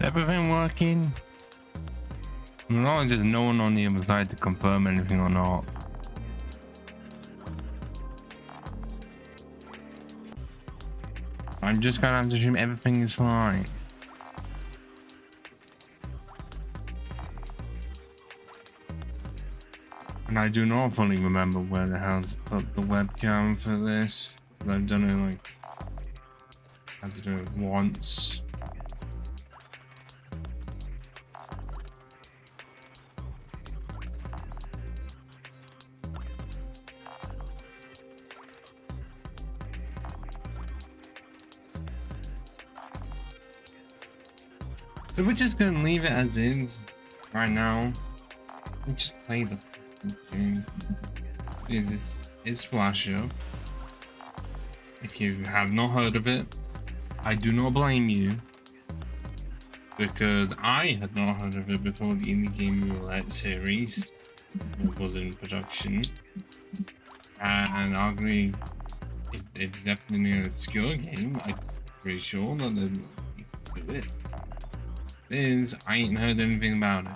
Is everything working? As long as there's no one on the other side to confirm anything or not. I'm just gonna have to assume everything is fine. And I do not fully remember where the hell to put the webcam for this. I've done it like, I had to do it once. So we're just gonna leave it as is right now. We just play the game. This is Splasher. If you have not heard of it, I do not blame you, because I had not heard of it before the Indie Game Roulette series was in production, and arguably it's definitely an obscure game. I'm pretty sure that they do it. Is I ain't heard anything about it.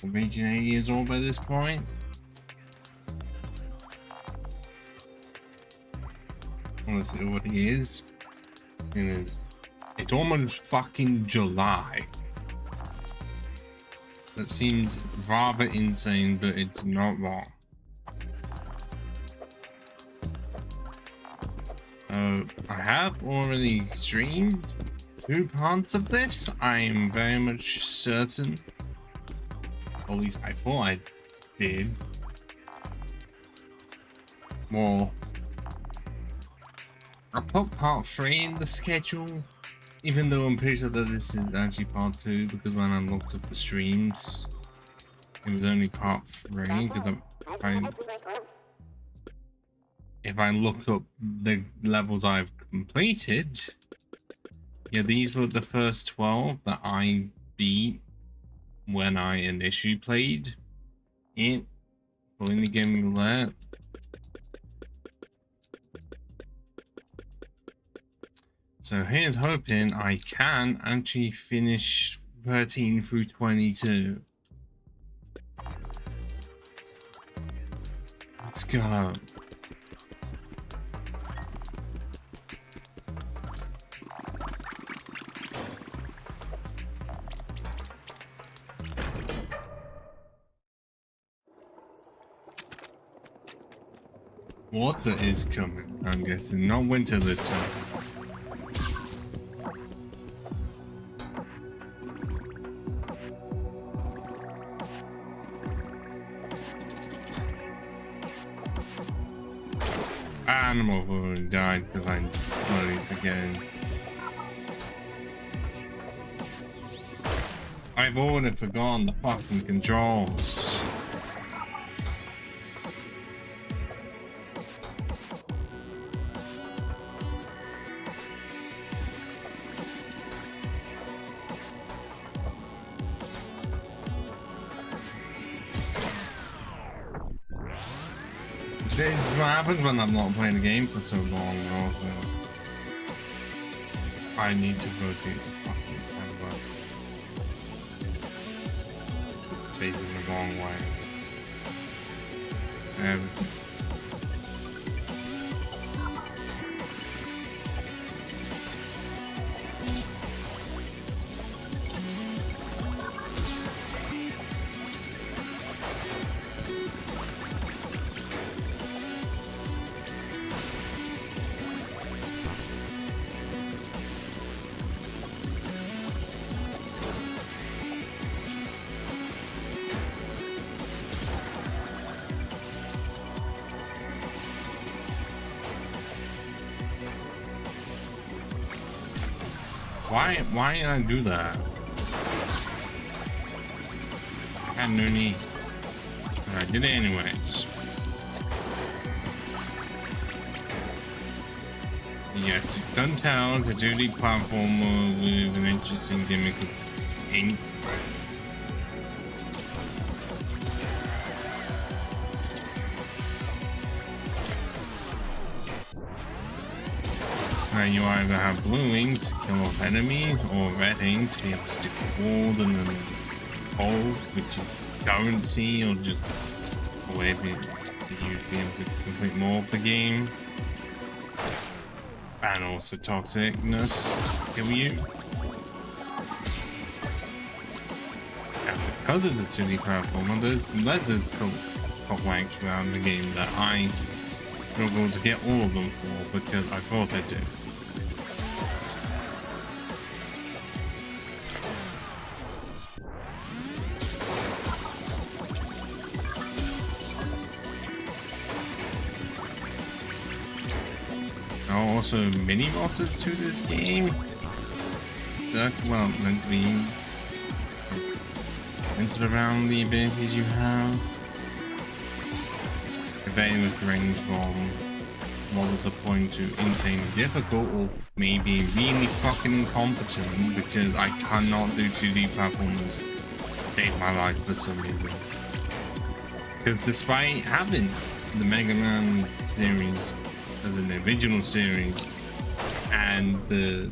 I'm reaching 8 years old by this point. Let's see what it is. It's almost fucking July. That seems rather insane, but it's not wrong. I have already streamed 2 parts of this. I am very much certain. At least I thought I did. Well, I put part 3 in the schedule, even though I'm pretty sure that this is actually part 2, because when I looked up the streams, it was only part 3, because if I look up the levels I've completed, yeah, these were the first 12 that I beat when I initially played it, pulling the game roulette. So here's hoping I can actually finish 13 through 22. Let's go. Water is coming, I'm guessing. Not winter this time. Animal already died because I'm slowly forgetting. I've already forgotten the fucking controls. This is what happens when I'm not playing the game for so long. Also, I need to rotate the fucking camera. It's facing the wrong way. Why did I do that? I had no need. But I did it anyways. Yes, don't tell. It's a 2D platformer with an interesting gimmick of ink. You either have blue ink to kill off enemies, or red ink to be able to stick a ward, and then gold, which is currency, or just a way for you to be able to complete more of the game. And also toxicness kill you. And because of the 2D platform, there's top ranks around the game that I struggle to get all of them for because I thought I did. There are also mini bosses to this game. Well, meant to be centered around the abilities you have. Varying with range from what was the point to insanely difficult or maybe really fucking incompetent because I cannot do 2D platformers save my life for some reason. Because despite having the Mega Man series as an original series and the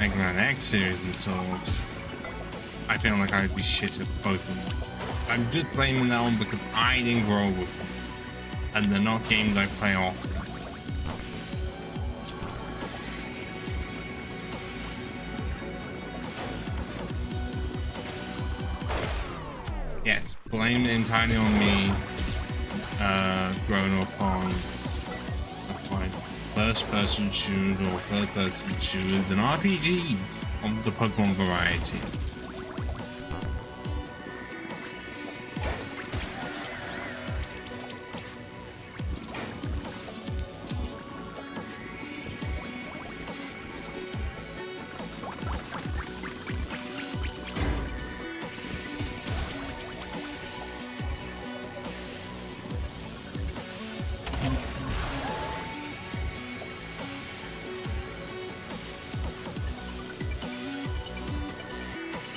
Mega Man X series and so on, I feel like I'd be shit at both of them. I'm just blaming that one because I didn't grow with them, and they're not games I play often. Yes, blame it entirely on me, growing up on first-person shooters or third-person shooters and RPG of the Pokemon variety.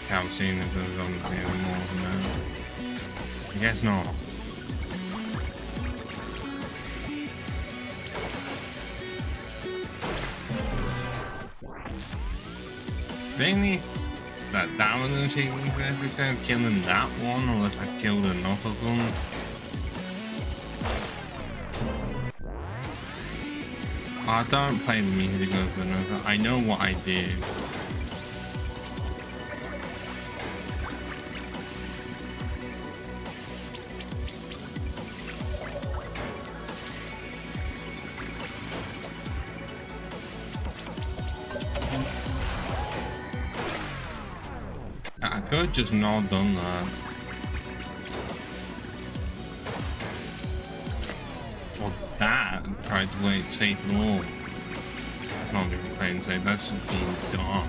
I've seen if there's on the more than that. I guess not. Mainly that was an achievement for every time killing that one, unless I killed enough of them. I don't play the music over and over. I know what I did. I could have just not done that. Or that, tried to play it safe at all. That's not even playing safe, that's just being dumb.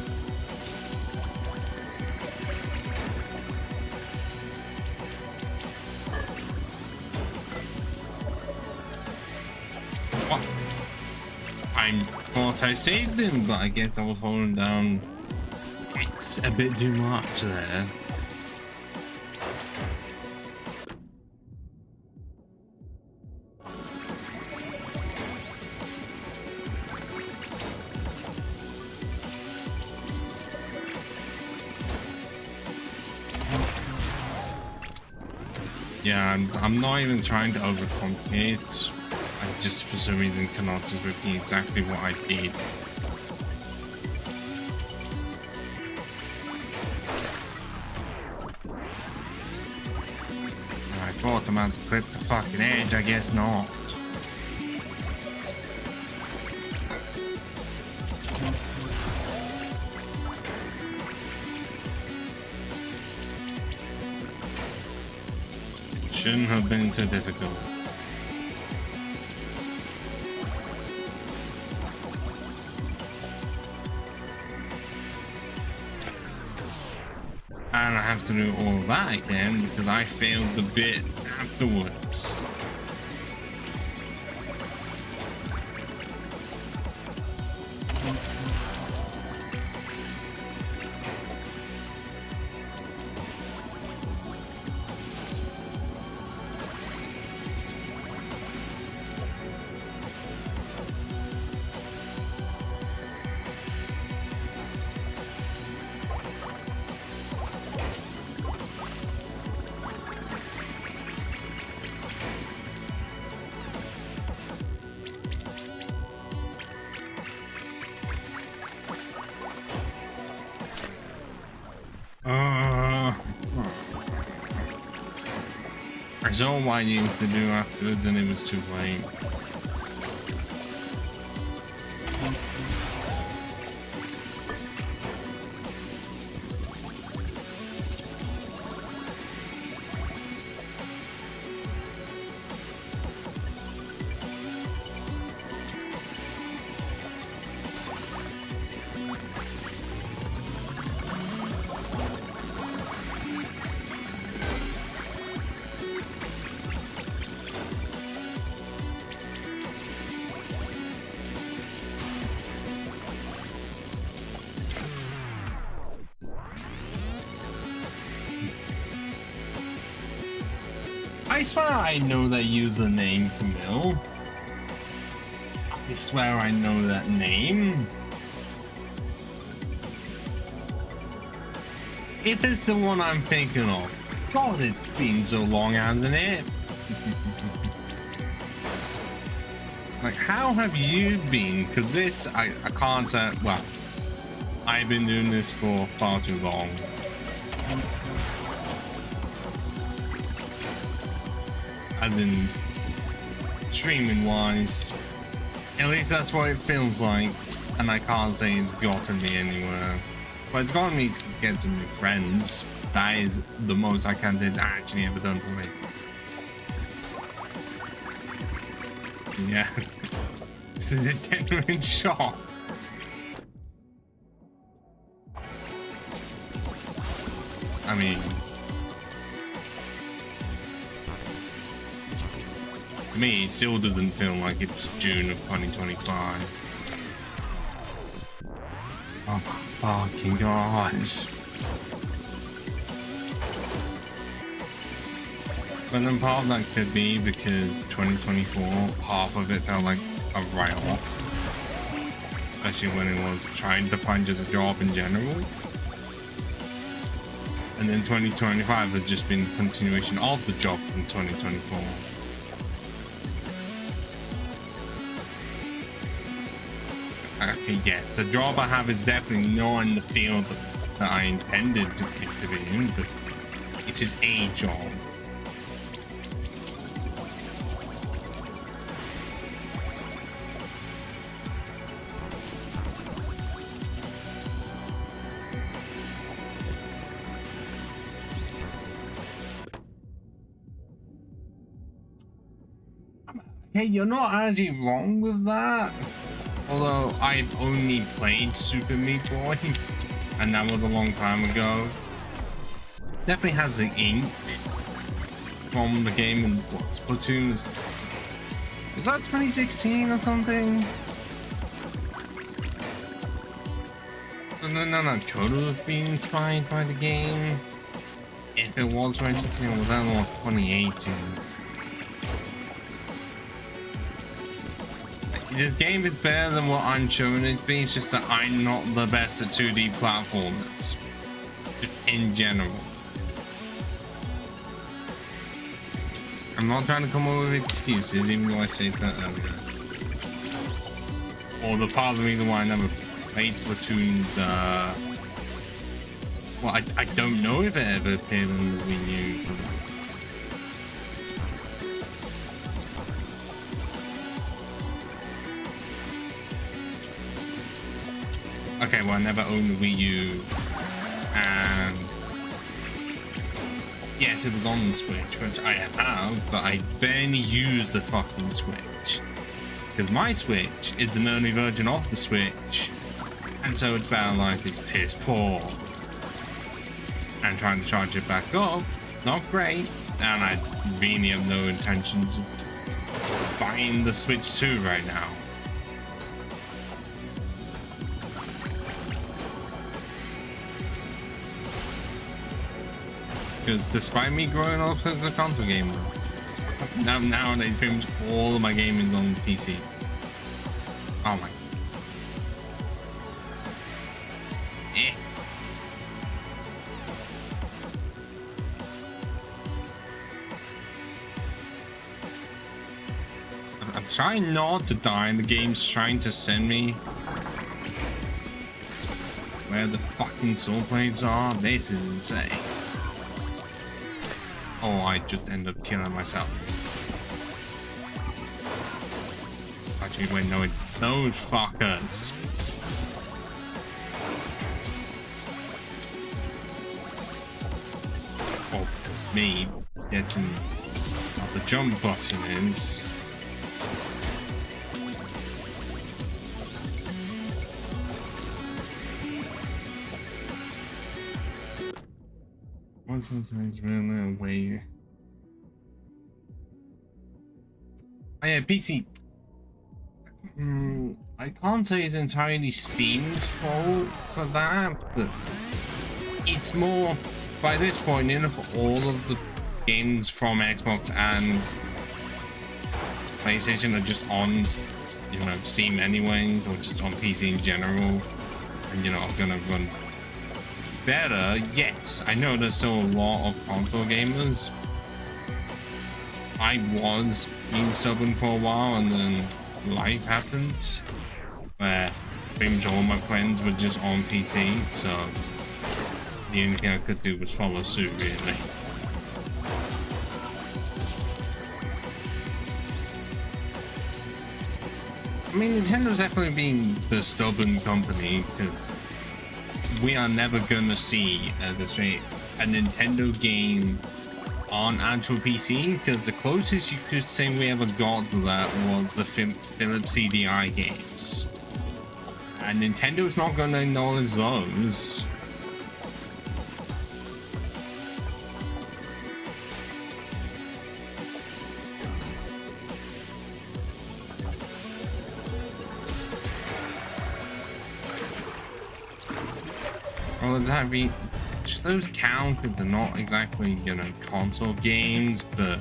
What? I thought I saved him, but I guess I was holding down X a bit too much there. Yeah, I'm not even trying to overcomplicate. I just for some reason cannot just repeat exactly what I did. I thought the man's clipped the fucking edge, I guess not. Shouldn't have been so difficult. And I have to do all that again because I failed the bit afterwards. told what I needed to do afterwards and it was too late. I swear I know that username, Camille. I swear I know that name. If it's the one I'm thinking of. God, it's been so long, hasn't it? Like, how have you been? Because this, I can't say, well, I've been doing this for far too long. As in, streaming wise, at least that's what it feels like, and I can't say it's gotten me anywhere. But it's gotten me to get some new friends. That is the most I can say it's actually ever done for me. Yeah, this is a genuine shock. I mean, to me, it still doesn't feel like it's June of 2025. Oh my fucking gosh. But then part of that could be because 2024, half of it felt like a write-off. Especially when it was trying to find just a job in general. And then 2025 has just been a continuation of the job from 2024. Okay, yes, the job I have is definitely not in the field that I intended it to be in, but it is a job. Hey, you're not actually wrong with that. Although I've only played Super Meat Boy, and that was a long time ago. Definitely has the ink from the game, and what, Splatoon is that 2016 or something? No, could have been inspired by the game. If it was 2016, was that more 2018? This game is better than what I'm showing it to be. It's just that I'm not the best at 2D platformers, just in general. I'm not trying to come up with excuses, even though I said that earlier. Or the part of the reason why I never played Splatoon's, well, I don't know if it ever appeared on the Wii U. Okay, well, I never owned the Wii U, and yes, it was on the Switch, which I have, but I barely use the fucking Switch, because my Switch is an early version of the Switch, and so its battery life is piss poor, and trying to charge it back up, not great, and I really have no intentions of buying the Switch 2 right now. Because despite me growing up as a console gamer, nowadays pretty much all of my gaming is on PC. Oh my. I'm trying not to die, and the game's trying to send me where the fucking soul plates are. This is insane. or I just end up killing myself. Actually, wait, no, it's those fuckers. Or me getting what the jump button is. What's this really way? Oh yeah, PC. I can't say it's entirely Steam's fault for that, but it's more by this point enough all of the games from Xbox and PlayStation are just on, you know, Steam anyways, or just on PC in general, and you know, are gonna run better. Yes, I know there's still a lot of console gamers. I was being stubborn for a while, and then life happened where pretty much all my friends were just on PC, so the only thing I could do was follow suit, really. I mean, Nintendo's definitely being the stubborn company, because we are never gonna see a Nintendo game on actual PC, because the closest you could say we ever got to that was the Philips CDI games, and Nintendo's not going to acknowledge those. Well, that be those count because they're not exactly, you know, console games, but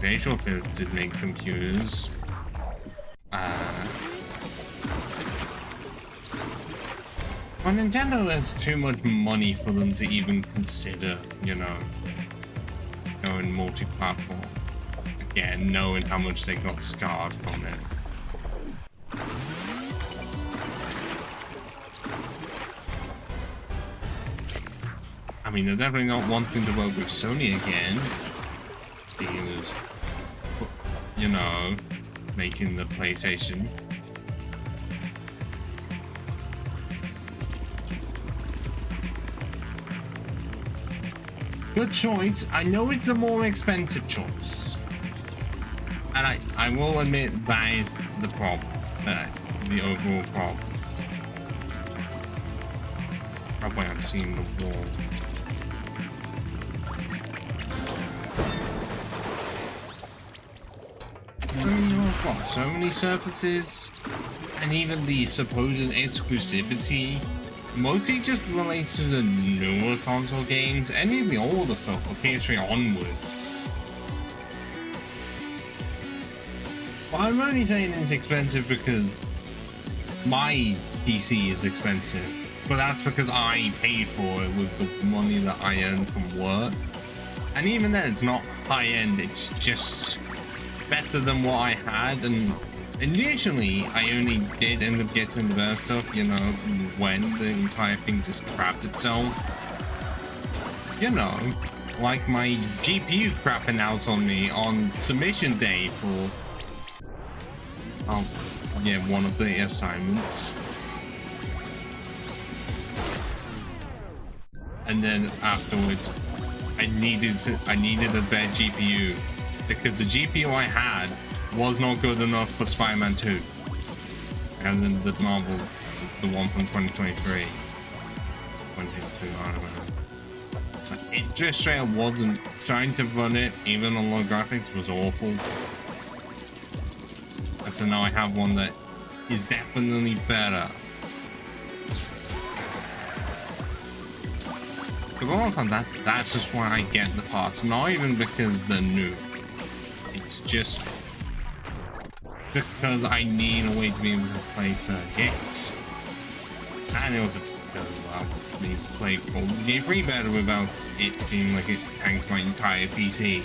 Virtual Philips did make computers. Well, Nintendo has too much money for them to even consider, you know, going multi-platform. Again, knowing how much they got scarred from it. I mean, they're definitely not wanting to work with Sony again. Seeing as, you know, making the PlayStation. Good choice. I know it's a more expensive choice. And I will admit that is the problem. The overall problem. Probably I'm seeing the wall. What, so many surfaces, and even the supposed exclusivity mostly just relates to the newer console games. Any of the older stuff for PS3 onwards. Well, I'm only saying it's expensive because my PC is expensive, but that's because I paid for it with the money that I earned from work. And even then, it's not high end, it's just better than what I had. And initially I only did end up getting the best stuff, you know, when the entire thing just crapped itself. You know, like my GPU crapping out on me on submission day for, oh yeah, one of the assignments. And then afterwards I needed a better GPU, because the GPU I had was not good enough for Spider-Man 2. And then the Marvel, the one from 2023. 2022, I don't know. It just straight up wasn't. Trying to run it, even on low graphics, was awful. And so now I have one that is definitely better. The long time, that's just why I get the parts, not even because they're new. It's just because I need a way to be able to play certain games. And also because I need to play Baldur's Gate 3 better without it being like it hangs my entire PC.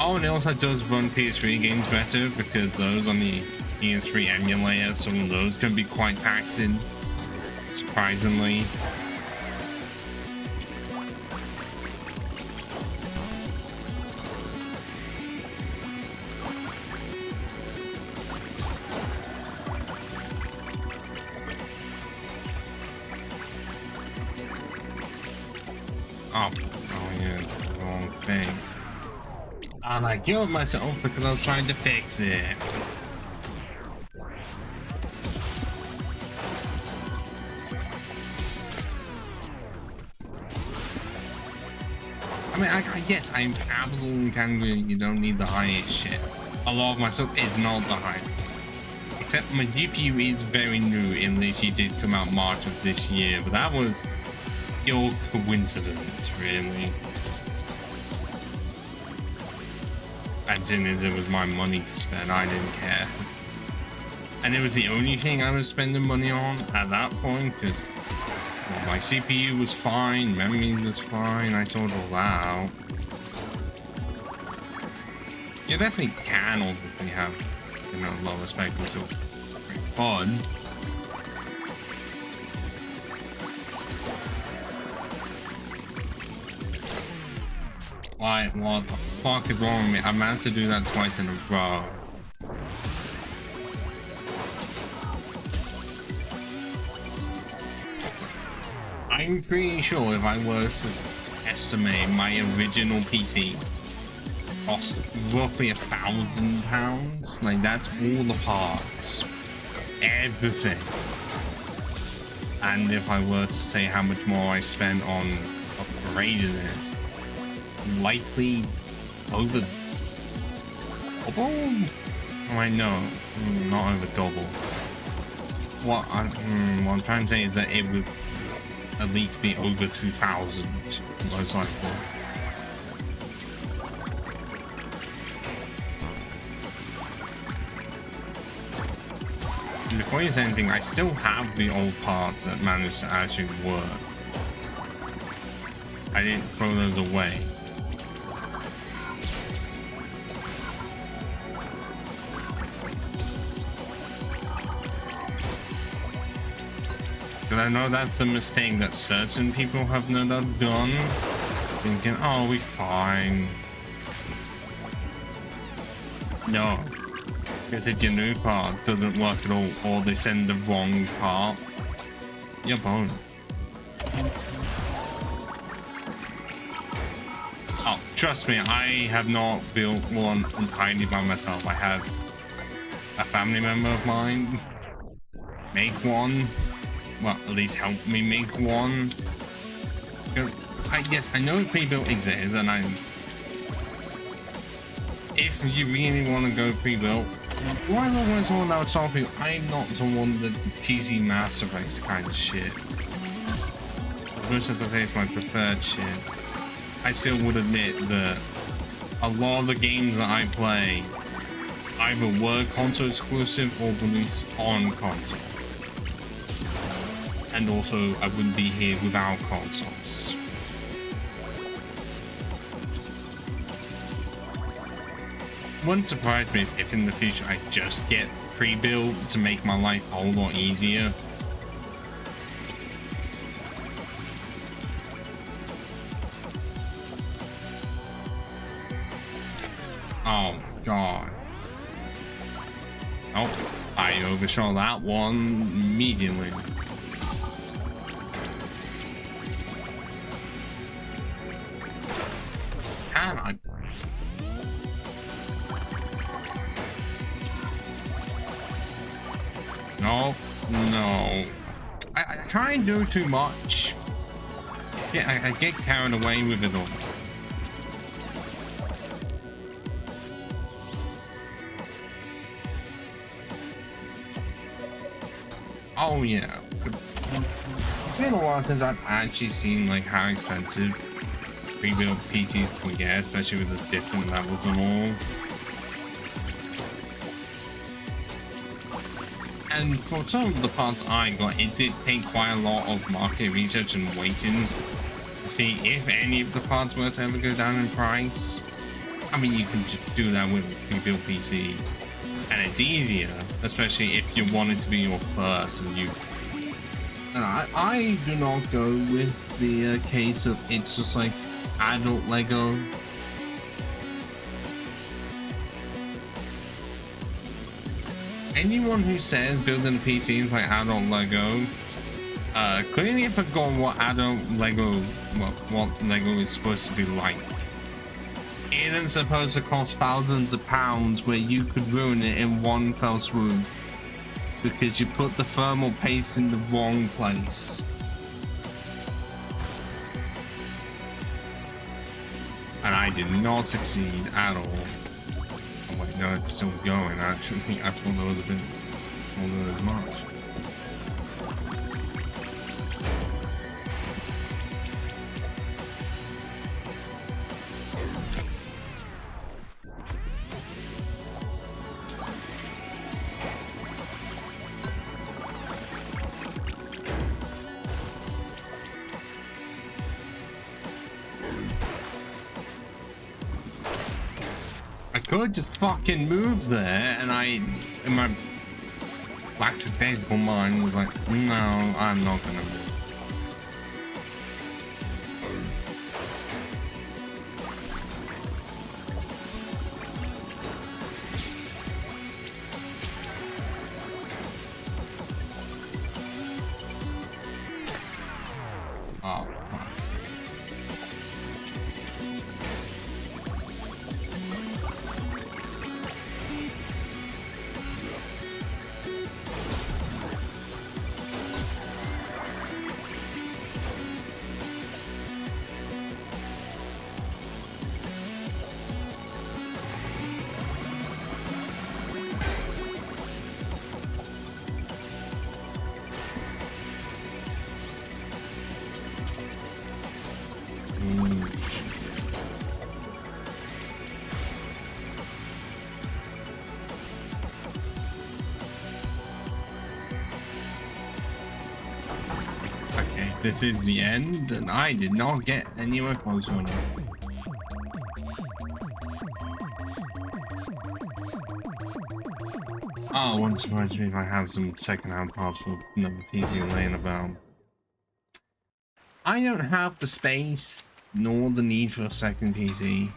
Oh, and it also does run PS3 games better, because those on the PS3 emulator, some of those can be quite taxing. surprisingly. Oh yeah, it's the wrong thing. And I killed myself because I was trying to fix it. I mean, I guess I'm absolutely kind of, you don't need the highest shit. A lot of my stuff is not the highest. Except my GPU is very new, in literally did come out March of this year, but that was pure coincidence, really. As in, as it was my money to spend, I didn't care. And it was the only thing I was spending money on at that point, because well, my CPU was fine, memory was fine, I sorted all that out. You definitely can obviously have, you know, lower specs and still pretty fun. Like, what the fuck is wrong with me? I managed to do that twice in a row. I'm pretty sure if I were to estimate my original PC cost roughly £1,000, like that's all the parts, everything. And if I were to say how much more I spent on upgrading it, likely over double? I know, not over double. What I'm trying to say is that it would at least be over 2,000, most likely. And before you say anything, I still have the old parts that managed to actually work. I didn't throw those away. Because I know that's a mistake that certain people have no doubt done. Thinking, oh, we're fine. No. Because if your new part doesn't work at all, or they send the wrong part, you're boned. Oh, trust me, I have not built one entirely by myself. I had a family member of mine make one. Well, at least help me make one. I guess I know pre-built exists, and if you really want to go pre-built, why not when someone that would stop you? I'm not someone that's PC master race kind of shit. Most of the days my preferred shit. I still would admit that a lot of the games that I play either were console exclusive or released on console. And also, I wouldn't be here without consoles. Wouldn't surprise me if in the future I just get pre-built to make my life a whole lot easier. Oh god. Oh, I overshot that one immediately. No. I try and do too much. Yeah, I get carried away with it all. Oh yeah. It's been a while since I've actually seen like how expensive pre-built PCs can get, especially with the different levels and all. And for some of the parts I got, it did take quite a lot of market research and waiting to see if any of the parts were to ever go down in price. I mean, you can just do that with a pre-built PC, and it's easier, especially if you want it to be your first and you And I do not go with the case of it's just like adult Lego. Anyone who says building a PC is like adult Lego, clearly forgot what adult Lego, what Lego is supposed to be like. It isn't supposed to cost thousands of pounds where you could ruin it in one fell swoop because you put the thermal paste in the wrong place. And I did not succeed at all. Oh wait, no, it's still going actually. I thought there was a bit more than as much. I could just fucking move there, and in my lackadaisical mind was like, no, I'm not gonna move. Oh, fuck. Okay, this is the end, and I did not get anywhere close on it. Oh, wouldn't surprise me if I have some second-hand parts for another PC laying about. I don't have the space nor the need for a second PC.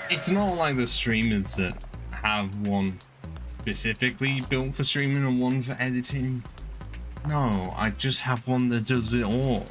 It's not like the streamers that have one specifically built for streaming and one for editing. No, I just have one that does it all.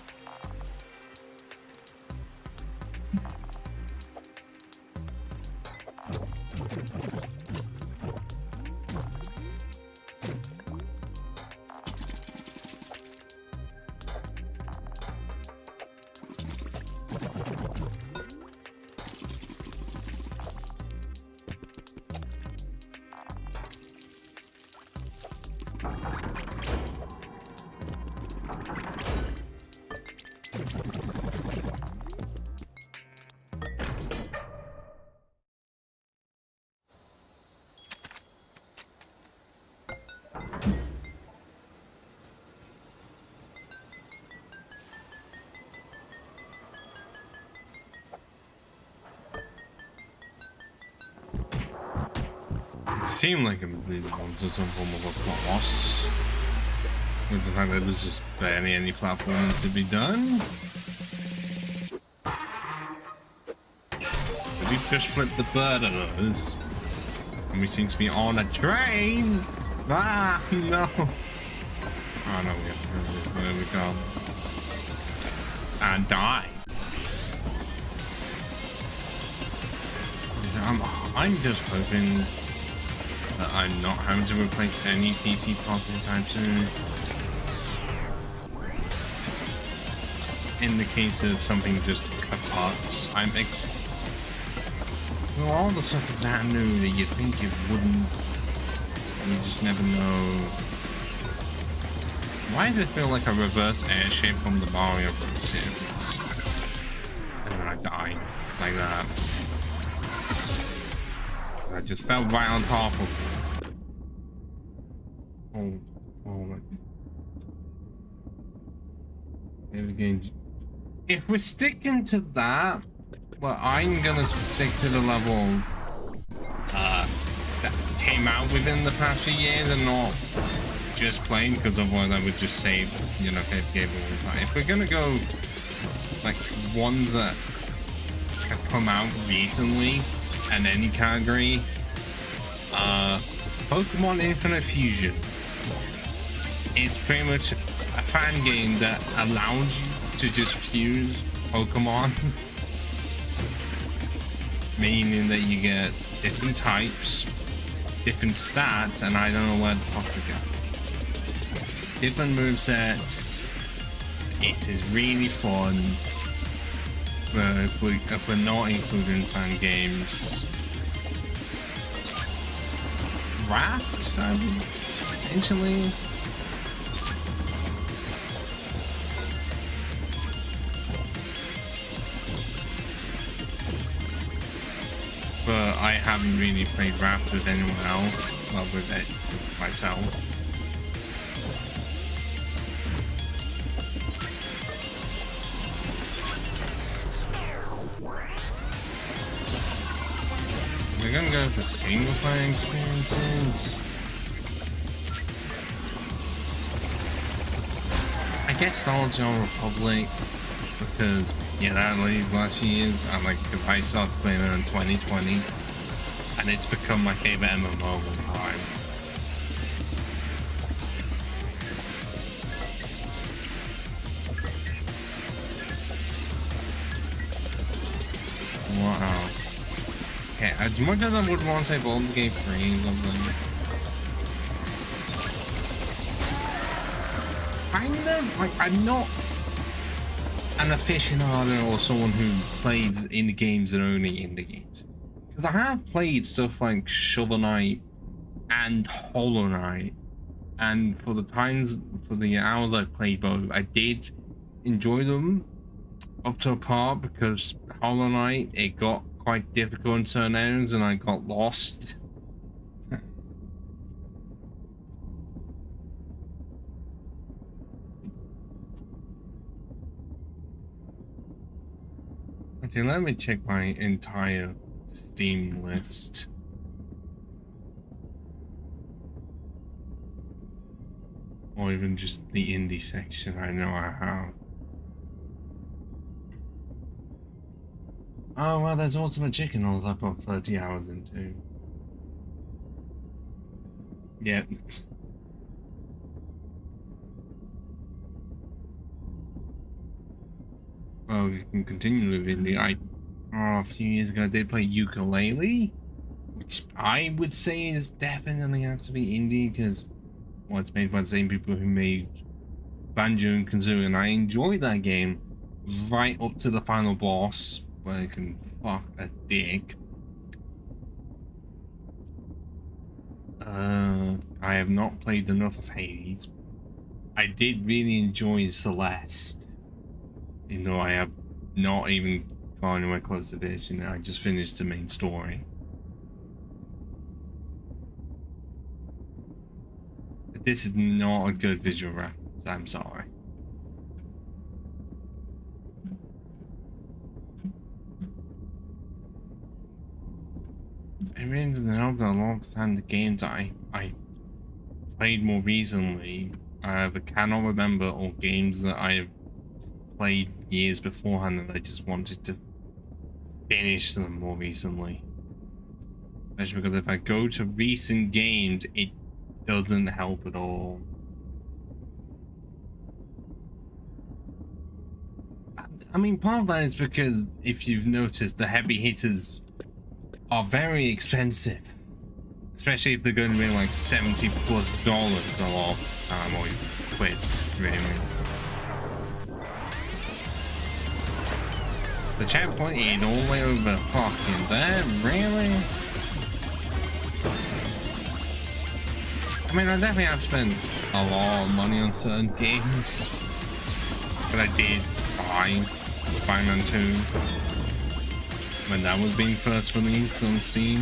Seemed like it would be to some form of a boss. With the fact that there's just barely any platforming to be done. But we've just flipped the bird at us. And we seem to be on a train! Ah, no! Oh no, there we go. And die. I'm just hoping that I'm not having to replace any PC parts anytime soon. In the case of something just parts, well, all the stuff that's that new that you'd think it wouldn't, you just never know. Why does it feel like a reverse air shape from the Mario Bros. Series? And then I die like that. I just fell right on top of it. Oh. If we're sticking to that, well, I'm gonna stick to the level that came out within the past few years and not just playing, because otherwise I would just save, you know, game all the time. If we're gonna go like ones that have come out recently in any category, Pokemon Infinite Fusion. It's pretty much a fan game that allows you to just fuse Pokemon, meaning that you get different types, different stats, and I don't know where the fuck to go. Different movesets. It is really fun. But if we're not including fan games, Raft, potentially. But I haven't really played Raft with anyone else, well, with it myself. We're gonna go for single player experiences. I guess Star Wars Republic, because yeah, that these last few years, I started playing it in 2020, and it's become my favorite MMO of all time. What else? Okay, as much as I would want to say Baldur's Gate 3 or something, kind of like, I'm not an aficionado or someone who plays indie games and only indie games, because I have played stuff like Shovel Knight and Hollow Knight, and for the hours I played both, I did enjoy them up to a part, because Hollow Knight, it got quite difficult in certain areas and I got lost. Okay, let me check my entire Steam list. Or even just the indie section I know I have. Oh, well, there's Ultimate Chicken Halls I put 30 hours into. Yeah. Well, we can continue with indie. A few years ago I did play Ukulele, which I would say is definitely have to be indie, because well, it's made by the same people who made Banjo and Kazooie, and I enjoyed that game right up to the final boss, where you can fuck a dick. I have not played enough of Hades. I did really enjoy Celeste, even though I have not even gone anywhere close to this. You know, I just finished the main story. But this is not a good visual reference. I'm sorry. It really doesn't help that a lot of the time the games I played more recently, I either cannot remember, or games that I have played years beforehand and I just wanted to finish them more recently. Especially because if I go to recent games, it doesn't help at all. I mean, part of that is because if you've noticed, the heavy hitters are very expensive, especially if they're going to be like $70+ a lot of time, or quid, really. The checkpoint is all the way over fucking there, really? I mean, I definitely have spent a lot of money on certain games, but I did buy Spider-Man 2 when that was being first released on Steam.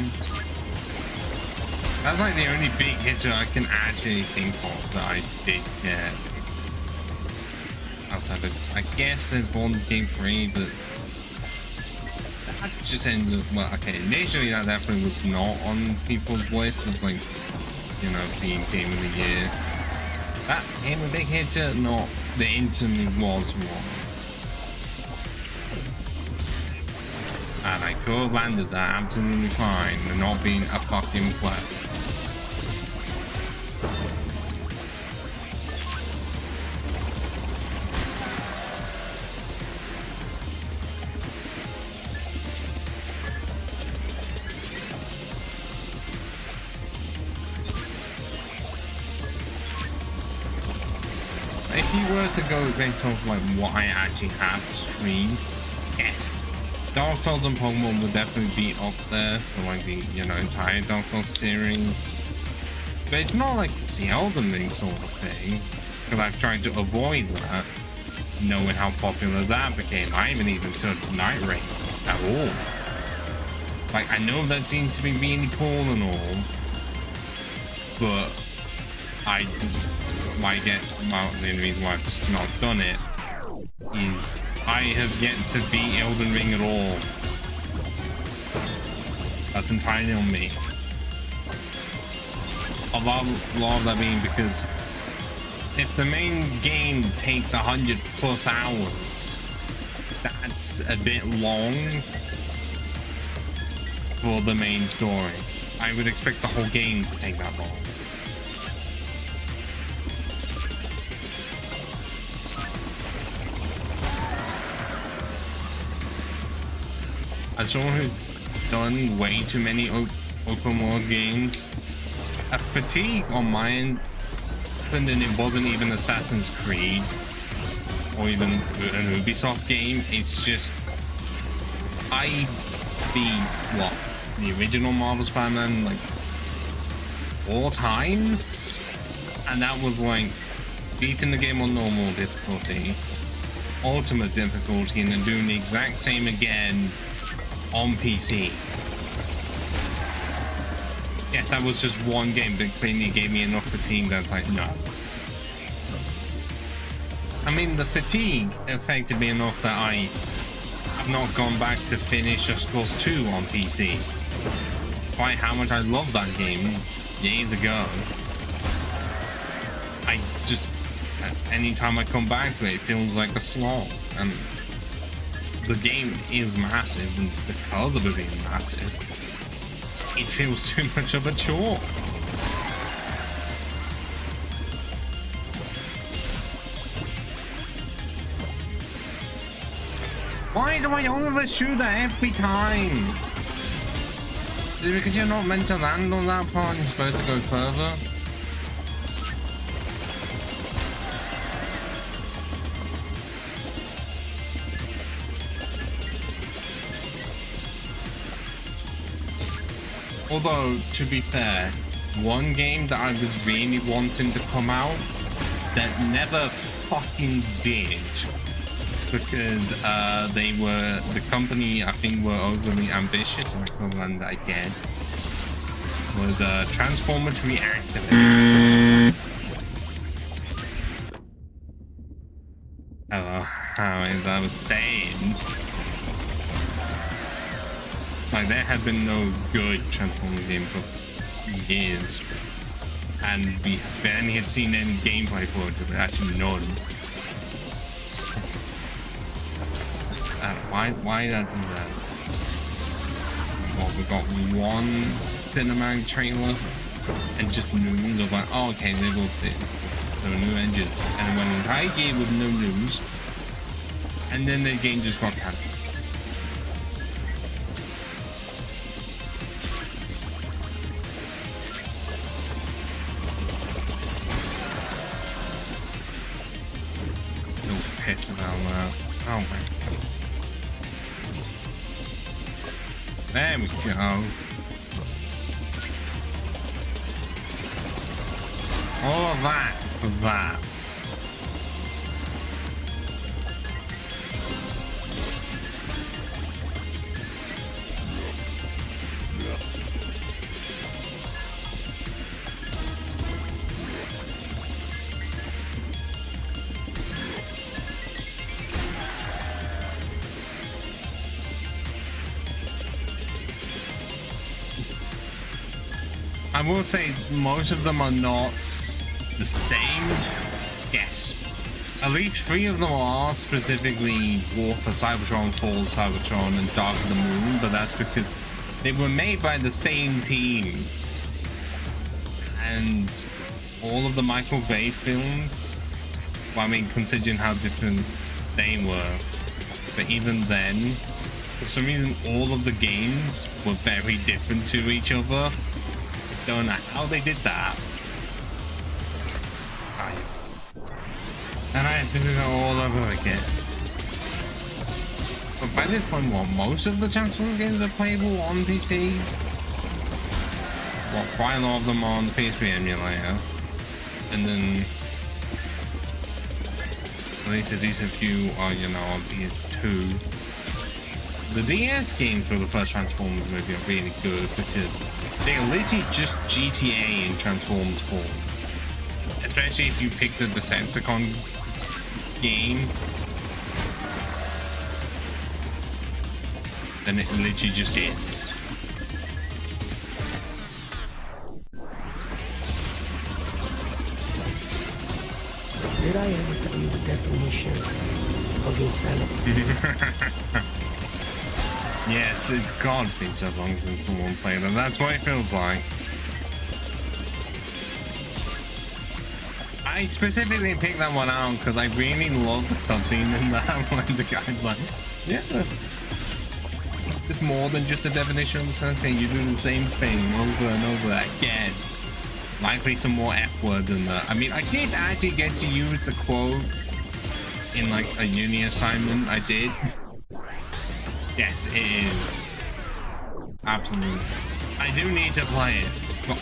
That's like the only big hitter I can actually think of that I did get. Outside of, I guess there's Baldur's Gate 3, but that just ends up, well, okay, initially that definitely was not on people's list of, like, you know, being Game of the Year. That him a big hitter? No, the instantly was one. And I could have landed that absolutely fine and not being a fucking pleb. If you were to go based off like what I actually have streamed, yes, Dark Souls and Pokemon would definitely be up there for like the, you know, entire Dark Souls series. But it's not like it's the Elden Ring sort of thing, because I've tried to avoid that, knowing how popular that became. I haven't even touched Night Ring at all. Like, I know that seems to be really cool and all, but I guess the only reason why I've just not done it is I have yet to beat Elden Ring at all. That's entirely on me. A lot of that being because if the main game takes 100+ hours, that's a bit long for the main story. I would expect the whole game to take that long. As someone who's done way too many open world games, a fatigue on my end, and then it wasn't even Assassin's Creed or even an Ubisoft game. It's just the original Marvel Spider-Man like 4 times, and that was like beating the game on normal difficulty, ultimate difficulty, and then doing the exact same again on PC. Yes, that was just one game, but clearly gave me enough fatigue that's like, no. I mean, the fatigue affected me enough that I have not gone back to finish Just Cause 2 on PC. Despite how much I loved that game years ago. I just, anytime I come back to it, it feels like a slog. And the game is massive, and because of it being massive, it feels too much of a chore. Why do I overshoot that every time? Is it because you're not meant to land on that part and you're supposed to go further? Although, to be fair, one game that I was really wanting to come out that never fucking did, because the company, I think, were overly ambitious, and I couldn't land that again, was Transformers Reactivate. As I was saying, like, there had been no good Transformers game for years, and we barely had seen any gameplay for it, but actually none. Why did I do that? Well, we got one cinematic trailer and just news of like, oh, okay, they will fit. So a new engine, and then went an entire game with no news, and then the game just got cancelled. Piss about that. Oh my god. There we go. All of that for that. I will say most of them are not the same? Yes. At least 3 of them are specifically War for Cybertron, Fall of Cybertron, and Dark of the Moon, but that's because they were made by the same team. And all of the Michael Bay films, well, I mean, considering how different they were, but even then, for some reason, all of the games were very different to each other. I don't know how they did that. And I have to do that all over again. But by this point, what, most of the Transformers games are playable on PC? Well, quite a lot of them are on the PS3 emulator. And then at least at least a few are, you know, on PS2. The DS games for the first Transformers movie are really good because they're literally just GTA in Transformers form. Especially if you pick the Decepticon game, then it literally just is. Did I ever tell you the definition of insanity? Yes, it's been so long since someone played it. That's what it feels like. I specifically picked that one out because I really love the cutscene in that when the guy's like, yeah, it's more than just a definition of insanity. You're doing the same thing over and over again. Likely some more F word than that. I mean, I did actually get to use the quote in like a uni assignment. I did. Yes, it is. Absolutely. I do need to play it. But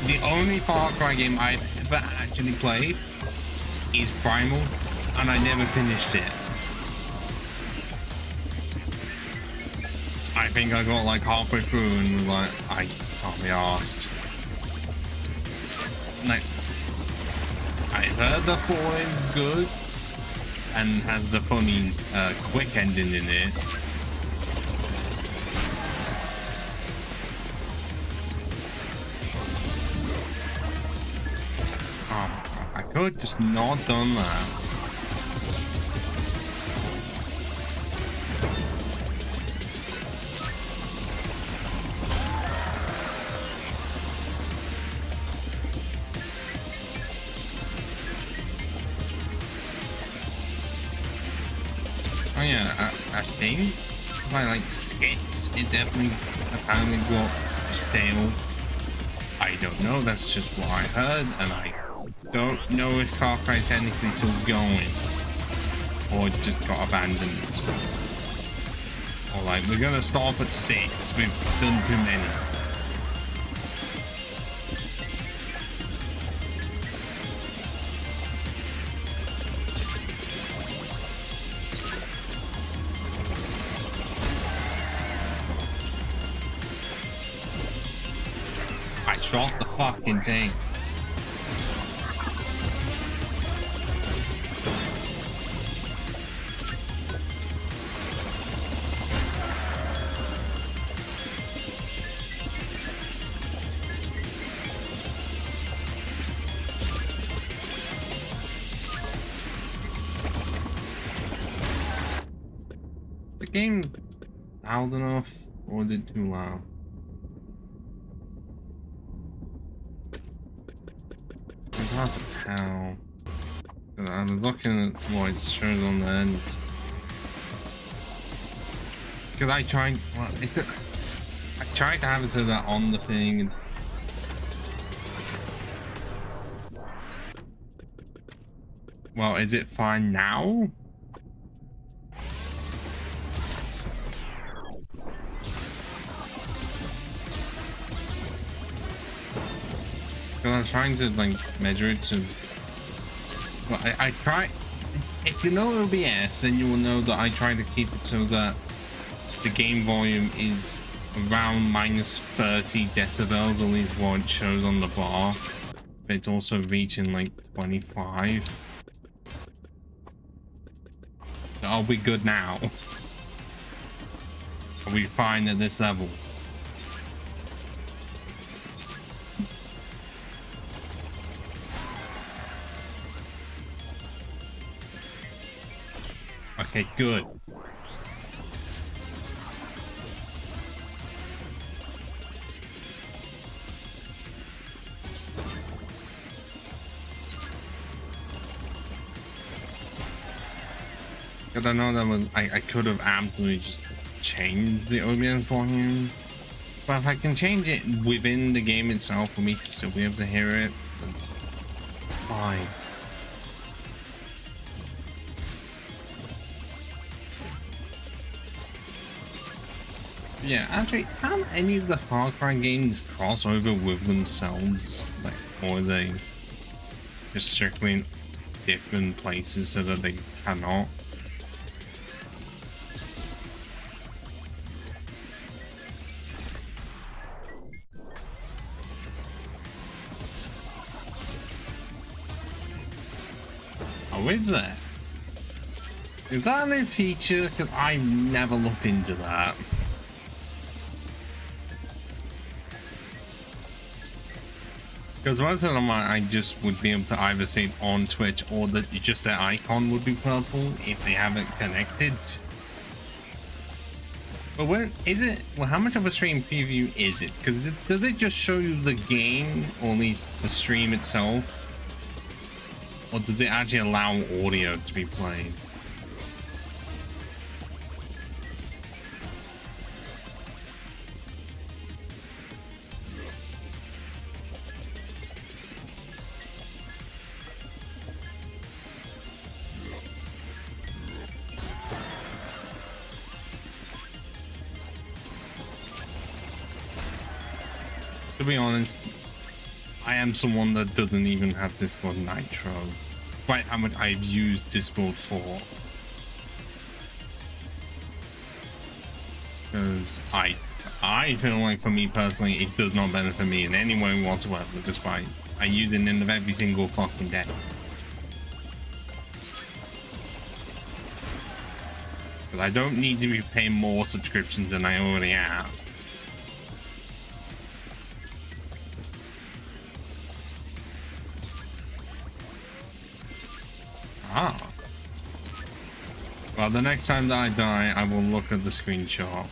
the only Far Cry game I've ever actually played is Primal, and I never finished it. I think I got like halfway through and was like, I can't be arsed. Like, I've heard the 4 is good and has a funny quick ending in it. I could just not done that. Oh yeah, I think by like 6, it definitely apparently got stale. I don't know, that's just what I heard, and I don't know if Far Cry is technically still going or just got abandoned. Or like, we're gonna stop at 6, we've done too many. I shot the fucking thing. The game loud enough, or is it too loud? It's hard to tell. I was looking at what it shows on the end. Because I tried, well, I tried to have it so that on the thing. And well, is it fine now? Because I'm trying to like measure it to. Well, I try. If you know OBS, then you will know that I try to keep it so that the game volume is around -30 decibels, at least what it shows on the bar. But it's also reaching like 25. So are we good now? Are we fine at this level? Okay, good. Because I know that was I could have absolutely just changed the audience volume, but if I can change it within the game itself for me to still be able to hear it, that's fine. Yeah, actually, can any of the Far Cry games cross over with themselves, like, or are they just strictly in different places so that they cannot? Oh, is there? Is that a new feature? Because I never looked into that. Because most of them I just would be able to either see it on Twitch or that just their icon would be purple if they haven't connected. But when is it? Well, how much of a stream preview is it? Because does it just show you the game, or at least the stream itself? Or does it actually allow audio to be played? To be honest, I am someone that doesn't even have Discord Nitro, despite how much I've used Discord for. Because I feel like for me personally, it does not benefit me in any way whatsoever, despite I use it in every single fucking day. But I don't need to be paying more subscriptions than I already have. Ah. Well, the next time that I die, I will look at the screenshot.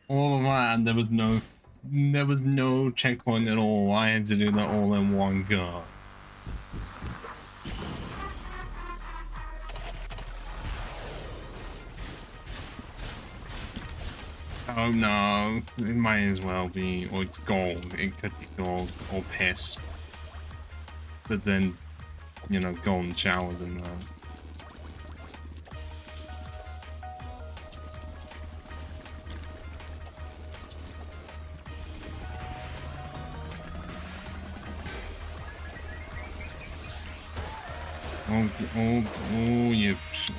All of that, and there was no checkpoint at all. I had to do that all in one go. Oh no, it might as well be, or it's gold. It could be gold or piss. But then, you know, golden showers and that.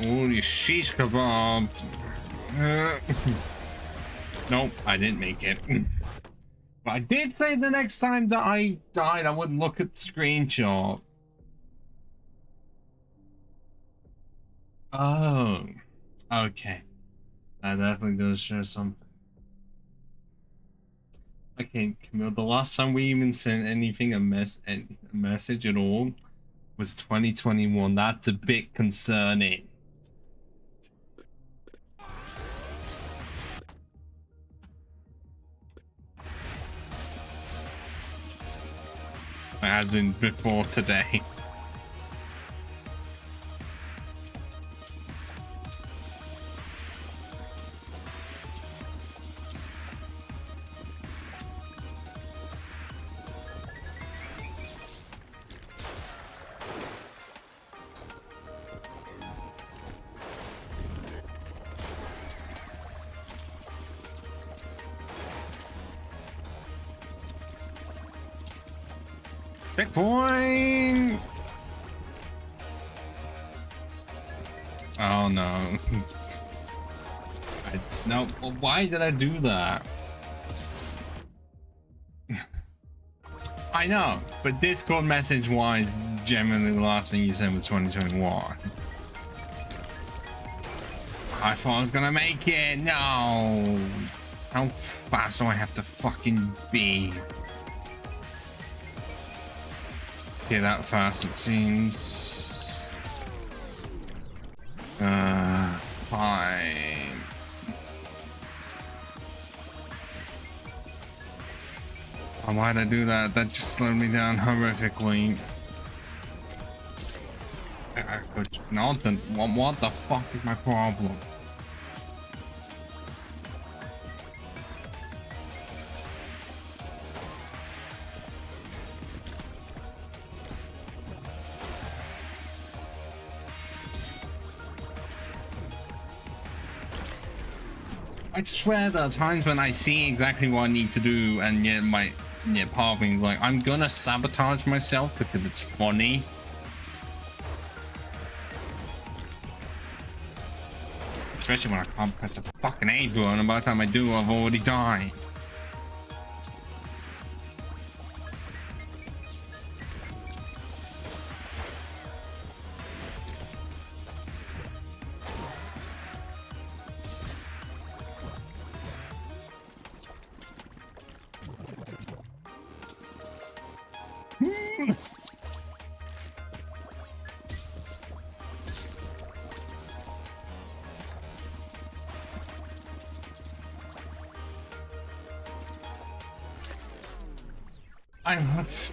You shish kebab. Nope, I didn't make it. But I did say the next time that I died, I would look at the screenshot. Oh, okay. That definitely does show something. Okay, Camille, the last time we even sent anything a message at all was 2021. That's a bit concerning. As in before today. Checkpoint! Oh no. No, why did I do that? I know, but Discord message wise, generally the last thing you said was 2021. I thought I was gonna make it. No. How fast do I have to fucking be? Okay, that fast it seems. Fine. Oh, why'd I do that? That just slowed me down horrifically. I could not. What the fuck is my problem? I swear there are times when I see exactly what I need to do, and yet part of me is like, I'm gonna sabotage myself because it's funny. Especially when I can't press the fucking A button, and by the time I do, I've already died.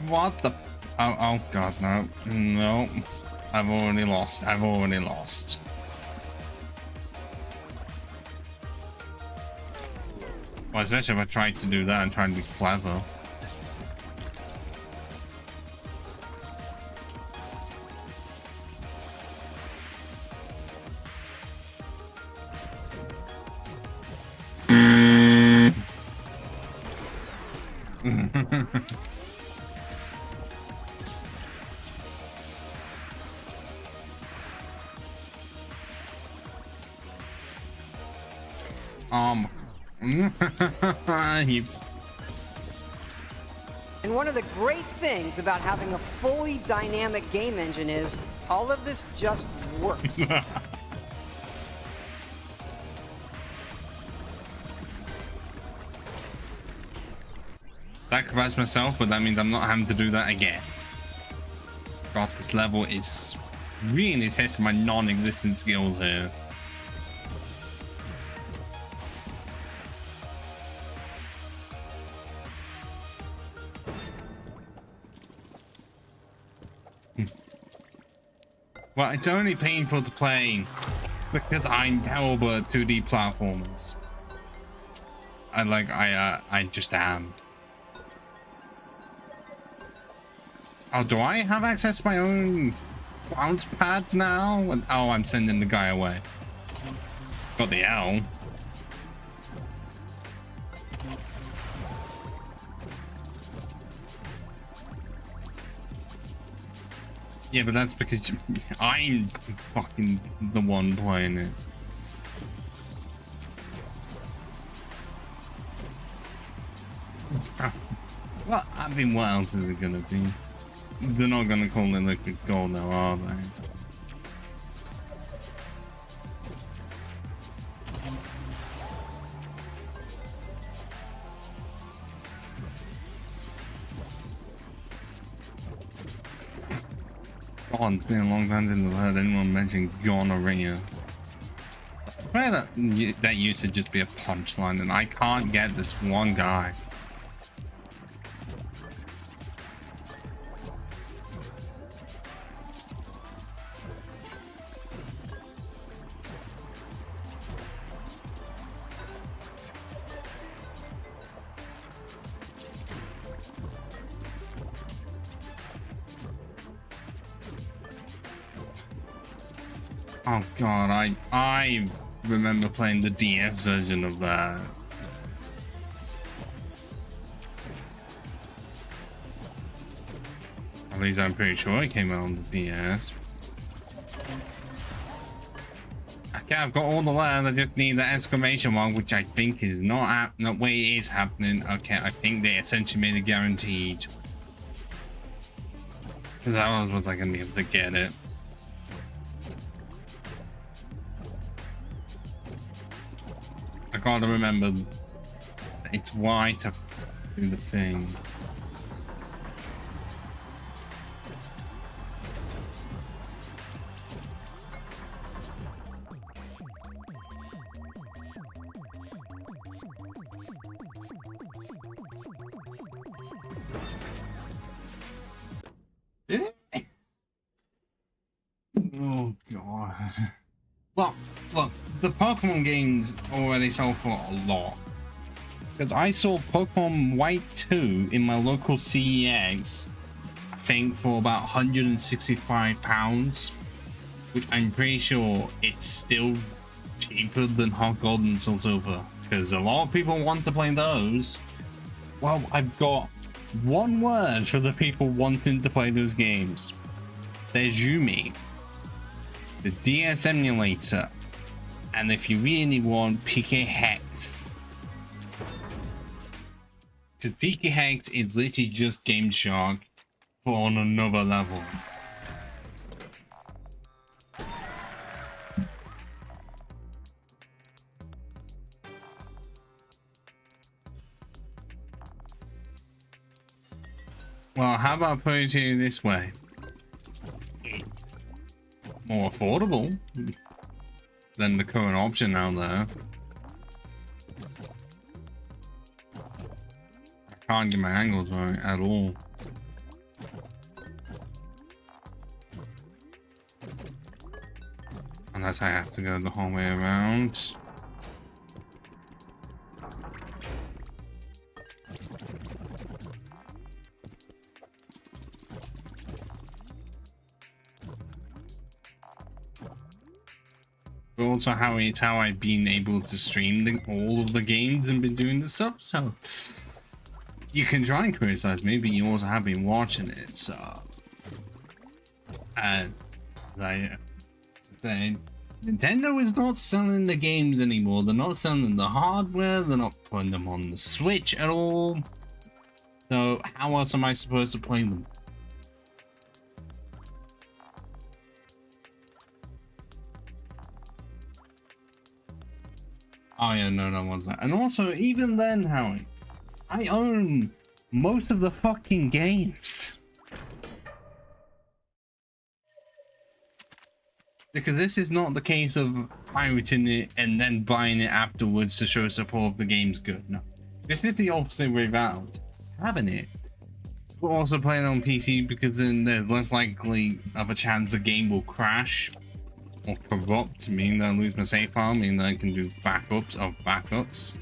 What the? Oh god, no. I've already lost. Well, especially if I try to do that and try to be clever. And one of the great things about having a fully dynamic game engine is all of this just works. Sacrifice myself, but that means I'm not having to do that again. God, this level is really testing my non-existent skills here. Well, it's only painful to play because I'm terrible at 2D platformers. I just am. Oh, do I have access to my own bounce pads now? Oh, I'm sending the guy away. Got the L. Yeah, but that's because I'm fucking the one playing it. Well, I mean, what else is it gonna be? They're not gonna call it liquid gold now, are they? God, it's been a long time since I've heard anyone mention gonorrhea. I swear that used to just be a punchline, and I can't get this one guy. Oh god, I remember playing the DS version of that. At least I'm pretty sure it came out on the DS. Okay, I've got all the letters, I just need the exclamation mark, which I think is not wait, it is happening. Okay, I think they essentially made it guaranteed. Because I was I gonna be able to get it. I gotta remember it's Y to do the thing. Oh god. Well, look, the Pokemon games already sold for a lot. Because I saw Pokemon White 2 in my local CEX, I think for about £165, which I'm pretty sure it's still cheaper than Heart Gold and Soul Silver. Because a lot of people want to play those. Well, I've got one word for the people wanting to play those games. There's Yumi, the DS emulator, and if you really want, PK Hex. Because PK Hex is literally just Game Shark but on another level. Well, how about I put it to you this way? More affordable than the current option out there. I can't get my angles right at all. Unless I have to go the whole way around. But also how I've been able to stream all of the games and been doing the stuff, so you can try and criticize me, but you also have been watching it, so and like Nintendo is not selling the games anymore. They're not selling the hardware, they're not putting them on the Switch at all, so how else am I supposed to play them? Oh yeah, no, that was that. And also, even then, Howie, I own most of the fucking games. Because this is not the case of pirating it and then buying it afterwards to show support if the game's good. No. This is the opposite way around. Having it, but also playing on PC because then there's less likely of a chance the game will crash or corrupt, meaning that I lose my save file, meaning that I can do backups of backups.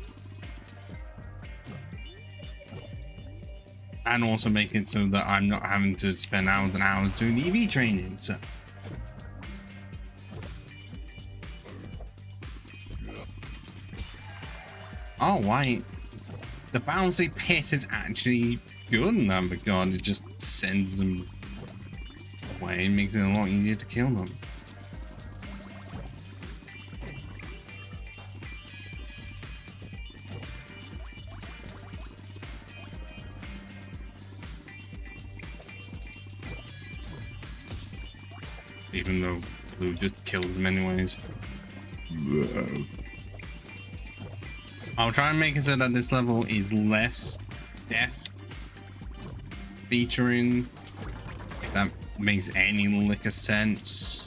And also make it so that I'm not having to spend hours and hours doing EV training. So oh wait, the bouncy pit is actually good in that regard. It just sends them away and makes it a lot easier to kill them. Even though blue just kills them anyways. I'll try and make it so that this level is less death featuring, if that makes any lick of sense.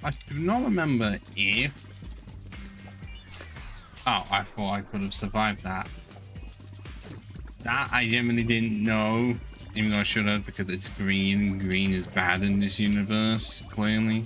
I do not remember if... Oh, I thought I could have survived that. That I genuinely didn't know, even though I should have, because it's green. Green is bad in this universe, clearly.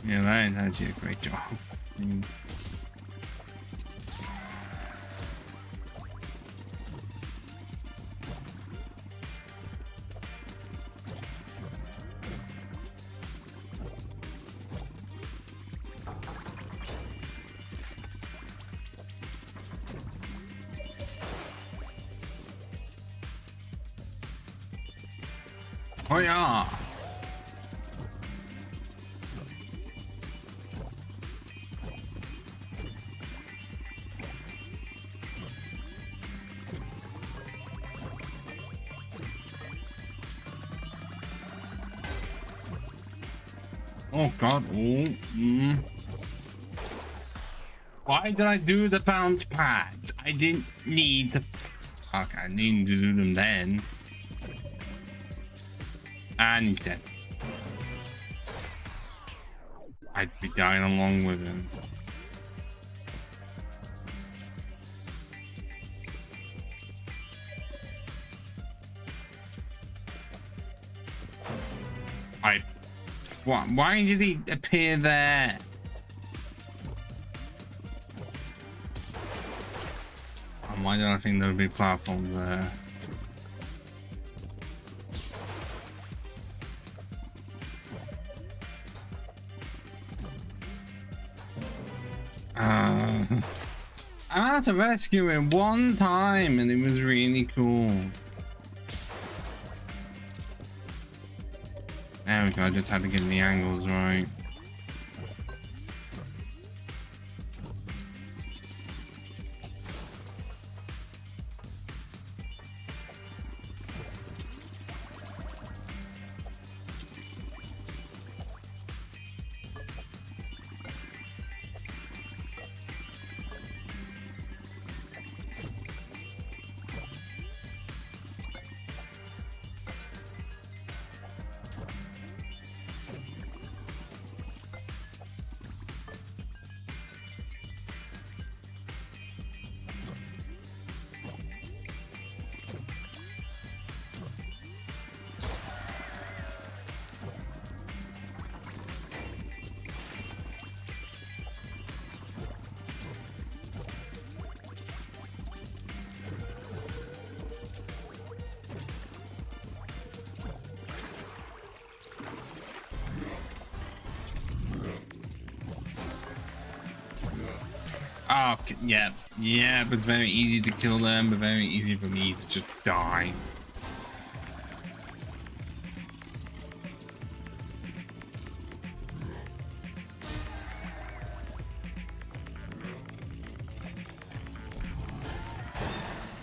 Yeah, that did a great job. Oh yeah. Oh god. Oh. Why did I do the bounce pads? I didn't need to. Okay, I needed to do them then. And he's dead. I'd be dying along with him. Why did he appear there? And why did I think there would be platforms there? I had to rescue him one time and it was really cool. There we go, I just had to get the angles right. Oh, yeah, but it's very easy to kill them, but very easy for me to just die.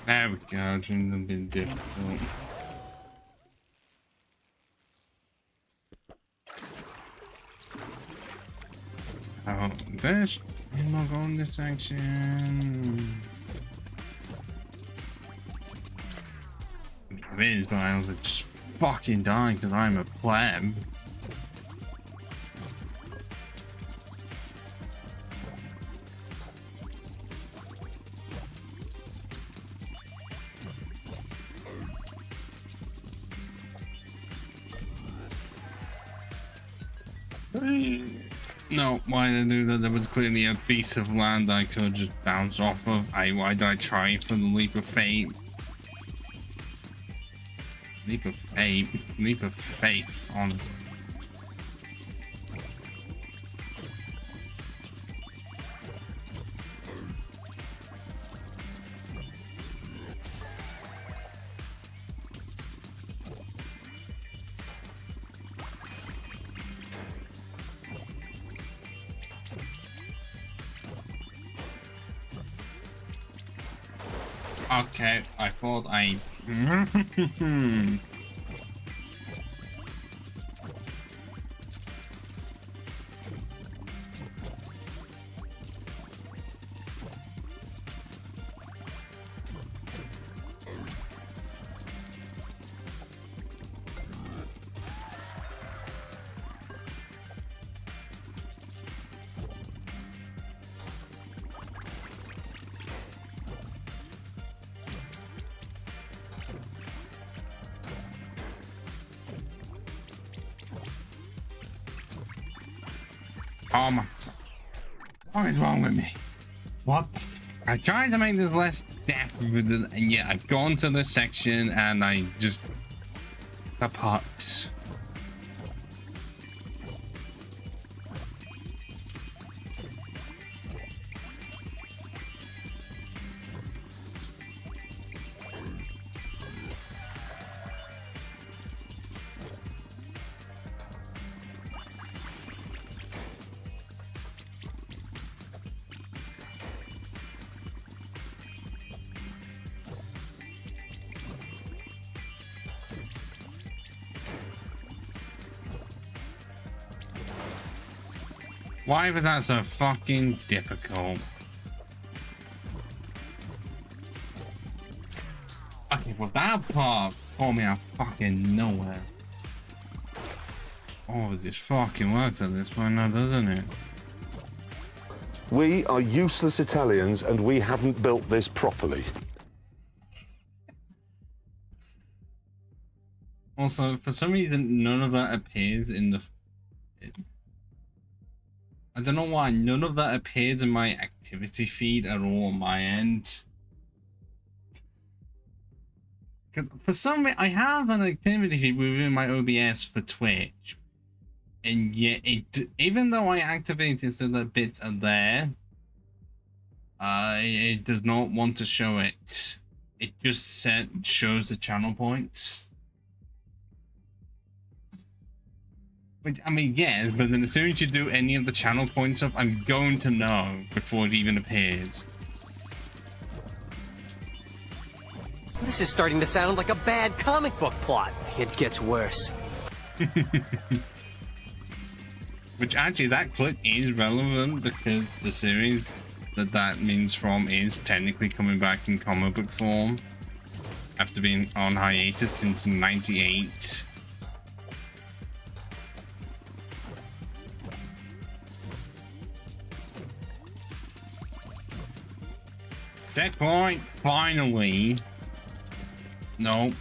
There we go, it's a bit difficult. Oh, this. I'm not going this section. It is, but I was just fucking dying because I'm a pleb. No, why did I do that? There was clearly a piece of land I could just bounce off of. Why did I try for the leap of fate? Leap of fate? Leap of faith, honestly. Okay, I thought I... Oh my... What is wrong with me? What the I tried to make this less death with it, and yet I've gone to this section and I just... apart. Why was that so fucking difficult? Okay, well that part pulled me out fucking nowhere. Oh, this fucking works at this point now, doesn't it? We are useless Italians and we haven't built this properly. Also, for some reason, none of that appears in the... I don't know why, none of that appears in my activity feed at all on my end. Because for some reason, I have an activity feed within my OBS for Twitch. And yet, even though I activated so that bits are there, it does not want to show it. It just shows the channel points. I mean, yes, but then as soon as you do any of the channel point stuff, I'm going to know before it even appears. This is starting to sound like a bad comic book plot. It gets worse. Which actually, that clip is relevant because the series that means from is technically coming back in comic book form after being on hiatus since '98. Checkpoint, finally. No.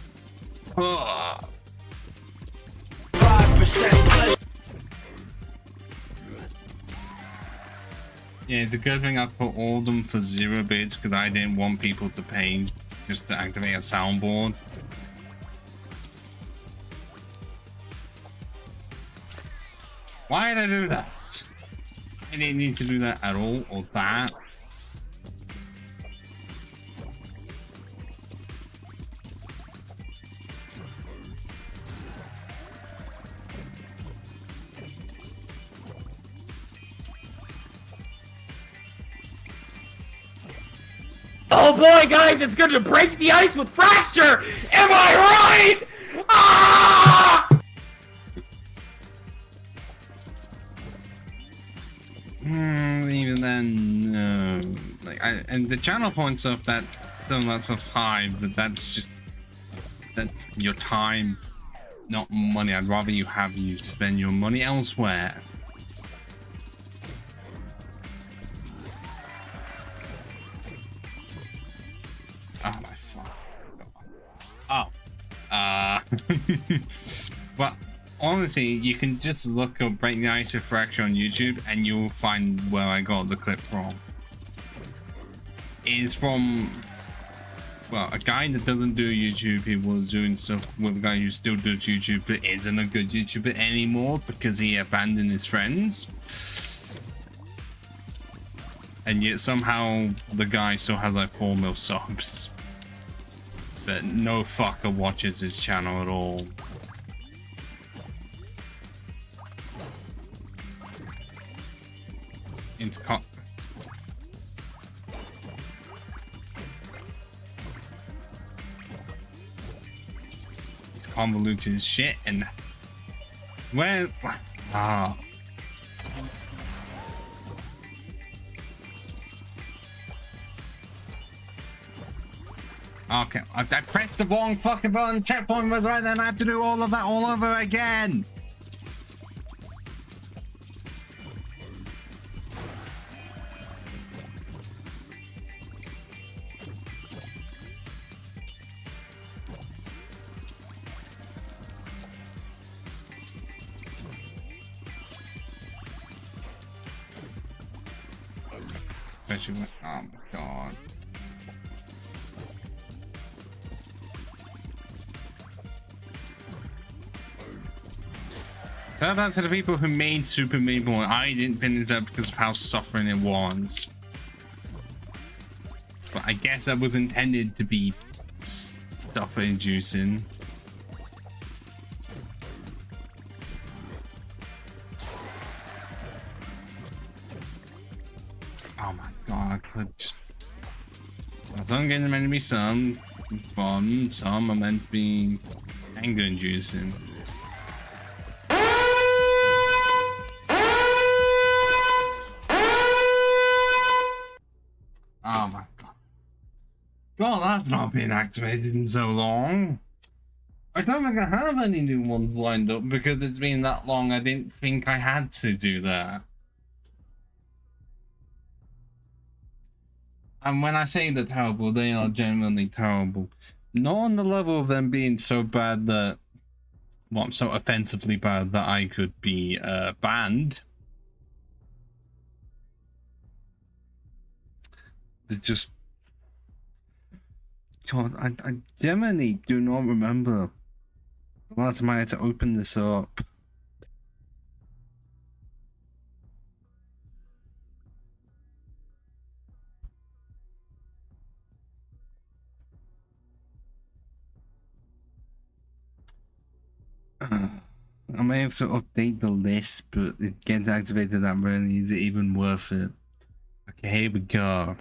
5%. Yeah, it's a good thing I put all of them for 0 bits because I didn't want people to pay just to activate a soundboard. Why did I do that? I didn't need to do that at all, or that. Oh boy, guys, it's going to break the ice with fracture! Am I right? Ah! Even then, no. Like, and the channel point stuff, some of that stuff's high, but that's your time, not money. I'd rather you spend your money elsewhere. Oh my fuck. Oh. Well, Honestly, you can just look up Break the Ice with Fracture on YouTube and you'll find where I got the clip from. It's from, well, a guy that doesn't do YouTube. He was doing stuff with a guy who still does YouTube but isn't a good YouTuber anymore because he abandoned his friends. And yet somehow the guy still has like 4 mil subs. But no fucker watches his channel at all. It's convoluted as shit, and where okay, I pressed the wrong fucking button. Checkpoint was right, then I have to do all of that all over again. Oh my god. Tell that to the people who made Super Meat Boy. I didn't finish that because of how suffering it was. But I guess that was intended to be suffer inducing. Oh my god, I could just. Some games are meant to be some fun, some are meant to be anger inducing. Oh my god. God, that's not been activated in so long. I don't think I have any new ones lined up because it's been that long. I didn't think I had to do that. And when I say they're terrible, they are genuinely terrible. Not on the level of them being so bad that, well, so offensively bad that I could be banned. It's just, God, I genuinely do not remember the last time I had to open this up. I may have to update the list, but it gets activated that rarely. Is it even worth it? Okay, here we go.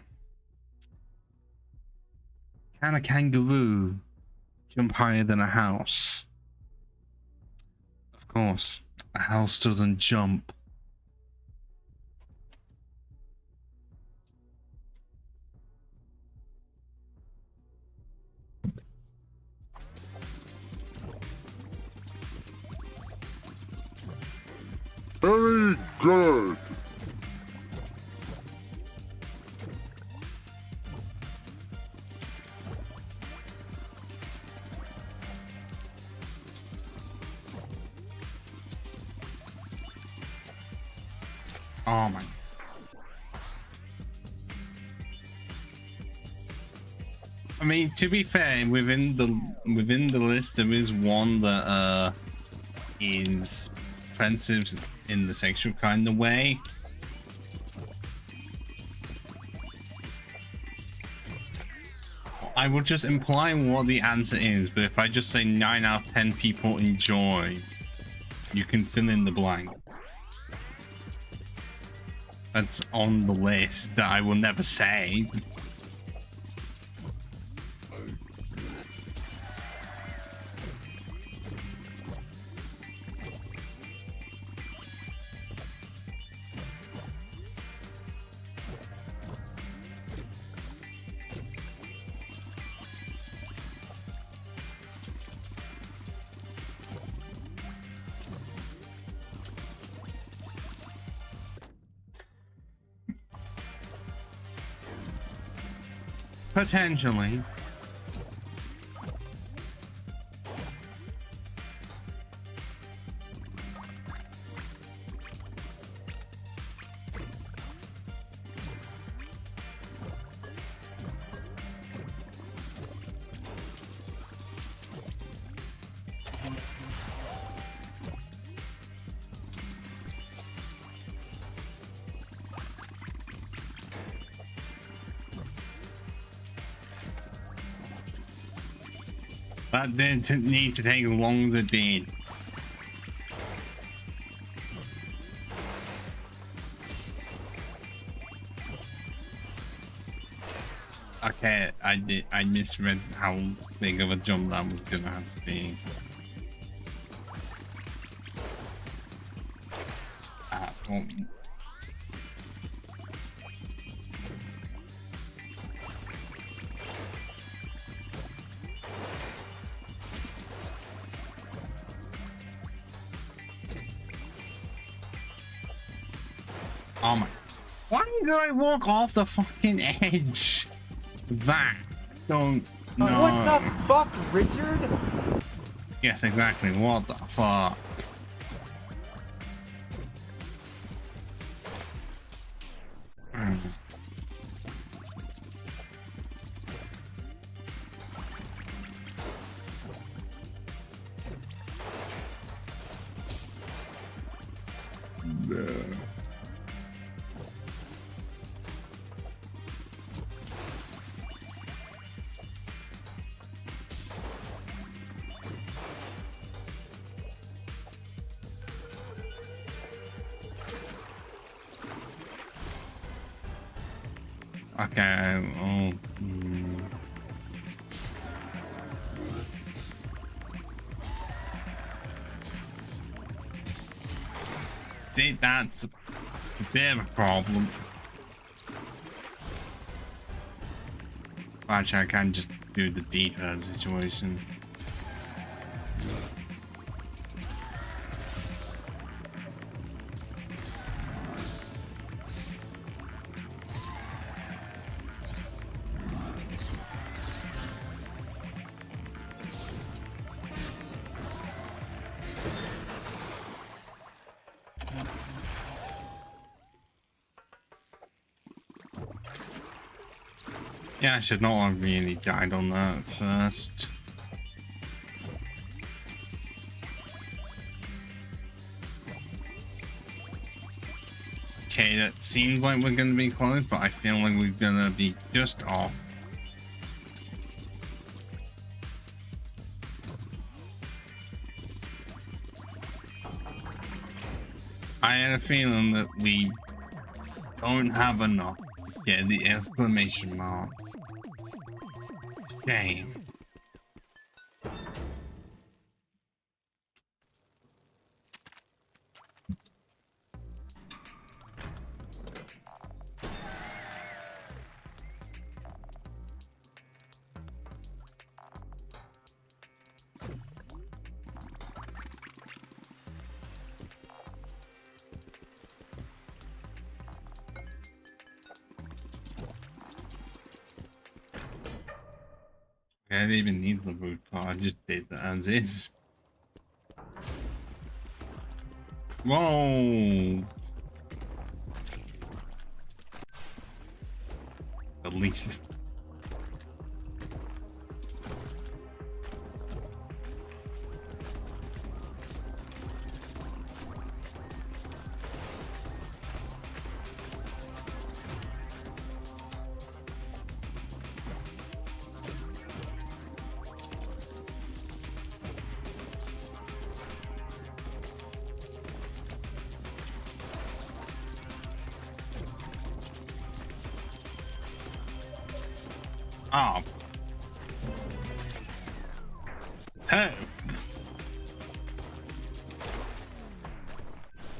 Can a kangaroo jump higher than a house? Of course, a house doesn't jump. Very good. Oh my. I mean, to be fair, within the list there is one that is offensive in the sexual kind of way. I will just imply what the answer is, but if I just say 9 out of 10 people enjoy, you can fill in the blank. That's on the list that I will never say. Potentially. That didn't need to take as long as it did. Okay, I misread how big of a jump that was gonna have to be. Well, oh my, why did I walk off the fucking edge? That don't know. What the fuck, Richard? Yes, exactly. What the fuck? Okay, oh. See, that's a bit of a problem. Actually, I can just do the D-pad situation. Yeah, I should not have really died on that first. Okay, that seems like we're going to be close, but I feel like we're going to be just off. I had a feeling that we don't have enough. Yeah, the exclamation mark. Shame. I didn't even need the root car, I just did that as is. Whoa! At least. Oh. Hey.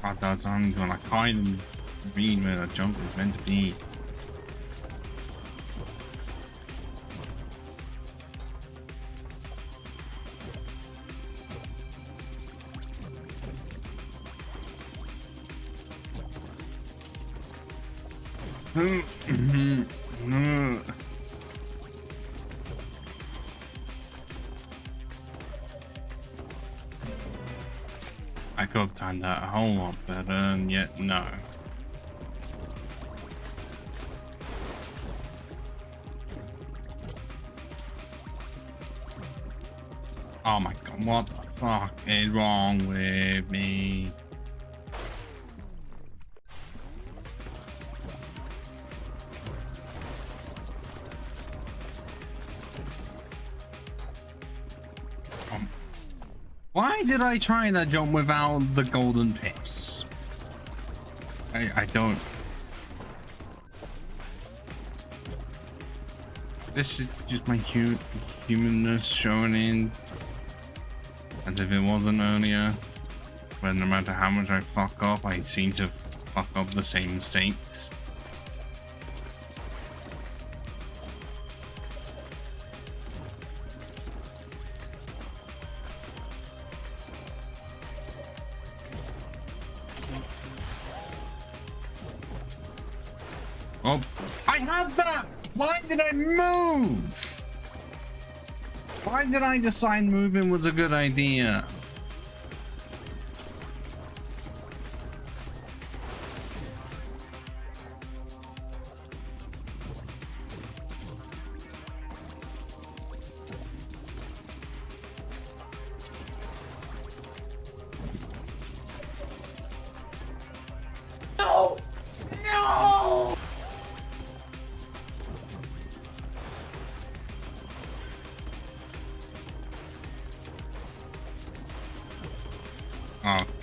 Oh, that's on when I kind of read where the jump is meant to be. I could have done that a whole lot better, and yet no. Oh my god, what the fuck is wrong with me? Why did I try that jump without the golden piss? I don't. This is just my humanness showing in. As if it wasn't earlier. But no matter how much I fuck up, I seem to fuck up the same mistakes. Oh, I had that! Why did I move? Why did I decide moving was a good idea? No! No!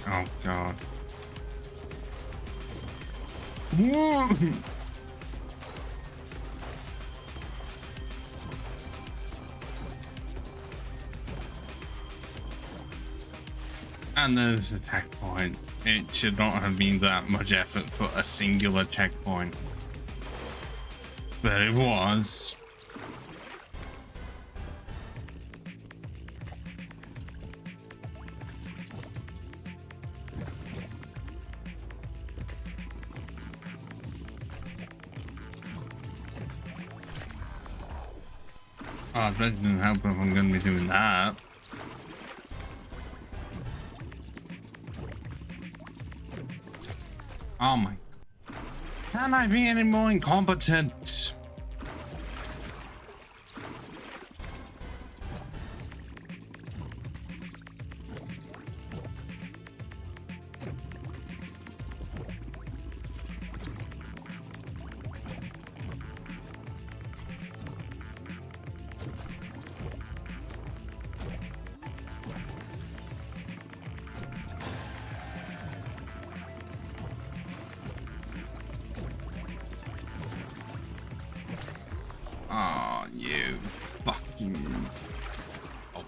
Oh god. Whoa. And there's a checkpoint. It should not have been that much effort for a singular checkpoint. But it was. Oh, that doesn't help if I'm going to be doing that. Oh my. Can I be any more incompetent? Oh, you fucking... Oh.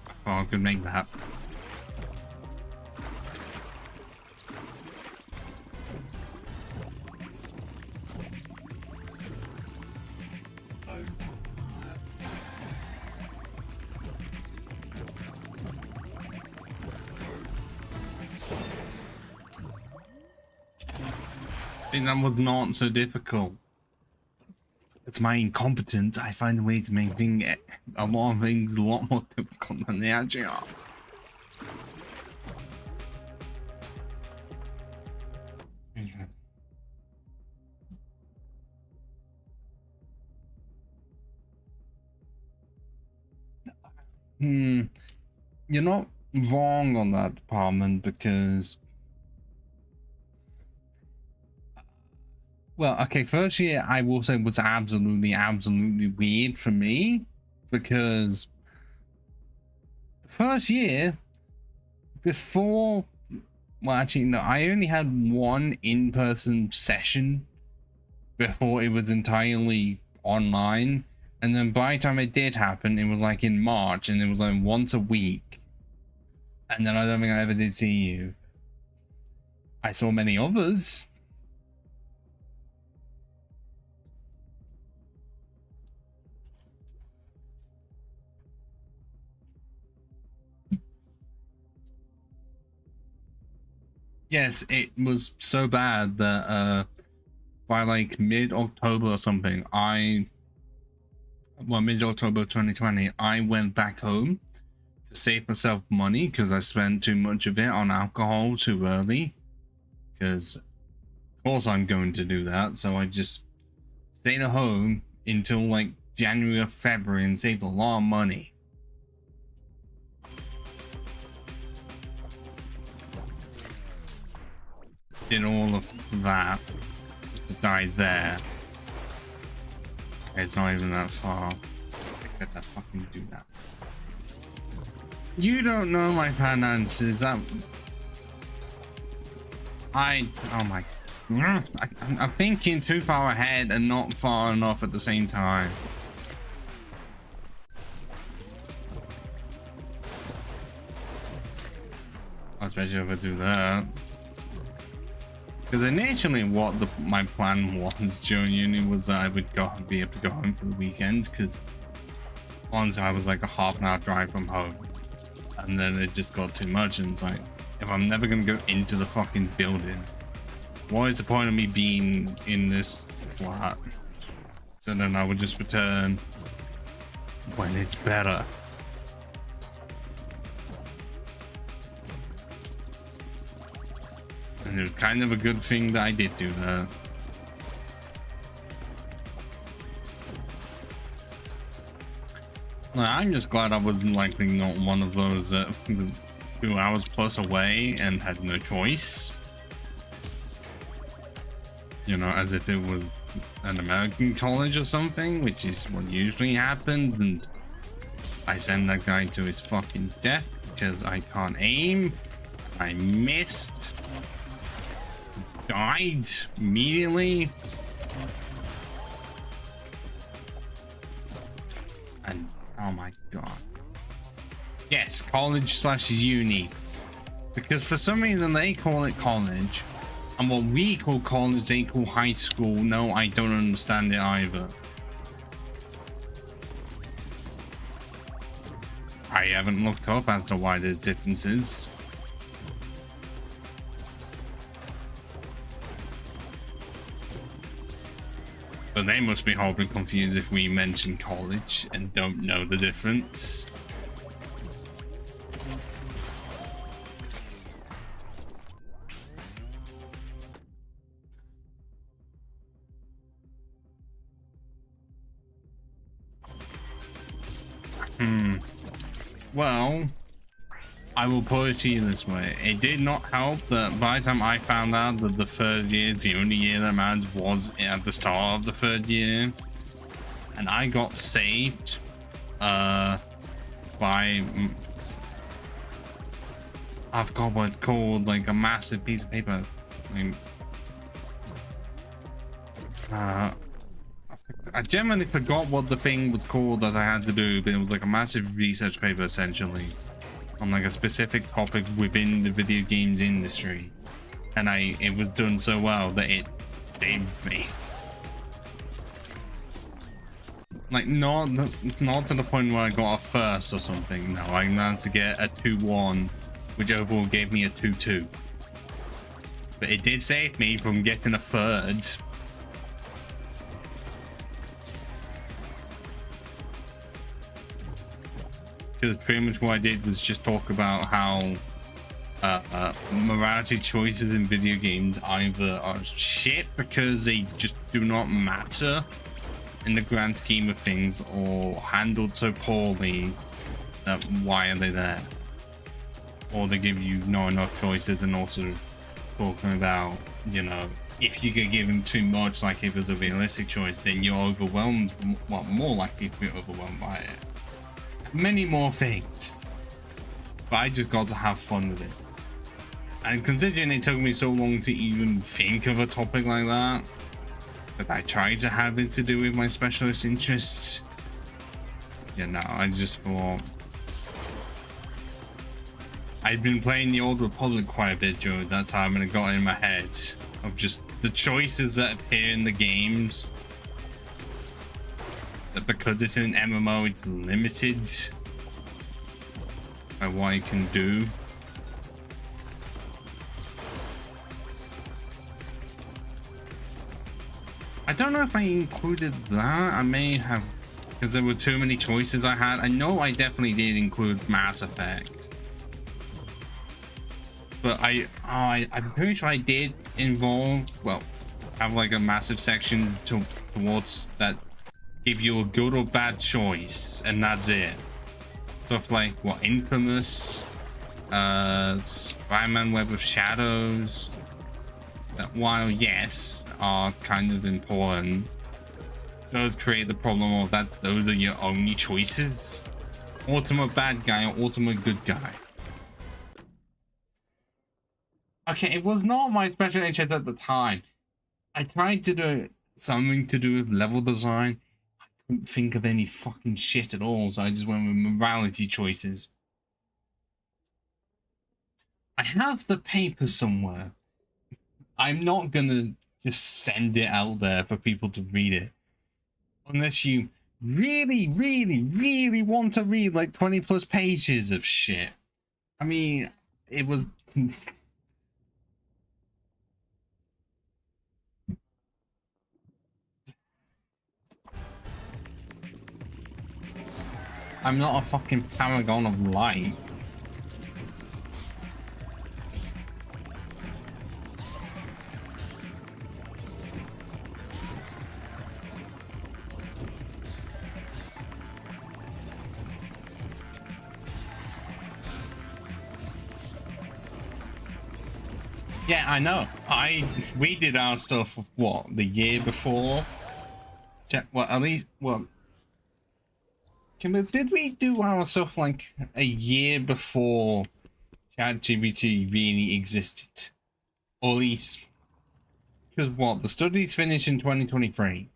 I thought I could make that. I think that was not so difficult. It's my incompetence. I find a way to make a lot of things a lot more difficult than they actually are. You're not wrong on that department because... Well, okay, first year I will say was absolutely weird for me because the first year before, well, actually, no, I only had one in-person session before it was entirely online. And then by the time it did happen, it was like in March and it was like once a week. And then I don't think I ever did see you. I saw many others. Yes, it was so bad that by like mid-October or something, mid-October 2020, I went back home to save myself money because I spent too much of it on alcohol too early. Because, of course, I'm going to do that. So I just stayed at home until like January or February and saved a lot of money. did all of that just to die there. Okay, it's not even that far. I got to fucking do that. You don't know my finances. Oh my. I'm thinking too far ahead and not far enough at the same time. Especially if I do that. Because initially what my plan was during uni was that I would be able to go home for the weekends, because once I was like a half an hour drive from home. And then it just got too much, and it's like, if I'm never gonna go into the fucking building, what is the point of me being in this flat? So then I would just return when it's better. And it was kind of a good thing that I did do that. Like, I'm just glad I wasn't likely not one of those that was 2 hours plus away and had no choice. You know, as if it was an American college or something, which is what usually happens, and I send that guy to his fucking death because I can't aim. I missed. Died immediately. And oh my god. Yes, college/uni. Because for some reason they call it college, and what we call college they call high school. No, I don't understand it either. I haven't looked up as to why there's differences. But they must be horribly confused if we mention college and don't know the difference. Well, I will put it to you this way. It did not help that by the time I found out that the third year, the only year that matters, was at the start of the third year. And I got saved by... I forgot what it's called, like a massive piece of paper. I genuinely forgot what the thing was called that I had to do, but it was like a massive research paper essentially on like a specific topic within the video games industry, and it was done so well that it saved me. Like not to the point where I got a first or something. No, I managed to get a 2-1, which overall gave me a 2-2. But it did save me from getting a third. Because pretty much what I did was just talk about how morality choices in video games either are shit because they just do not matter in the grand scheme of things, or handled so poorly that why are they there, or they give you not enough choices. And also talking about, you know, if you get given too much, like if it's a realistic choice, then you're overwhelmed, well, more likely to be overwhelmed by it. Many more things, but I just got to have fun with it. And considering it took me so long to even think of a topic like that, but I tried to have it to do with my specialist interests, you know, I just thought I'd been playing the Old Republic quite a bit during that time, and it got in my head of just the choices that appear in the games. That because it's an MMO, it's limited by what it can do. I don't know if I included that. I may have, because there were too many choices I had. I know I definitely did include Mass Effect, but I'm pretty sure I did involve, well, have like a massive section towards that give you a good or bad choice, and that's it. Stuff like what, Infamous, Spider-Man Web of Shadows, that while yes are kind of important, does create the problem of that those are your only choices. Ultimate bad guy or ultimate good guy. Okay, it was not my special interest at the time. I tried to do something to do with level design. I couldn't think of any fucking shit at all, so I just went with morality choices. I have the paper somewhere. I'm not gonna just send it out there for people to read it. Unless you really, really, really want to read like 20 plus pages of shit. I mean, it was... I'm not a fucking paragon of light. Yeah, I know. We did our stuff what, the year before? Well, at least, well, did we do our stuff like a year before ChatGPT really existed? Or at least, because what, the studies finished in 2023.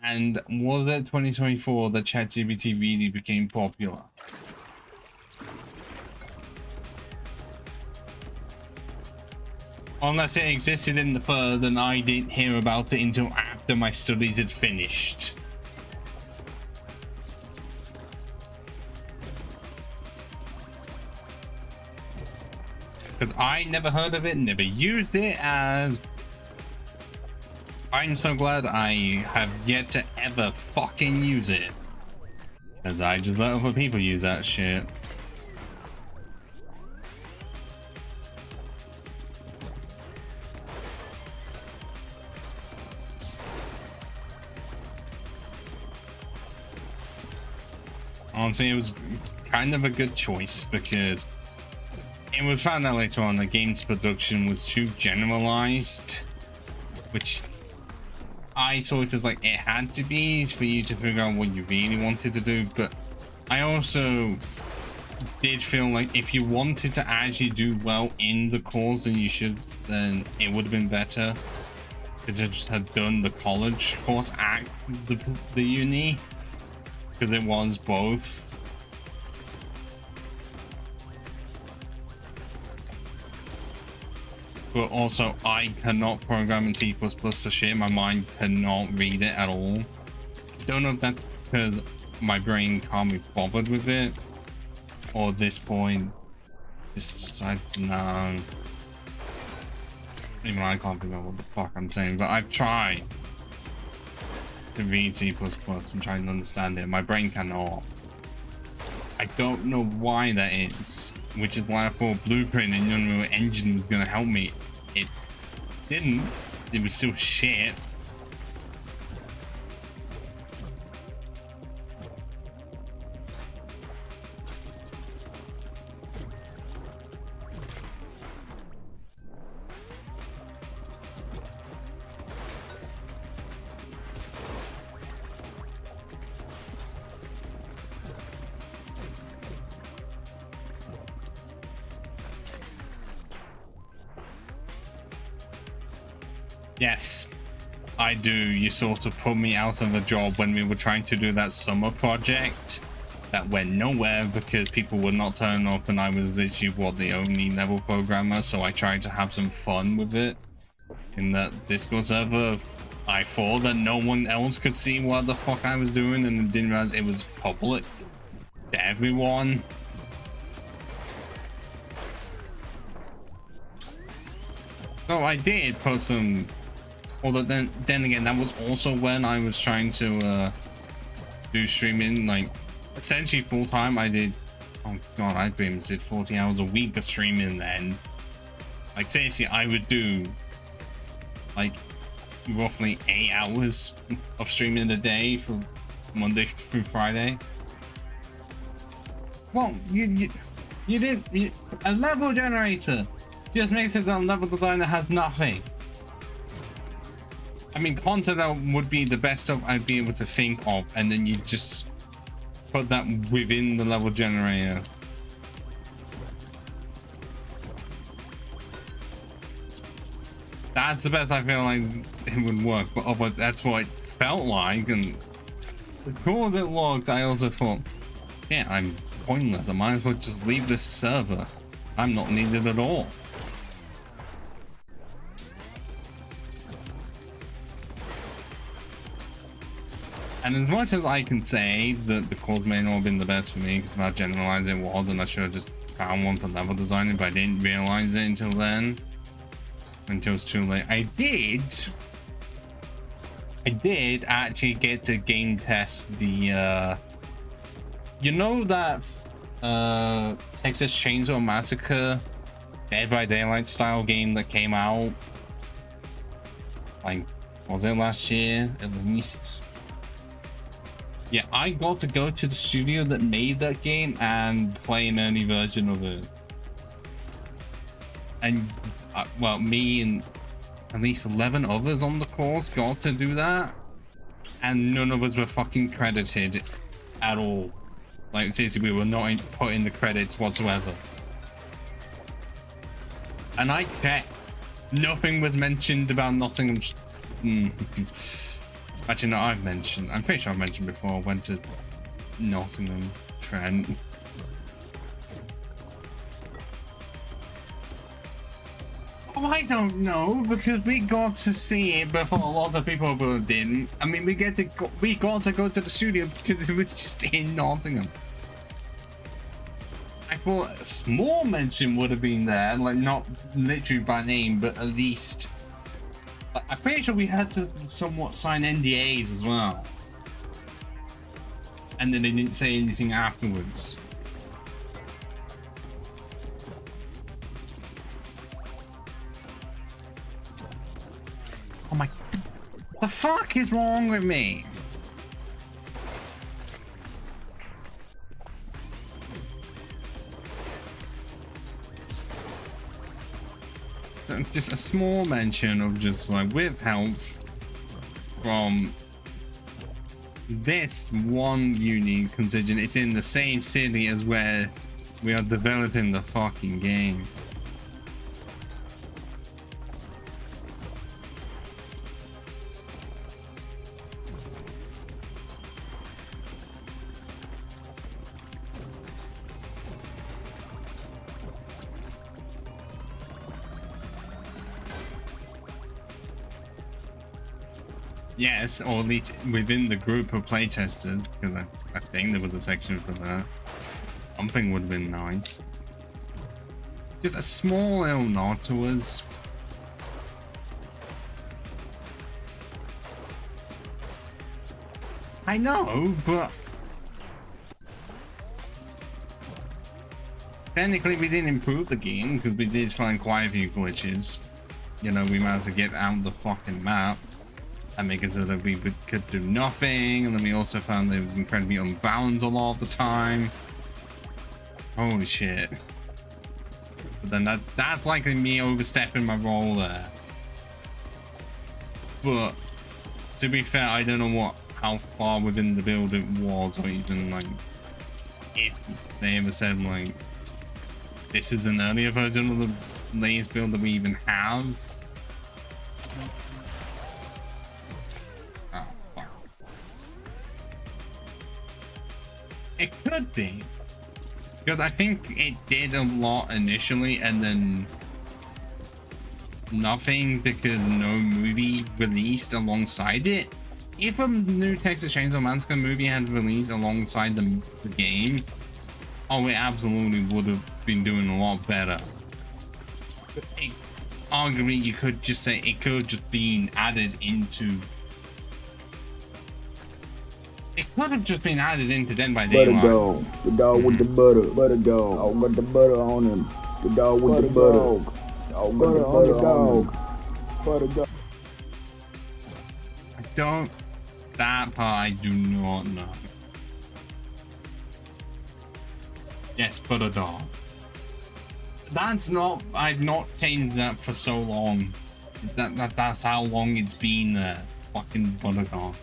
And was it 2024 that ChatGPT really became popular? Unless it existed in the fur, then I didn't hear about it until after my studies had finished. Because I never heard of it, never used it, and I'm so glad I have yet to ever fucking use it. Because I just let other people use that shit. Honestly, it was kind of a good choice because it was found out later on that games production was too generalized, which I saw it as like it had to be for you to figure out what you really wanted to do. But I also did feel like if you wanted to actually do well in the course, then it would have been better to just have done the college course at the uni, because it was both. But also, I cannot program in C++ for shit. My mind cannot read it at all. Don't know if that's because my brain can't be bothered with it, or at this point, just decides no. Even I can't figure out what the fuck I'm saying, but I've tried to read C++ and try and understand it. My brain cannot. I don't know why that is, which is why I thought Blueprint and Unreal Engine was gonna help me. It didn't. It was still shit. Yes, I do. You sort of put me out of a job when we were trying to do that summer project that went nowhere because people would not turn up and I was literally the only level programmer, so I tried to have some fun with it. In that Discord server, I thought that no one else could see what the fuck I was doing and didn't realize it was public to everyone. So I did put some... Although then again, that was also when I was trying to do streaming, like essentially full time. I did, oh god, I pretty much did 40 hours a week of streaming then. Like seriously, I would do like roughly 8 hours of streaming a day from Monday through Friday. Well, you did a level generator. Just makes it a level design that has nothing. I mean, content that would be the best of I'd be able to think of, and then you just put that within the level generator. That's the best I feel like it would work, but otherwise that's what it felt like, and as cool as it looked, I also thought, yeah, I'm pointless. I might as well just leave this server. I'm not needed at all. And as much as I can say that the course may not have been the best for me, because about generalizing it was, and I should have just found one for level designing, but I didn't realize it until then. Until it's too late. I did actually get to game test the you know that Texas Chainsaw Massacre Dead by Daylight style game that came out, like, was it last year at least? Yeah, I got to go to the studio that made that game and play an early version of it. And well, me and at least 11 others on the course got to do that, and none of us were fucking credited at all. Like, seriously, we were not put in the credits whatsoever. And I checked, nothing was mentioned about Nottingham. Actually, no, I'm pretty sure I've mentioned before I went to Nottingham Trent. Oh, I don't know, because we got to see it before a lot of people didn't. I mean, we got to go to the studio because it was just in Nottingham. I thought a small mention would have been there, like not literally by name, but at least. I'm pretty sure we had to somewhat sign NDAs as well, and then they didn't say anything afterwards. Oh my, the fuck is wrong with me? Just a small mention of just like, with help from this one uni, considering it's in the same city as where we are developing the fucking game. Yes, or at least within the group of playtesters, because I think there was a section for that. Something would have been nice. Just a small little nod to us. I know, but technically we didn't improve the game because we did find quite a few glitches. You know, we managed to get out the fucking map and make it so that we could do nothing, and then we also found that it was incredibly unbalanced a lot of the time. Holy shit. But then that's likely me overstepping my role there. But to be fair, I don't know how far within the build it was, or even like if they ever said like this is an earlier version of the latest build that we even have. It could be, because I think it did a lot initially and then nothing because no movie released alongside it. If a new Texas Chainsaw Massacre movie had released alongside the game, oh, it absolutely would have been doing a lot better. But arguably, you could just say it could have just been added into. It could have just been added into Dead by Daylight. Butter dog. The dog with the butter. Butter dog. Oh, got the butter on him. The dog with the butter. Oh, got the butter on him. Butter dog. I don't. That part I do not know. Yes, butter dog. That's not. I've not changed that for so long. That's how long it's been there. Fucking Buttergone.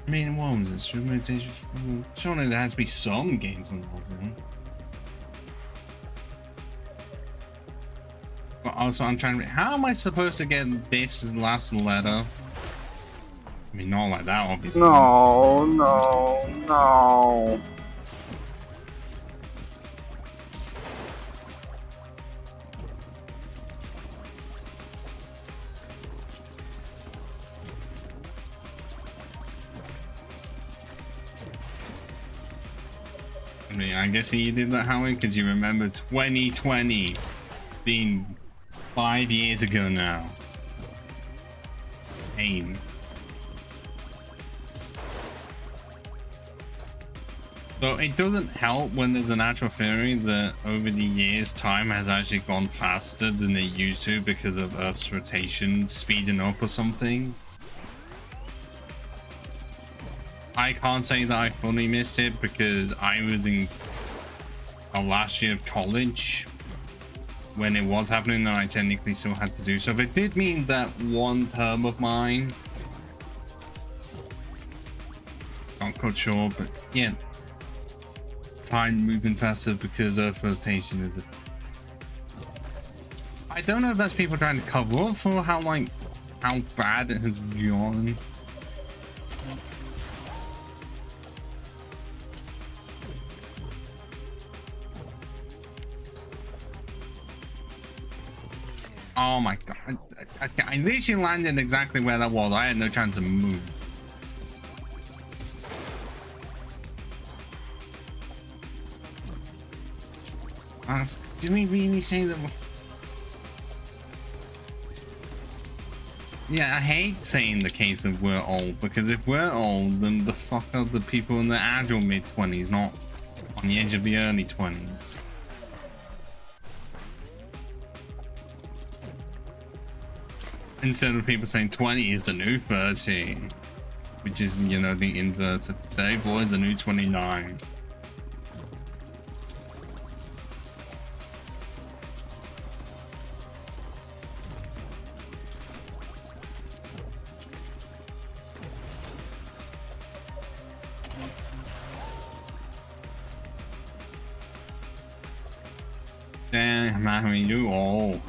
I mean, what was this? Surely there has to be some games involved in it. But also, I'm trying to. How am I supposed to get this last letter? I mean, not like that, obviously. No, no, no. I mean, I guess you did that, Howie, because you remember 2020 being 5 years ago now. Pain. So it doesn't help when there's an actual theory that over the years time has actually gone faster than it used to because of Earth's rotation speeding up or something. I can't say that I fully missed it because I was in our last year of college when it was happening, and I technically still had to do so. But it did mean that one term of mine got cut short, but yeah. Time moving faster because Earth rotation is I don't know if that's people trying to cover up for how bad it has gone. Oh my god, I literally landed exactly where that was. I had no chance to move. Do we really say that? Yeah, I hate saying the case of we're old, because if we're old, then the fuck are the people in the agile mid-20s, not on the edge of the early 20s. Instead of people saying 20 is the new 30, which is, you know, the inverse of 34 is the new 29. Damn, man, you old.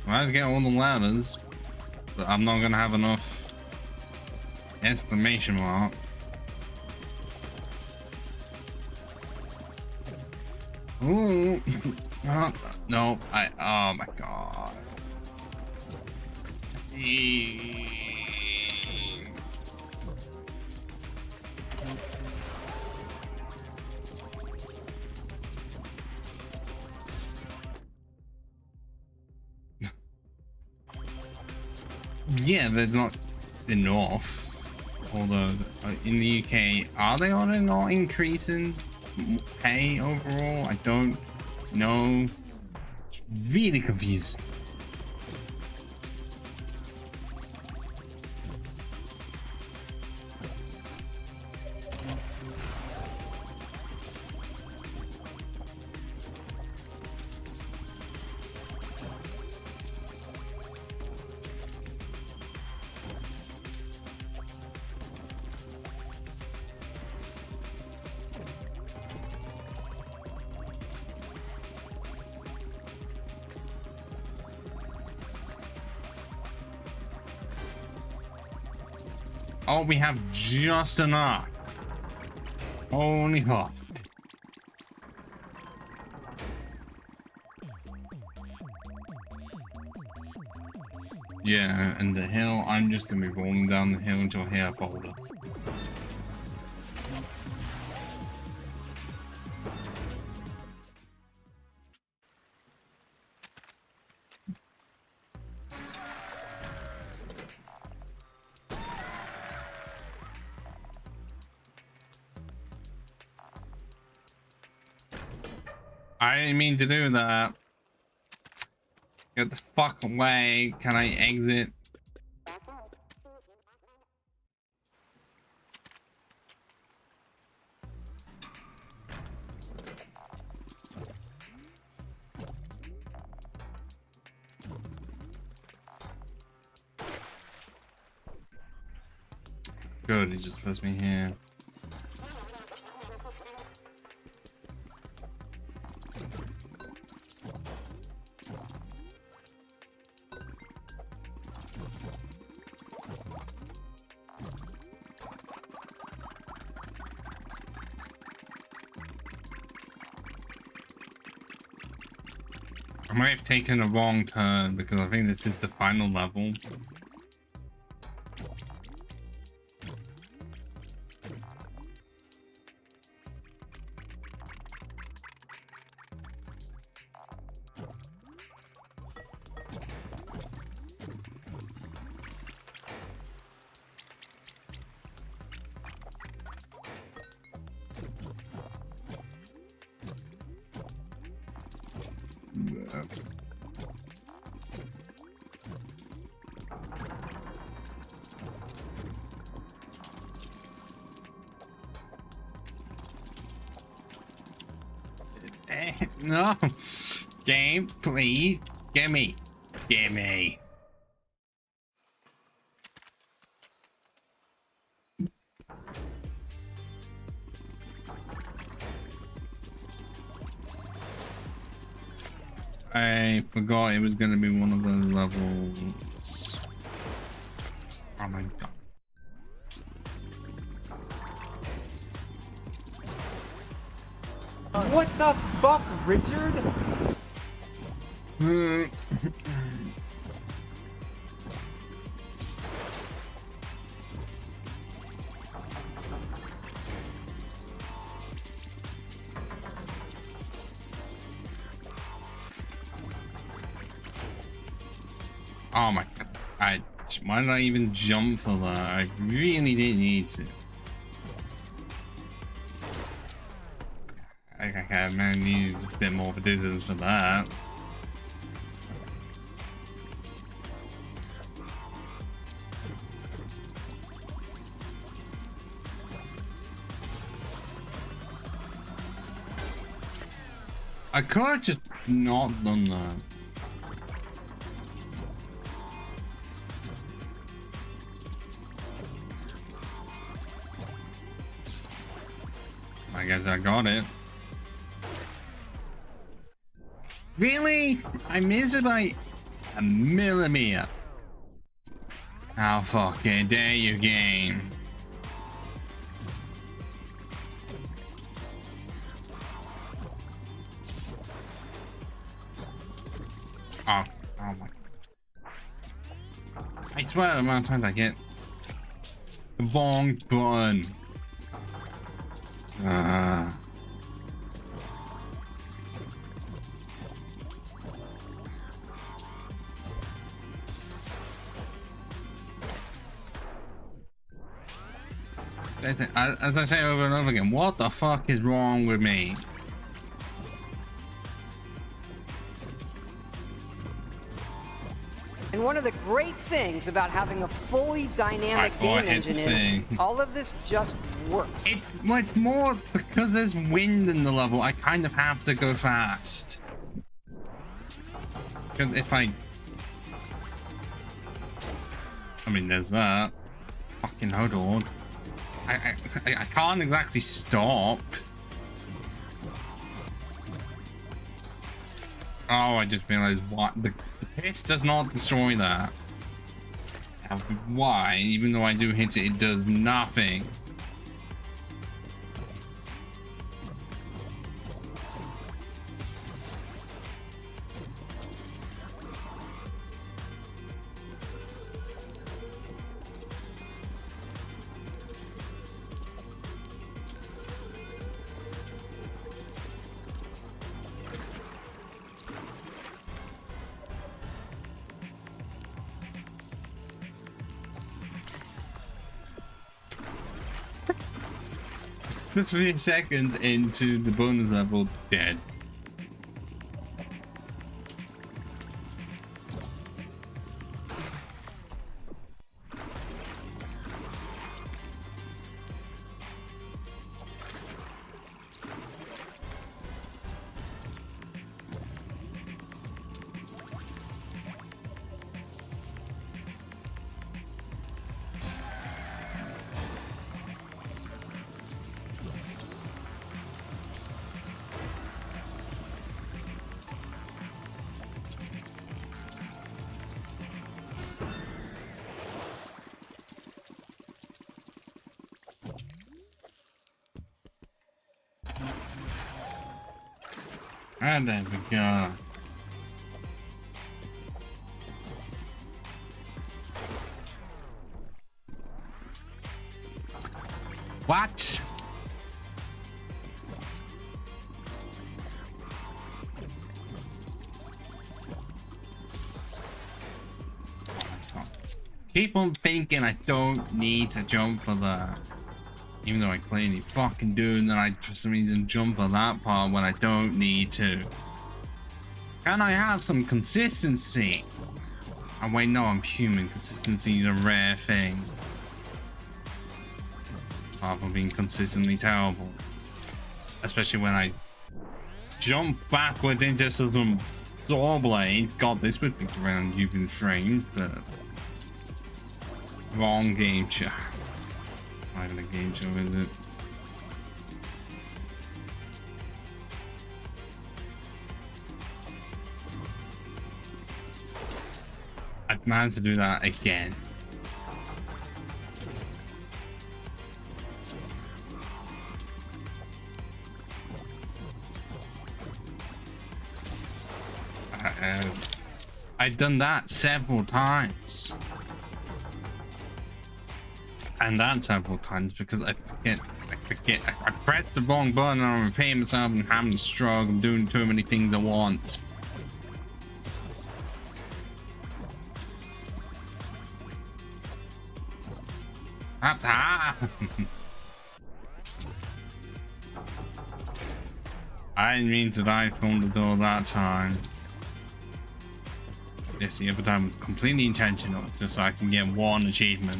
I'll get all the ladders, but I'm not gonna have enough exclamation mark. Ooh. No, oh my god. Yeah, there's not enough. Although in the UK, are they already not increasing pay overall? I don't know. It's really confusing. Oh, we have just enough. Holy fuck. Yeah, and the hill, I'm just gonna be rolling down the hill until I hit a boulder. I didn't mean to do that. Get the fuck away. Can I exit? Good, he just puts me here. I might have taken a wrong turn because I think this is the final level. No, game, please, gimme. I forgot it was gonna be one of those levels. Oh my god. What the fuck, Richard? Oh my god. Why did I even jump for that? I really didn't need to. I man need a bit more of a distance for that. I could have just not done that. I guess I got it. Really? I missed it by a millimeter. How fucking dare you, game? Oh my. I swear the amount of times I get the wrong button. As I say over and over again, what the fuck is wrong with me? And one of the great things about having a fully dynamic game engine is all of this just works. It's more because there's wind in the level. I kind of have to go fast. Because if I mean, there's that. Fucking hold on. I can't exactly stop. Oh, I just realized what the piss does not destroy that. Why? Even though I do hit it, it does nothing. Just 3 seconds into the bonus level, dead. And there we go. What? Keep on thinking I don't need to jump for that. Even though I clearly fucking do, and then I for some reason jump for that part when I don't need to. Can I have some consistency? Oh wait, no, I'm human. Consistency is a rare thing. Apart from being consistently terrible. Especially when I jump backwards into some saw blades. God, this would be around you've been framed, but wrong game show. Not even a game show, is it? I've managed to do that again. I've done that several times. And that several times because I forget. I pressed the wrong button and I'm repeating myself and having to struggle. I'm doing too many things at once. I didn't mean to die from the door that time. Yes, the other time was completely intentional, just so I can get one achievement.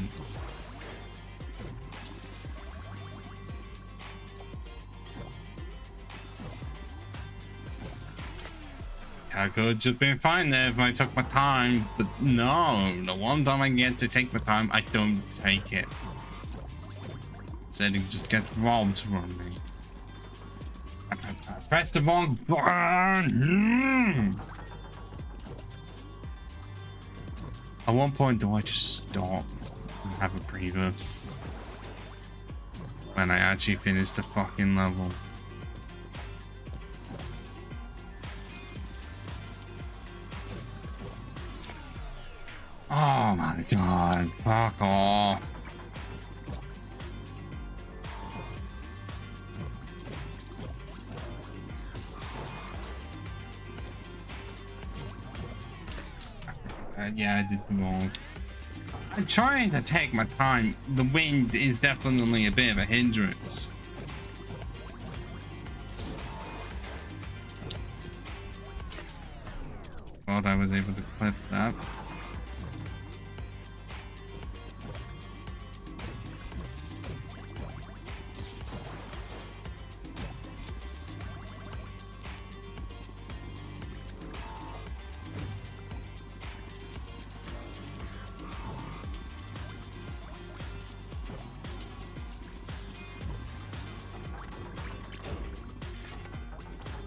I could have just been fine there if I took my time, but no, the one time I get to take my time, I don't take it. Instead, it just gets robbed from me. I pressed the wrong button. At one point, do I just stop and have a breather? When I actually finish the fucking level. Oh my god, fuck off. Yeah, I did the wrong. I'm trying to take my time. The wind is definitely a bit of a hindrance. Thought I was able to clip that.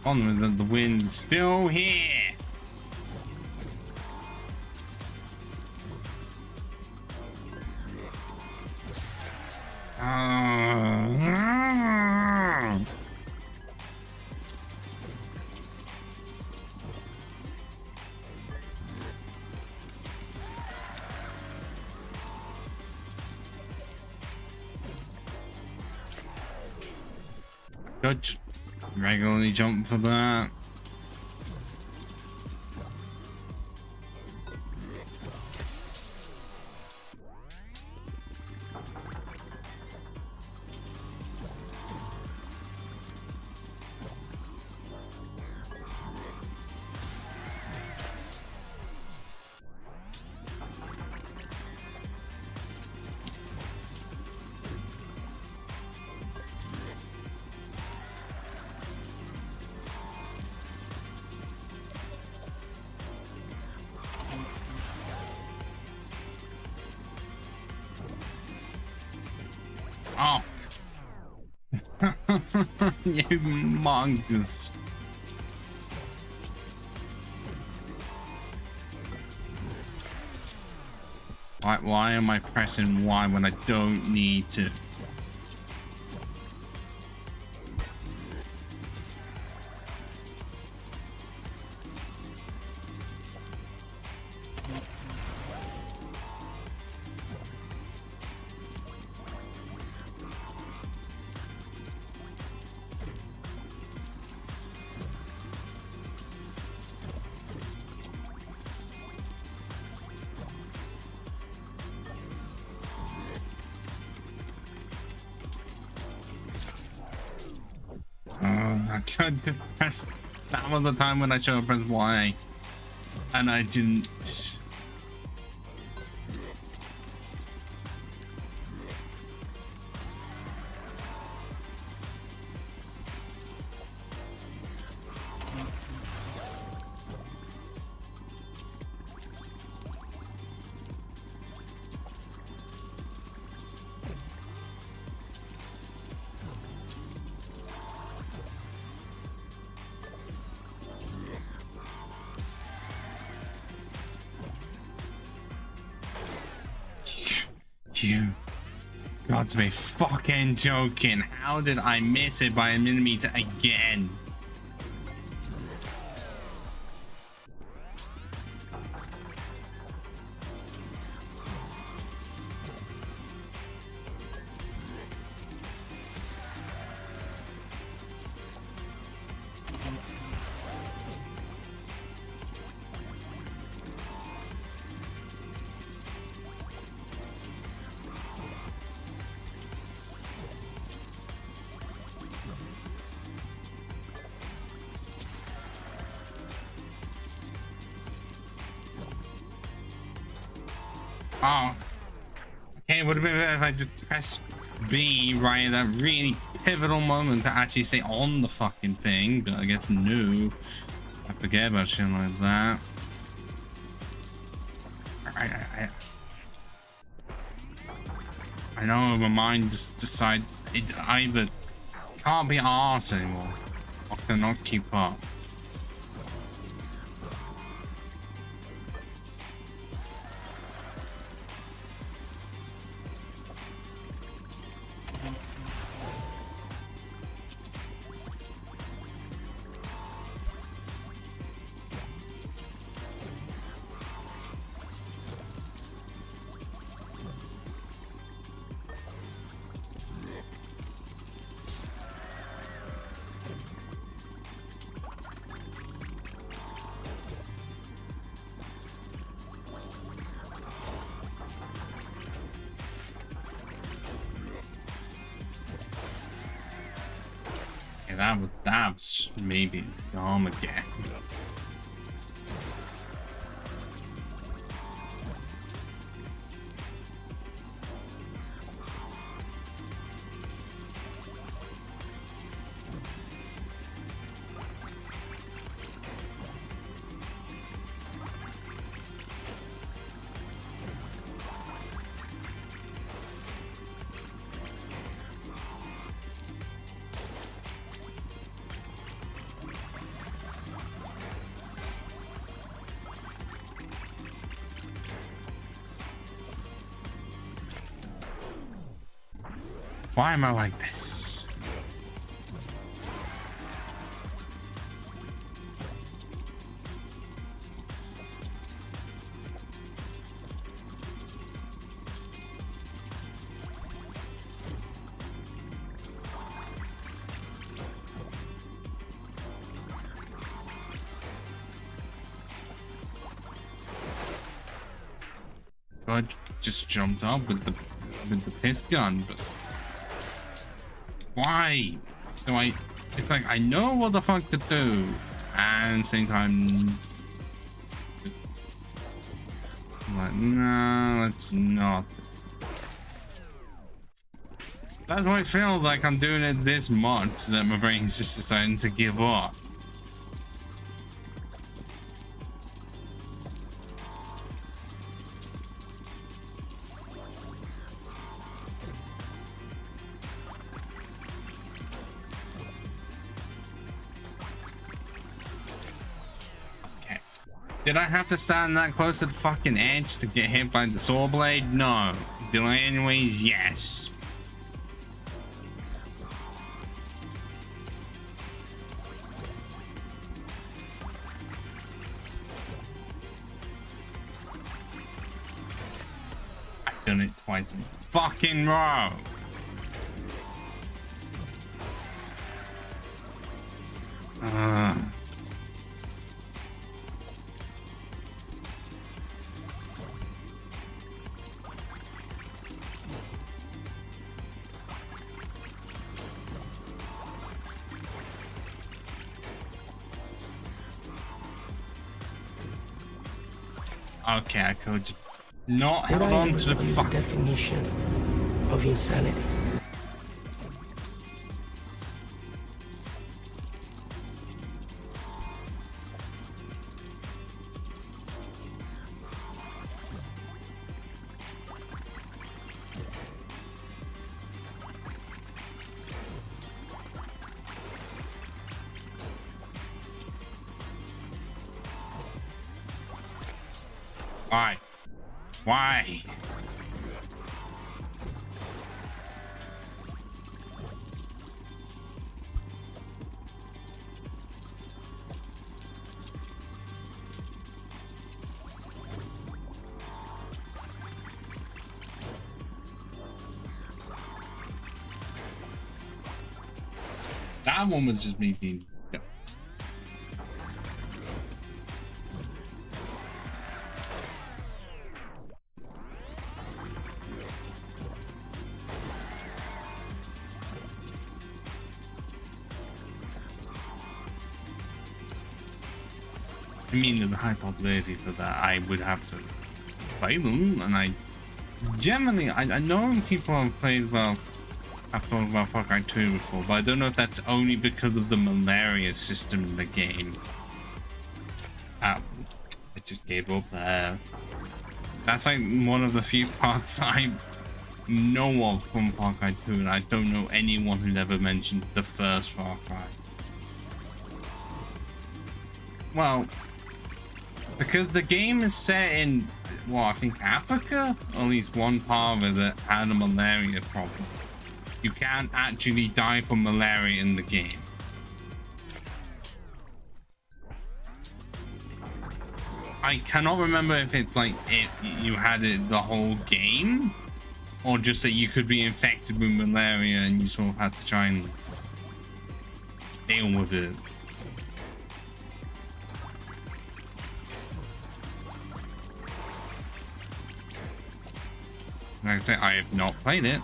On the wind's still here. Good. Regularly jump for that. Oh. You mongoose. Why am I pressing Y when I don't need to? tried to press. That was the time when I should have pressed Y, and I didn't. You got to be fucking joking. How did I miss it by a millimeter again? Oh, okay, it would have been better if I just pressed B right at that really pivotal moment to actually stay on the fucking thing, but I guess no. I forget about shit like that. I know my mind just decides it either can't be arsed anymore or cannot keep up. That's maybe dumb again. Why am I like this? I just jumped up with the piss gun, but why do I? It's like I know what the fuck to do, and at the same time, I'm like, no, let's not. That's why I feel like I'm doing it this much that my brain's just deciding to give up. Did I have to stand that close to the fucking edge to get hit by the saw blade? No. Did I anyways? Yes. I've done it twice in a fucking row. Okay, I could just not Did held I on ever to the tell you fuck. definition of insanity? Why? Why? That one was just me being. I mean, there's a high possibility for that I would have to play them, and I generally, I know people have played, well, I've talked about Far Cry 2 before, but I don't know if that's only because of the malaria system in the game. I just gave up there. That's like one of the few parts I know of from Far Cry 2, and I don't know anyone who's ever mentioned the first Far Cry. Well, because the game is set in, well, I think Africa? Or at least one part of it had a malaria problem. You can't actually die from malaria in the game. I cannot remember if it's like you had it the whole game, or just that you could be infected with malaria and you sort of had to try and deal with it. Like I say, I have not played it.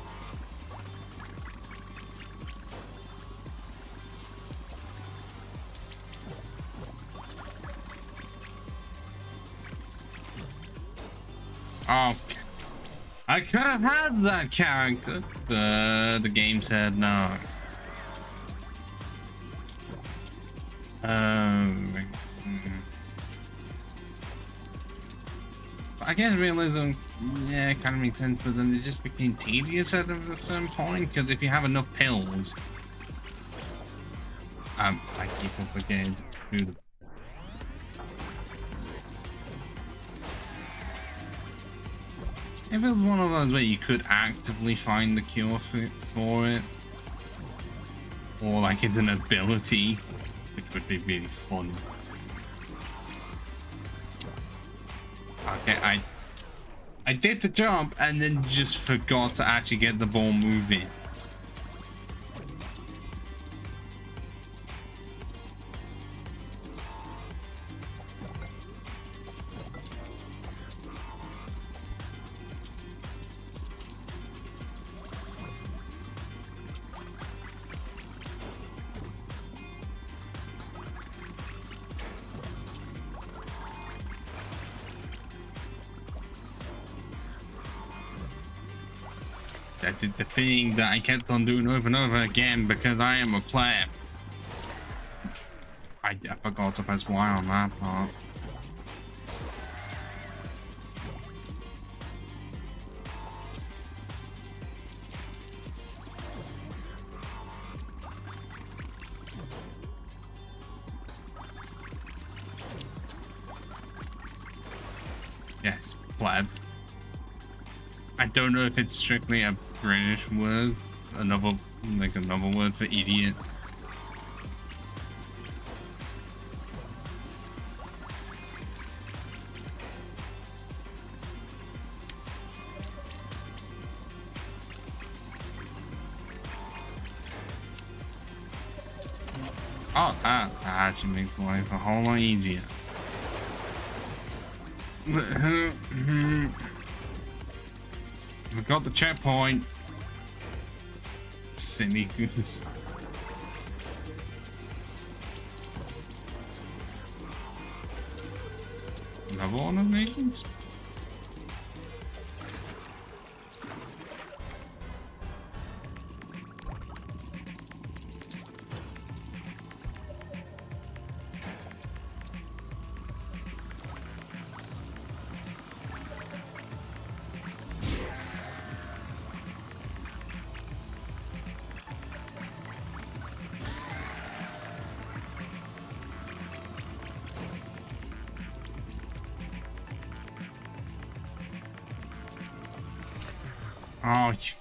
Oh, I could have had that character, but the game said no. I guess realism, yeah, it kind of makes sense, but then it just became tedious at a certain point, because if you have enough pills, I keep on forgetting to do the. If it was one of those where you could actively find the cure for it, or like it's an ability, which would be really fun. Okay, I did the jump and then just forgot to actually get the ball moving. I did the thing that I kept on doing over and over again because I am a player. I forgot to press Y on that part. Yes, pleb. I don't know if it's strictly a British word, another word for idiot. Oh, that actually makes life a whole lot easier. We got the checkpoint. Silly goose. No, cover animations? Oh, you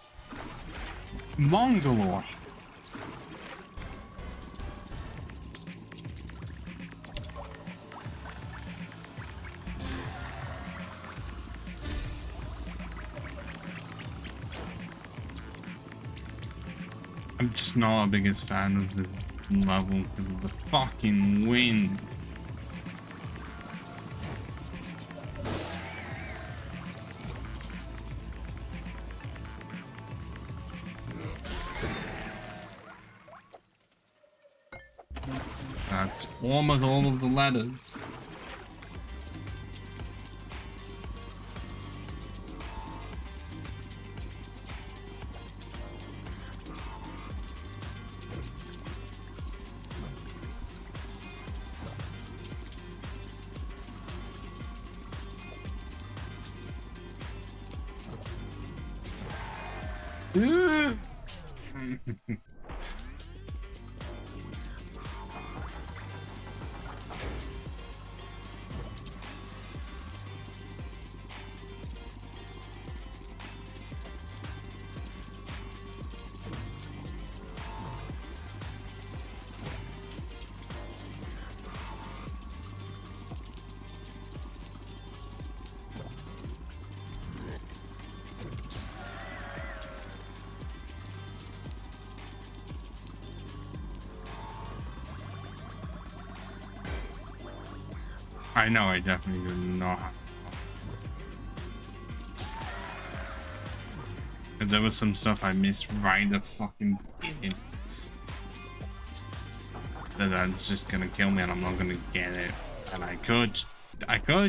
mongoloid. I'm just not the biggest fan of this level because of the fucking wind. That's almost all of the letters. I know I definitely didn't know how. Because there was some stuff I missed right at the fucking beginning. That's just gonna kill me and I'm not gonna get it. And I could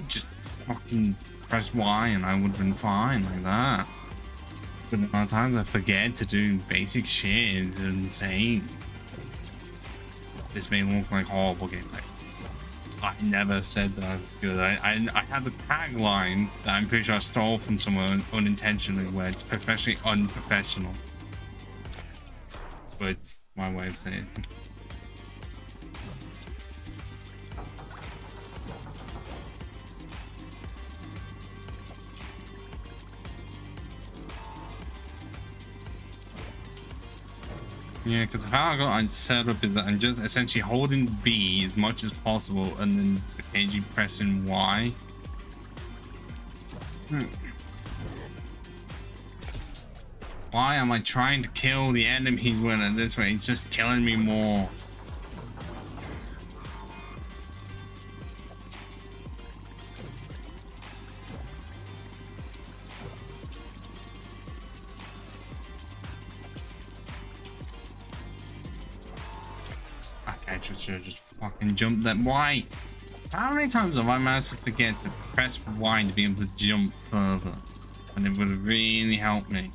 just fucking press Y and I would have been fine like that. But the amount of times I forget to do basic shit is insane. This may look like horrible gameplay. I never said that I was good. I have a tagline that I'm pretty sure I stole from someone unintentionally where it's professionally unprofessional. But it's my way of saying it. Yeah, because how I got it set up is that I'm just essentially holding B as much as possible and then occasionally pressing Y. Why am I trying to kill the enemies when at this way it's just killing me more? I should have just fucking jumped that. Why? How many times have I managed to forget to press Y to be able to jump further? And it would have really helped me.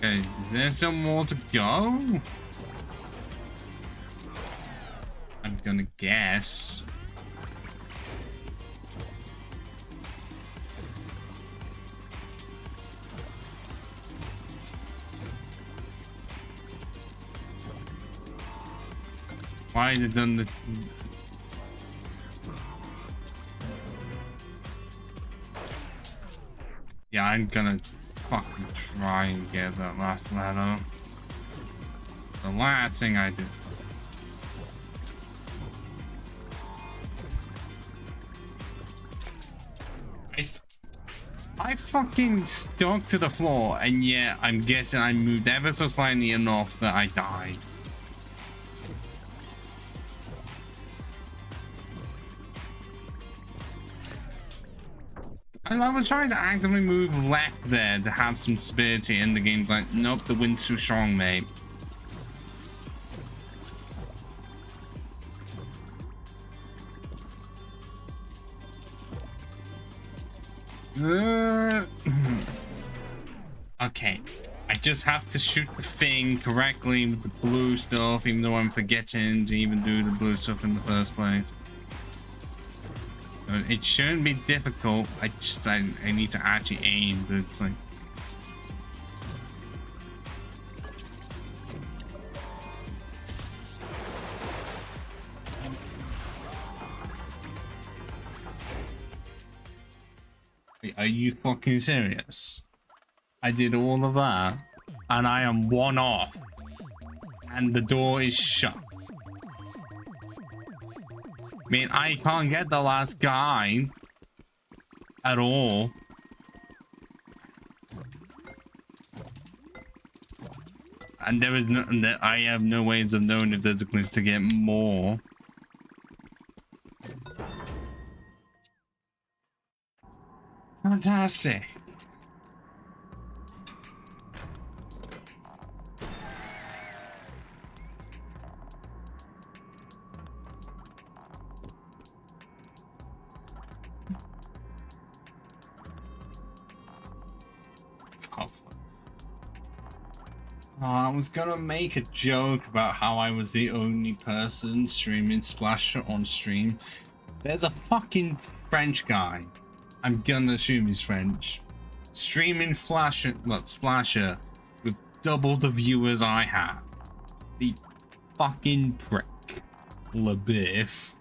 Okay, is there some more to go? I'm gonna guess. Why they done this? Yeah, I'm gonna fucking try and get that last letter. The last thing I do. I fucking stuck to the floor, and yeah, I'm guessing I moved ever so slightly enough that I died. And I was trying to actively move left there to have some stability, and the game's like, nope, the wind's too strong, mate. Okay, I just have to shoot the thing correctly with the blue stuff, even though I'm forgetting to even do the blue stuff in the first place. It shouldn't be difficult. I need to actually aim, but it's like. Are you fucking serious? I did all of that, and I am one off, and the door is shut. I mean, I can't get the last guy at all. And there is no, I have no ways of knowing if there's a glitch to get more. Fantastic. I was gonna make a joke about how I was the only person streaming Splasher on stream. There's a fucking French guy, I'm gonna assume he's French, streaming Splasher with double the viewers I have. The fucking prick. LeBiff.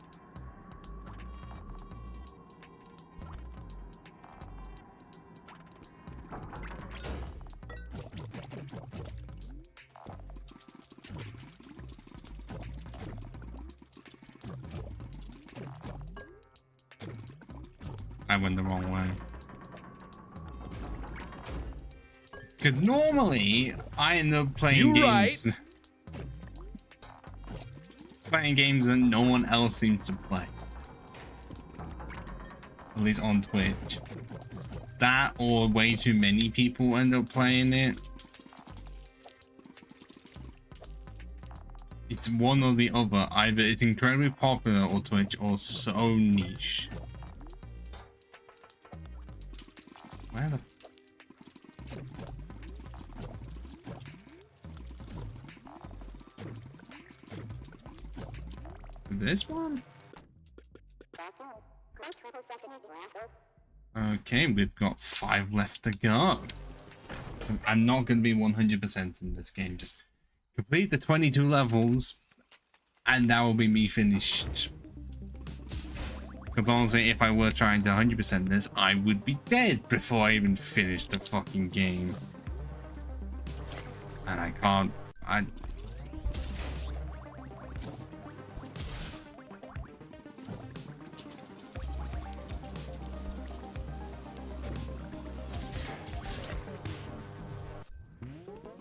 I went the wrong way. Because normally I end up playing games. Playing games that no one else seems to play. At least on Twitch. That or way too many people end up playing it. It's one or the other. Either it's incredibly popular on Twitch or so niche. Where the... This one? Okay, we've got 5 left to go. I'm not going to be 100% in this game. Just complete the 22 levels, and that will be me finished. Because honestly, if I were trying to 100% this, I would be dead before I even finished the fucking game. And I can't...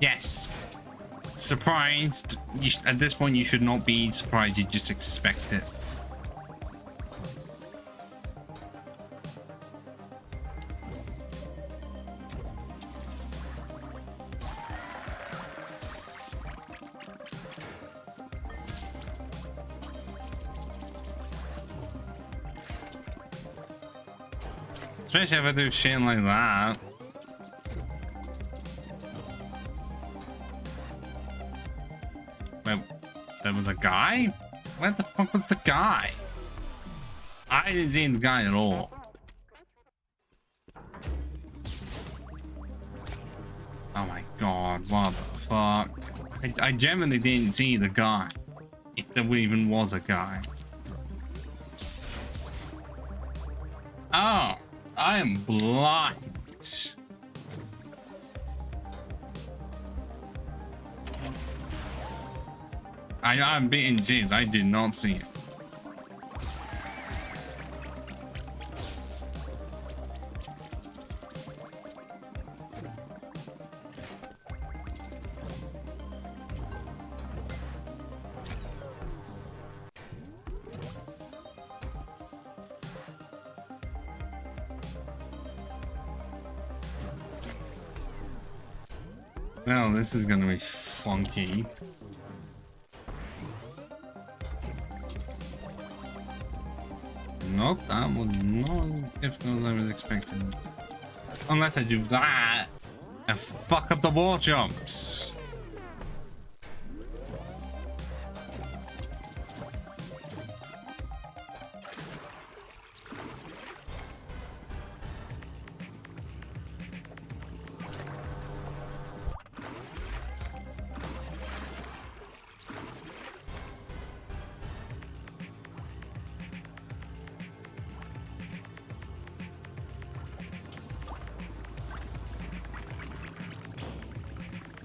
Yes. Surprised. At this point, you should not be surprised. You just expect it. Especially if I do shit like that. Wait, there was a guy? Where the fuck was the guy? I didn't see the guy at all. Oh my god, what the fuck? I genuinely didn't see the guy. If there even was a guy. Oh, I am blind. I'm being James. I did not see it. Well, this is gonna be funky. Nope, that was not as difficult as I was expecting. Unless I do that and fuck up the wall jumps.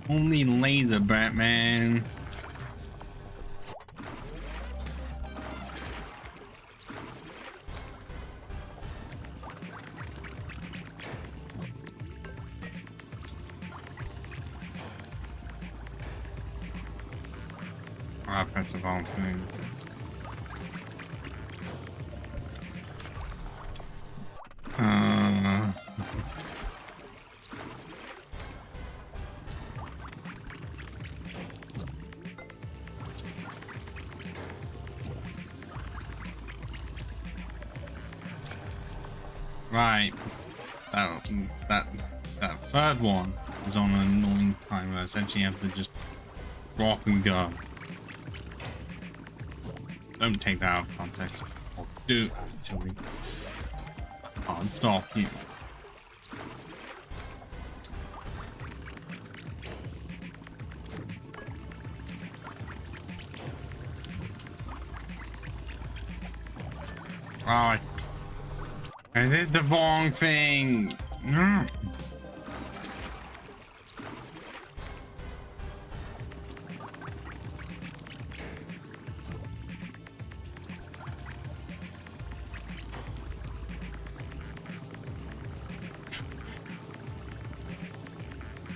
Only laser, Batman. I pressed the wrong thing. Right, that third one is on an annoying timer. Essentially, you have to just drop and go. Don't take that out of context, or do actually. I can't stop you. Right. I did the wrong thing.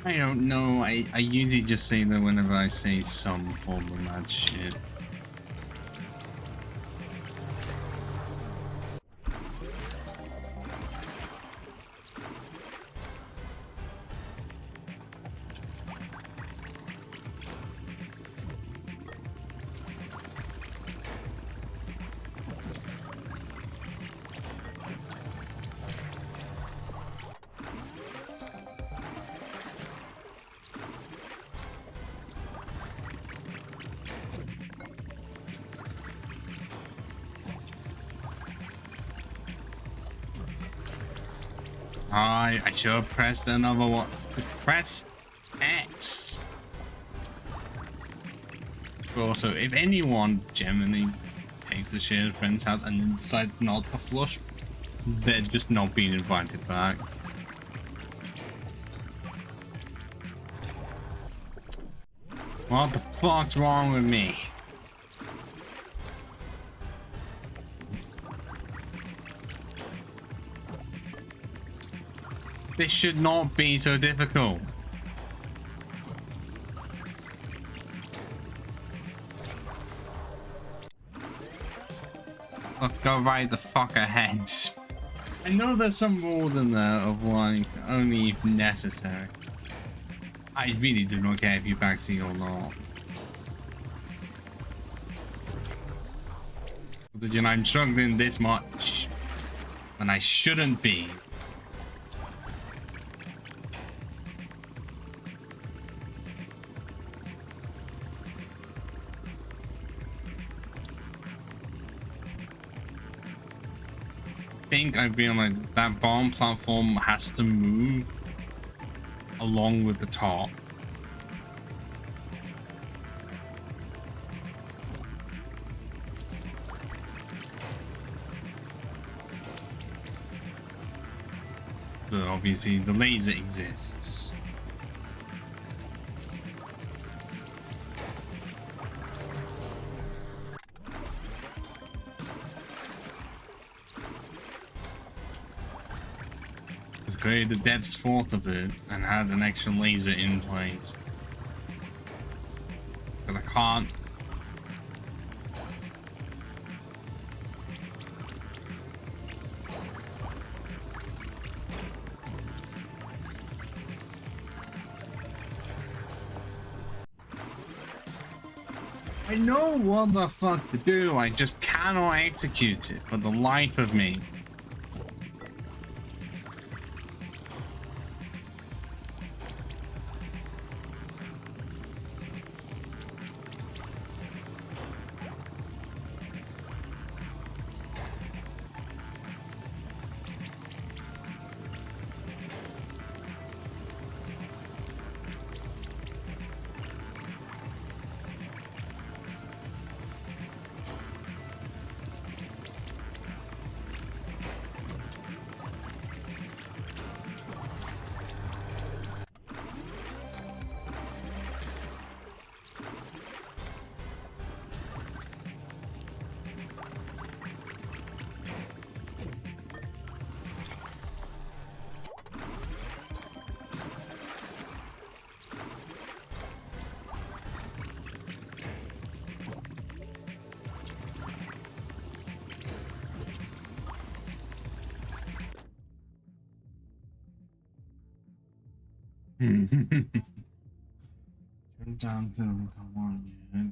I don't know. I usually just say that whenever I say some form of that shit. I should have pressed another one. Press X. But also, if anyone generally takes the shared friend's house and then decides not to flush, they're just not being invited back. What the fuck's wrong with me? This should not be so difficult. Look, go right the fuck ahead. I know there's some rules in there of like only if necessary. I really do not care if you backseat or not. You know, I'm struggling this much and I shouldn't be. I realized that bomb platform has to move along with the top. But obviously the laser exists. created the devs thought of it and had an extra laser in place. But I can't. I know what the fuck to do, I just cannot execute it for the life of me. Turn down to the one yet.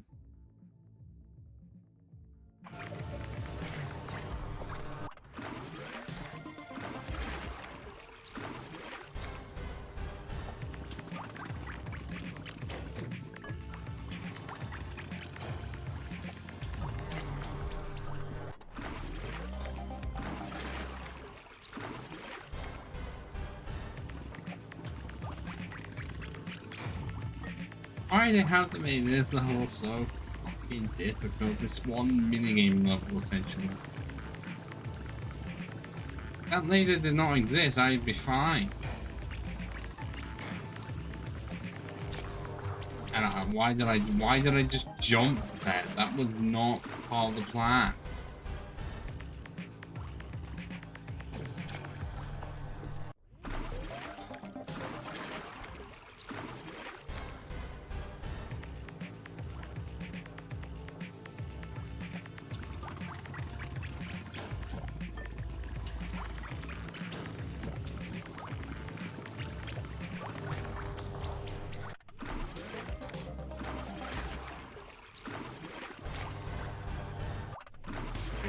Why they have to make this level so fucking difficult? This one minigame level, essentially. If that laser did not exist, I'd be fine. And why did I just jump there? That was not part of the plan.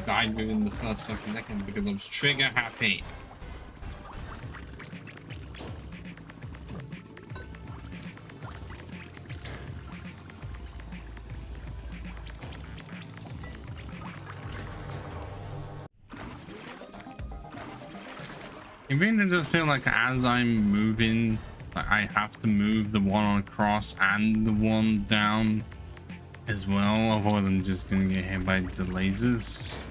Died within the first fucking second because I was trigger happy. It really does feel like as I'm moving, like I have to move the one across and the one down as well, otherwise I'm just gonna get hit by the lasers.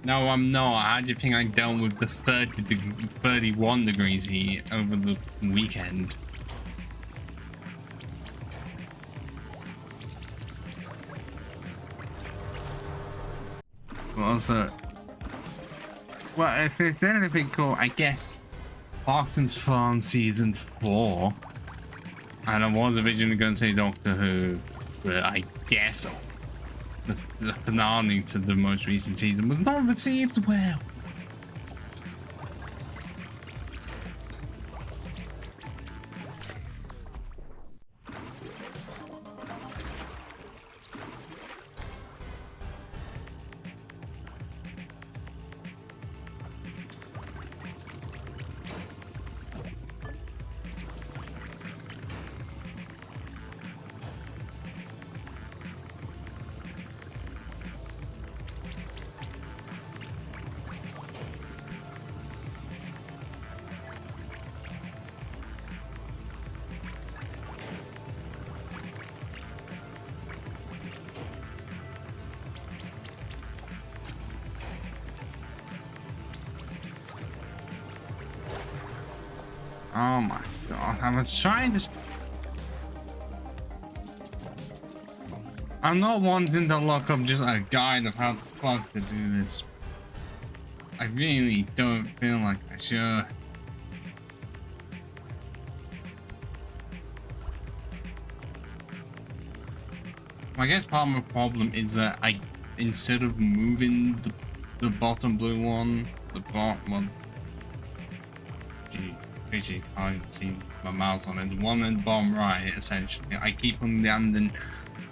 No, I'm not. How do you think I dealt with the 31 degrees heat over the weekend? Well, also, well, if it's anything cool, I guess Clarkson's Farm Season 4, and I was originally going to say Doctor Who, but I guess the finale to the most recent season was not received well. Oh my god, I was trying to... I'm not wanting to look up just a guide of how the fuck to do this. I really don't feel like I should. I guess part of my problem is that instead of moving the bottom blue one, the bottom one, gee, I can't see my mouse on it, the one in the bottom right, essentially, I keep on landing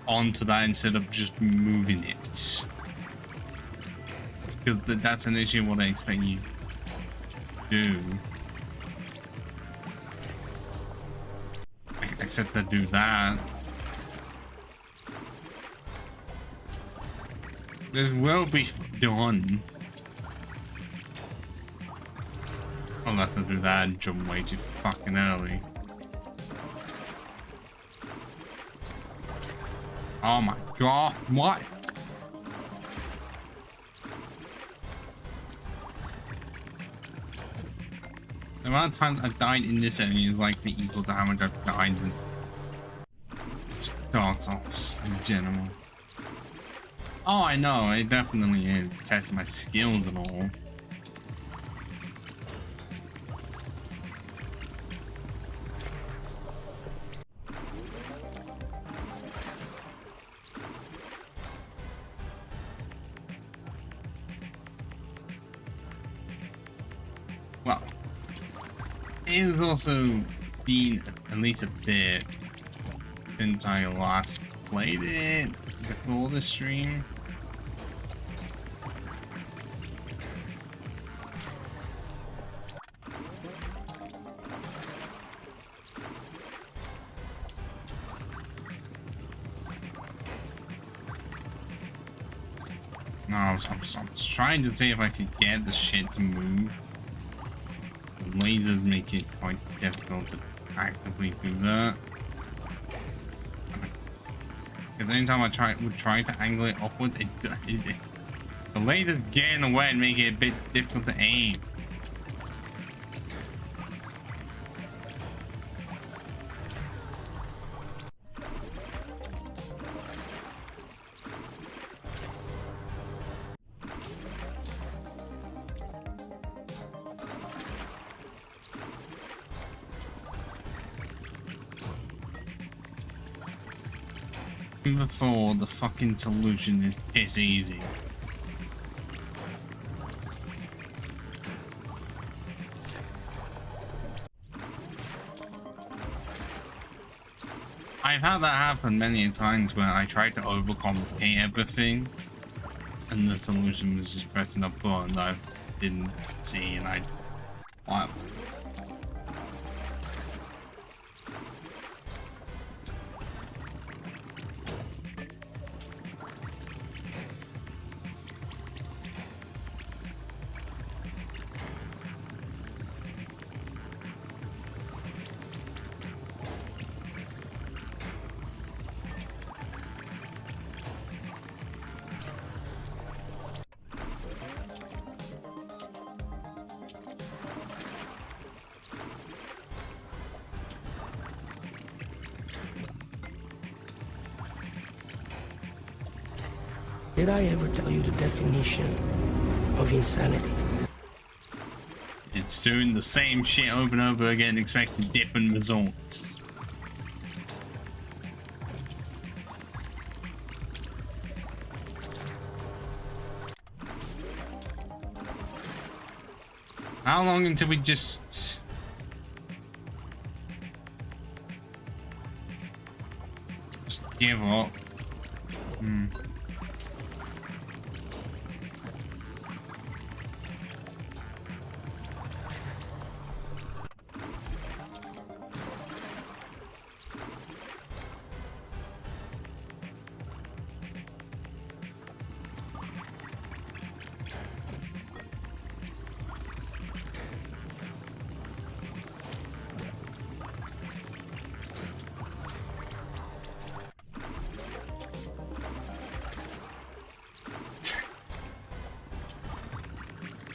onto that instead of just moving it. Because that's an issue what I expect you to do. Except to do that. This will be done. Unless I do that and jump way too fucking early. Oh my god, what? The amount of times I've died in this area is likely equal to how much I've died in startups in general. Oh, I know, it definitely is. Testing my skills and all. Well, it has also been at least a bit since I last played it before the stream. No, I was trying to see if I could get the shit to move. The lasers make it quite difficult to actively do that. Because anytime I would try to angle it upwards, the lasers get in the way and make it a bit difficult to aim. Before the fucking solution is piss easy. I've had that happen many times where I tried to overcomplicate everything and the solution was just pressing a button that I didn't see and I Did I ever tell you the definition of insanity? It's doing the same shit over and over again, expecting different results. How long until we just give up?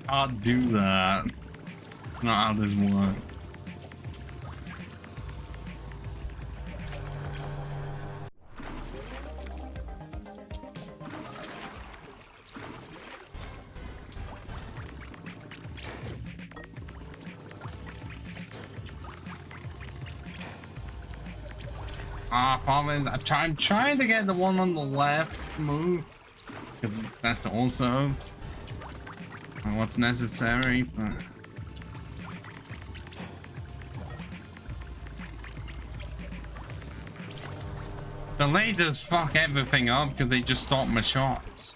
Can't do that. Not how this works. Problem is, I'm trying to get the one on the left move, because that's also what's necessary, but the lasers fuck everything up because they just stop my shots.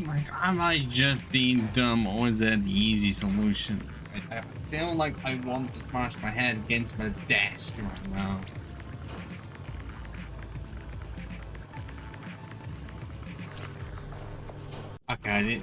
Like, am I just being dumb, or is that the easy solution? I feel like I want to smash my head against my desk right now. Okay, I did.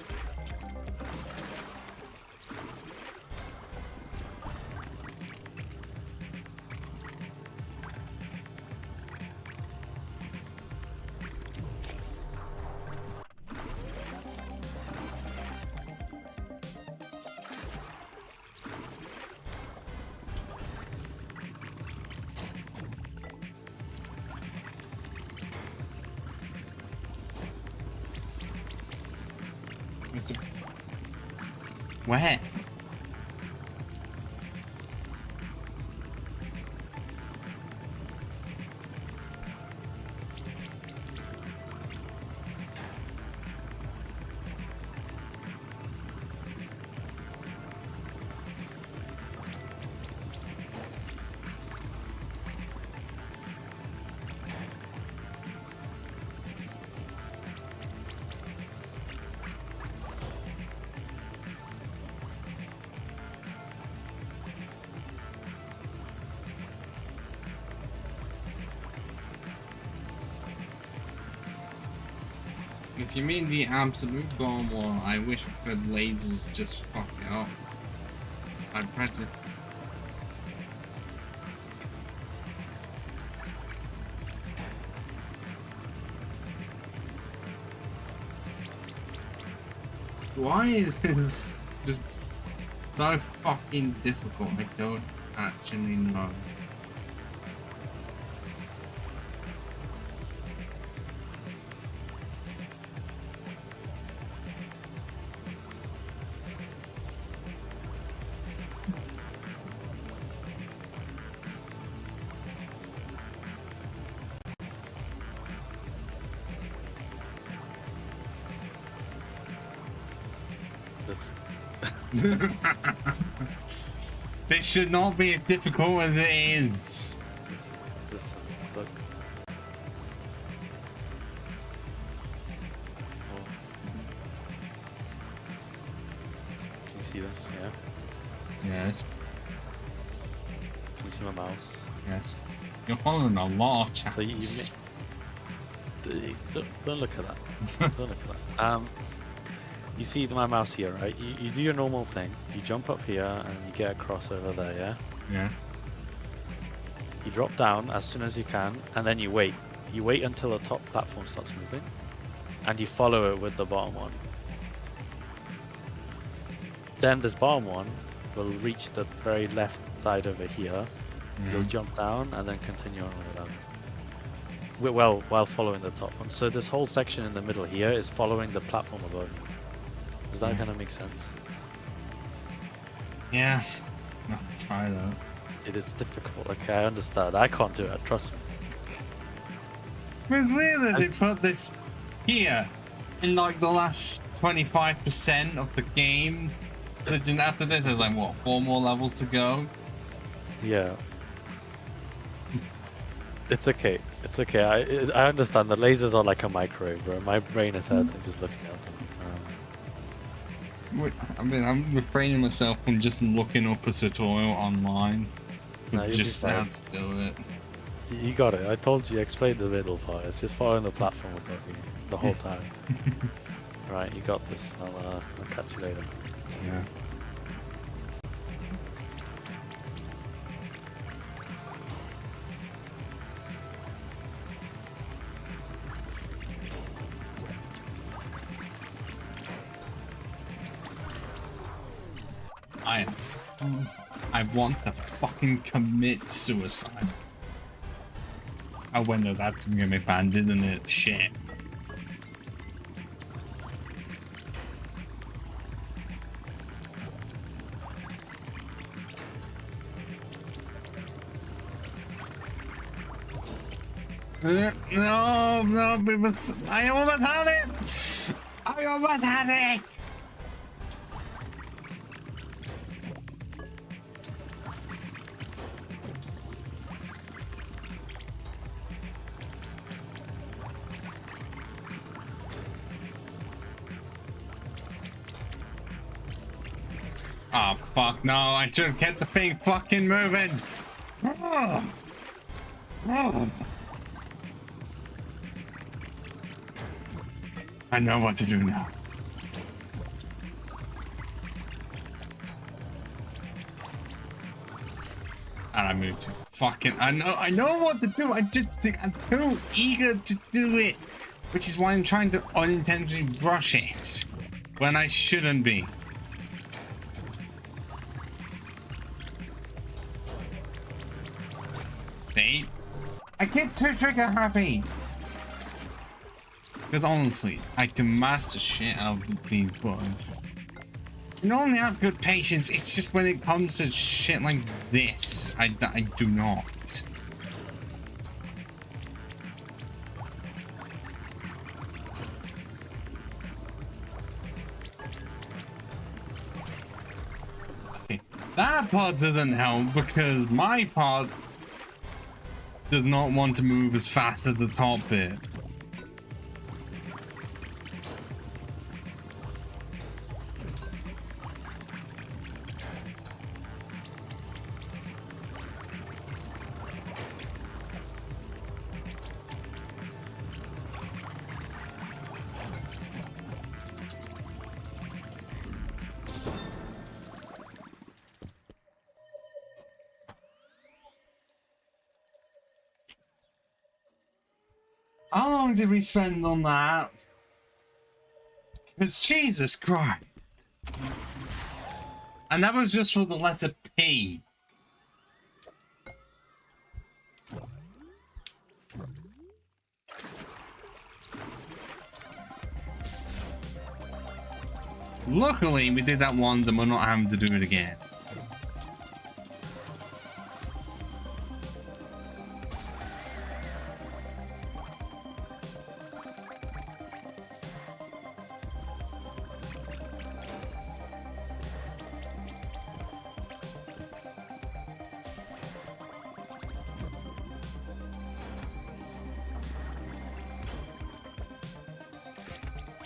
Where? If you mean the absolute bomb, well, I wish I could lasers just fuck it up. I'd press it. Why is this just so fucking difficult? I don't actually know. This should not be as difficult as it is. This look. Oh. Can you see this? Yeah. Yes. Can you see my mouse? Yes. You're following a lot of chats. So don't look at that. Don't look at that. You see my mouse here, right? You do your normal thing. You jump up here and you get across over there, yeah? Yeah. You drop down as soon as you can, and then you wait. You wait until the top platform starts moving, and you follow it with the bottom one. Then this bottom one will reach the very left side over here. You'll jump down and then continue on with that. Well, while following the top one. So this whole section in the middle here is following the platform above you. Does that kind of make sense? Yeah. No, try that. It's difficult. Okay, I understand. I can't do it. Trust me. It's weird that they put this here in like the last 25% of the game. Then after this, there's like what, 4 more levels to go. Yeah. It's okay. It's okay. I understand. The lasers are like a microwave, bro. My brain is hurting just looking at them. I mean, I'm refraining myself from just looking up a tutorial online. No, you'll Just be fine. how to do it. You got it. I told you. Explain the middle part. It's just following the platform above you the whole time. Right, you got this. I'll catch you later. Yeah. I want to fucking commit suicide. Oh, well, no, that's gonna be banned, isn't it? Shit. No, but I almost had it! I almost had it! Oh fuck no, I should have kept the thing fucking moving! Oh. Oh. I know what to do now. And I moved to fucking I know what to do, I just think I'm too eager to do it. Which is why I'm trying to unintentionally brush it. When I shouldn't be. See? I get too trigger happy. Because honestly, I can master shit out of these bugs. I normally have good patience, it's just when it comes to shit like this, I do not. Okay, that part doesn't help because my part does not want to move as fast as the top bit. How long did we spend on that? Because Jesus Christ. And that was just for the letter P. Luckily, we did that once and we're not having to do it again.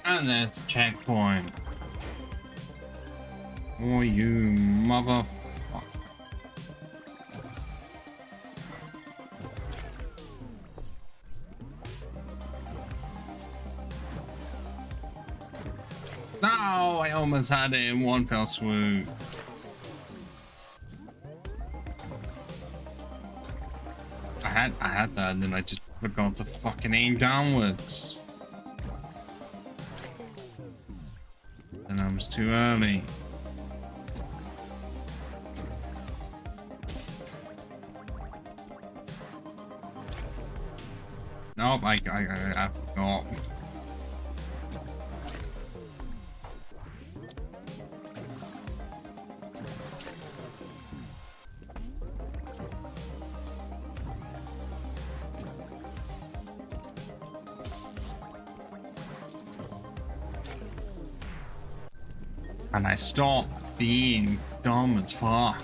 And there's the checkpoint. Oh, you motherfucker. No, I almost had it in one fell swoop. I had that and then I just forgot to fucking aim downwards. And I was too early. Nope, I forgot. And I stop being dumb as fuck.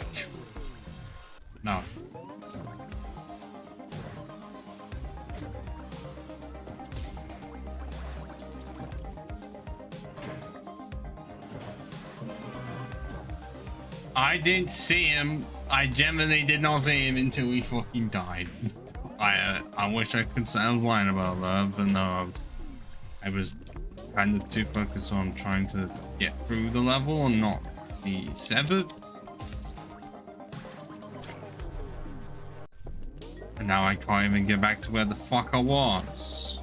No. I didn't see him. I genuinely did not see him until he fucking died. I wish I could say I was lying about that, but no, I was kind of too focused on trying to get through the level and not be severed. And now I can't even get back to where the fuck I was.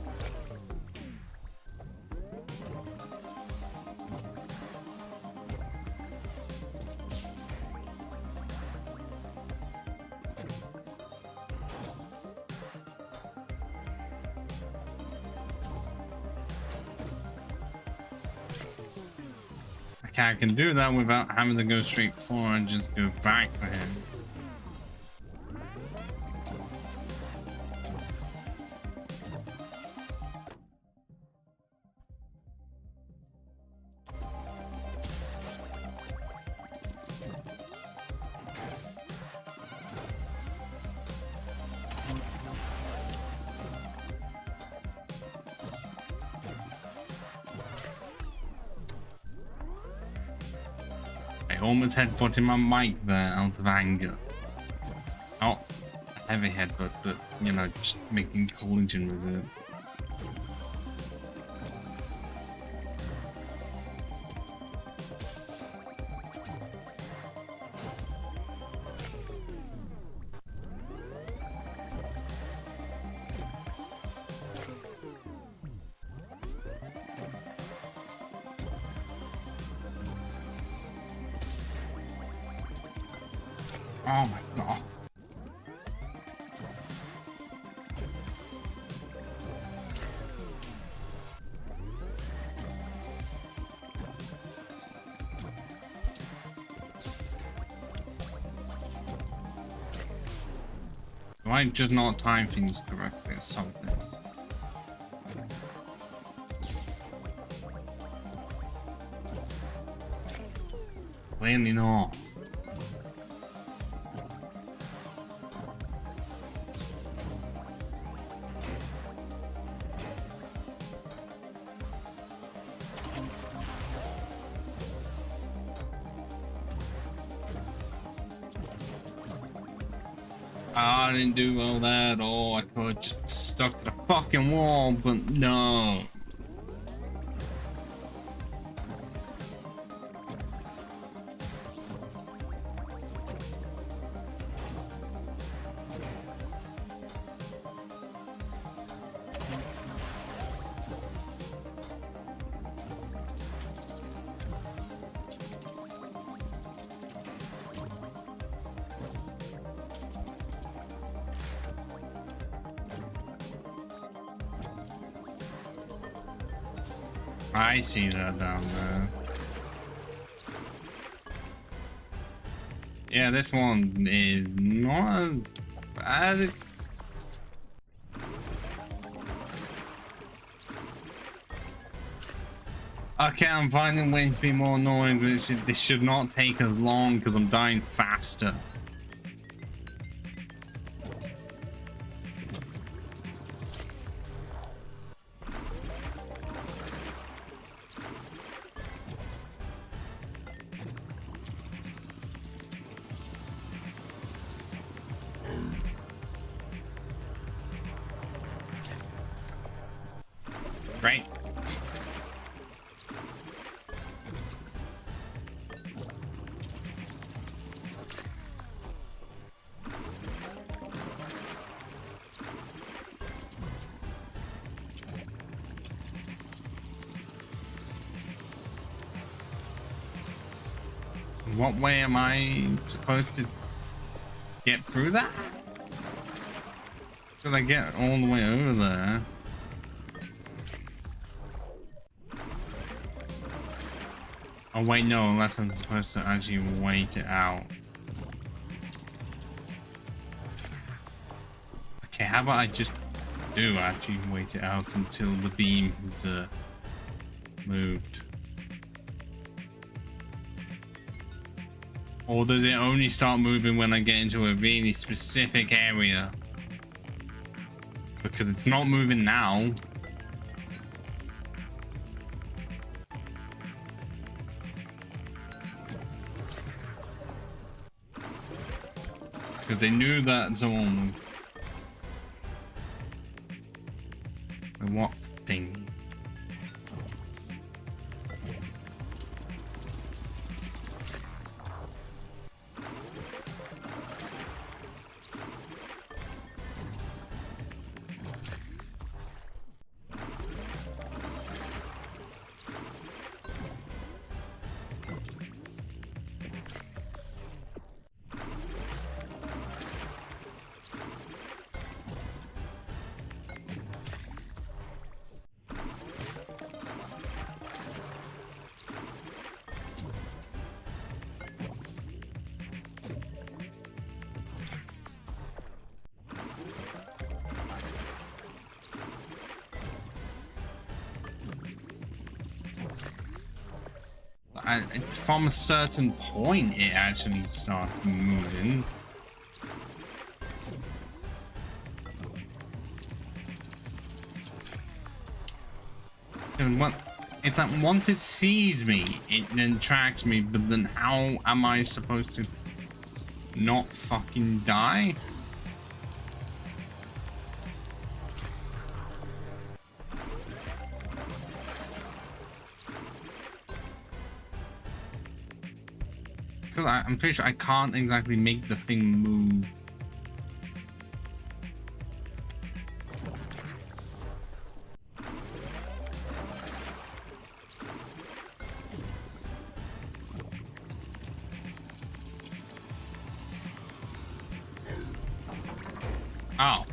Okay, I can do that without having to go straight forward and just go back for him. I almost headbutted my mic there out of anger. Not a heavy headbutt, but you know, just making collision with it. Oh my god. Do I just not time things correctly or something? Clearly not. I didn't do well there at all. I could have just stuck to the fucking wall, but no. I see that down there. Yeah, this one is not as bad. Okay, I'm finding ways to be more annoying, but this should not take as long because I'm dying faster. Right. What way am I supposed to get through that? Did I get all the way over there? Oh wait, no, unless I'm supposed to actually wait it out. Okay, how about I just do actually wait it out until the beam is moved. Or does it only start moving when I get into a really specific area? Because it's not moving now. Because they knew that someone... What thing? It's from a certain point it actually starts moving. And it's like once it sees me, it then tracks me, but then how am I supposed to not fucking die? I'm pretty sure I can't exactly make the thing move. Oh.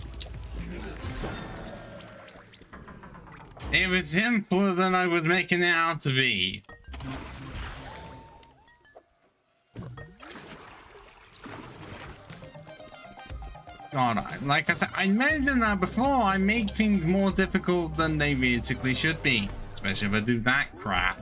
It was simpler than I was making it out to be. God, like I said, I mentioned that before. I make things more difficult than they realistically should be, especially if I do that crap.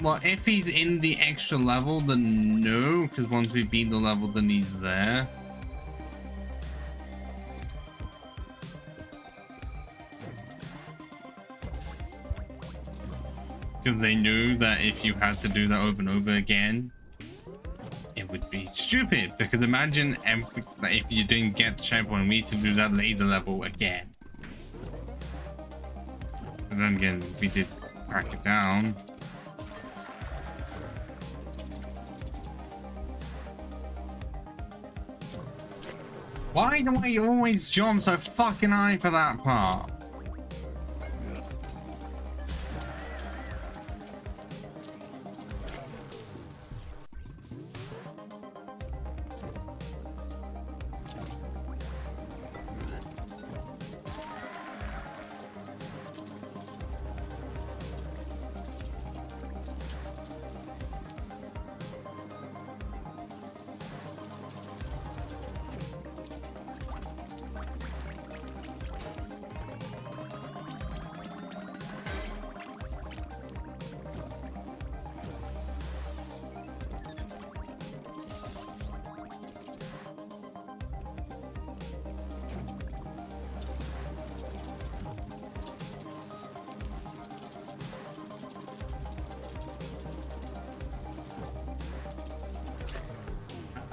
Well, if he's in the extra level, then no, because once we beat the level, then he's there. Because they knew that if you had to do that over and over again, it would be stupid. Because imagine if you didn't get the checkpoint, we need to do that laser level again. And then again, we did crack it down. Why do I always jump so fucking high for that part?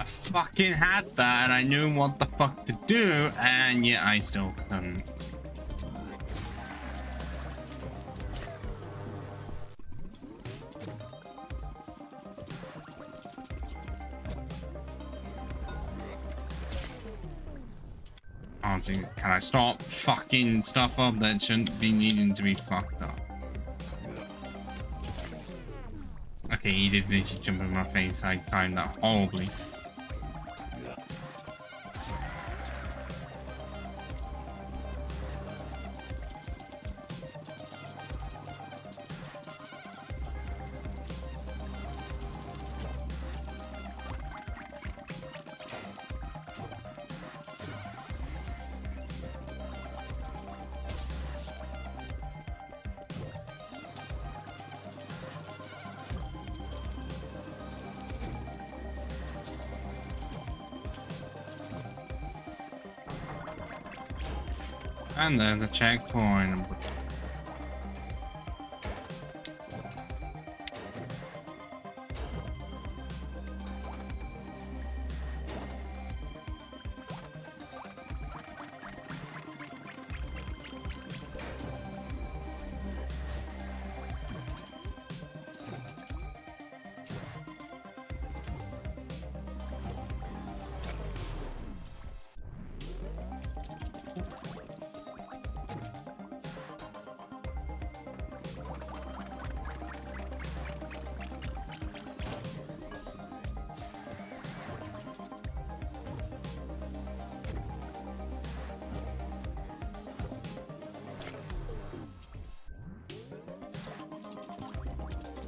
Fucking had that and I knew what the fuck to do, and yet I still couldn't. Can I stop fucking stuff up that shouldn't be needing to be fucked up? Okay, he did literally jump in my face. I timed that horribly. And then the checkpoint.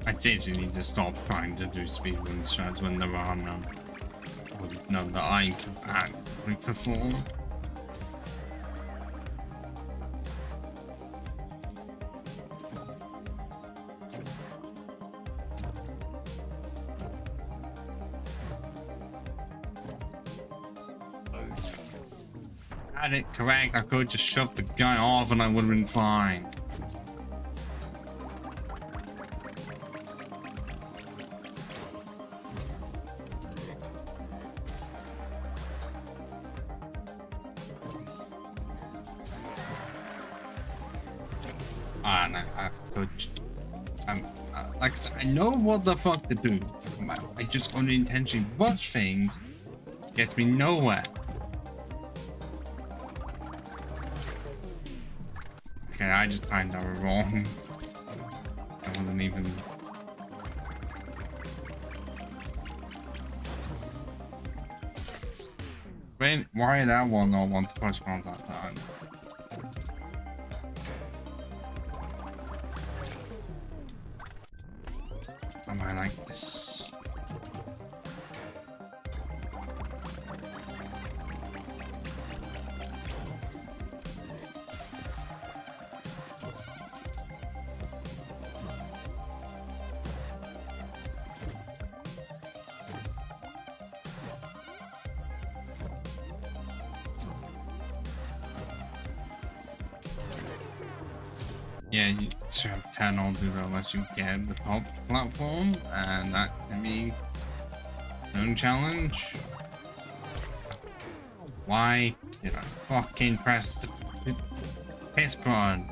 I seriously need to stop trying to do speedrun strats when there are none. Or none that I can actually perform. Had it correct, I could just shove the guy off and I would have been fine. And I could just, like I said, I know what the fuck to do. I just unintentionally rush things, gets me nowhere. Okay, I just timed that wrong. I wasn't even. Wait, why that one not want to push ones that time? Am I like this? Yeah, you cannot do that unless you get the top platform, and that can be no challenge. Why did I fucking press the piss button?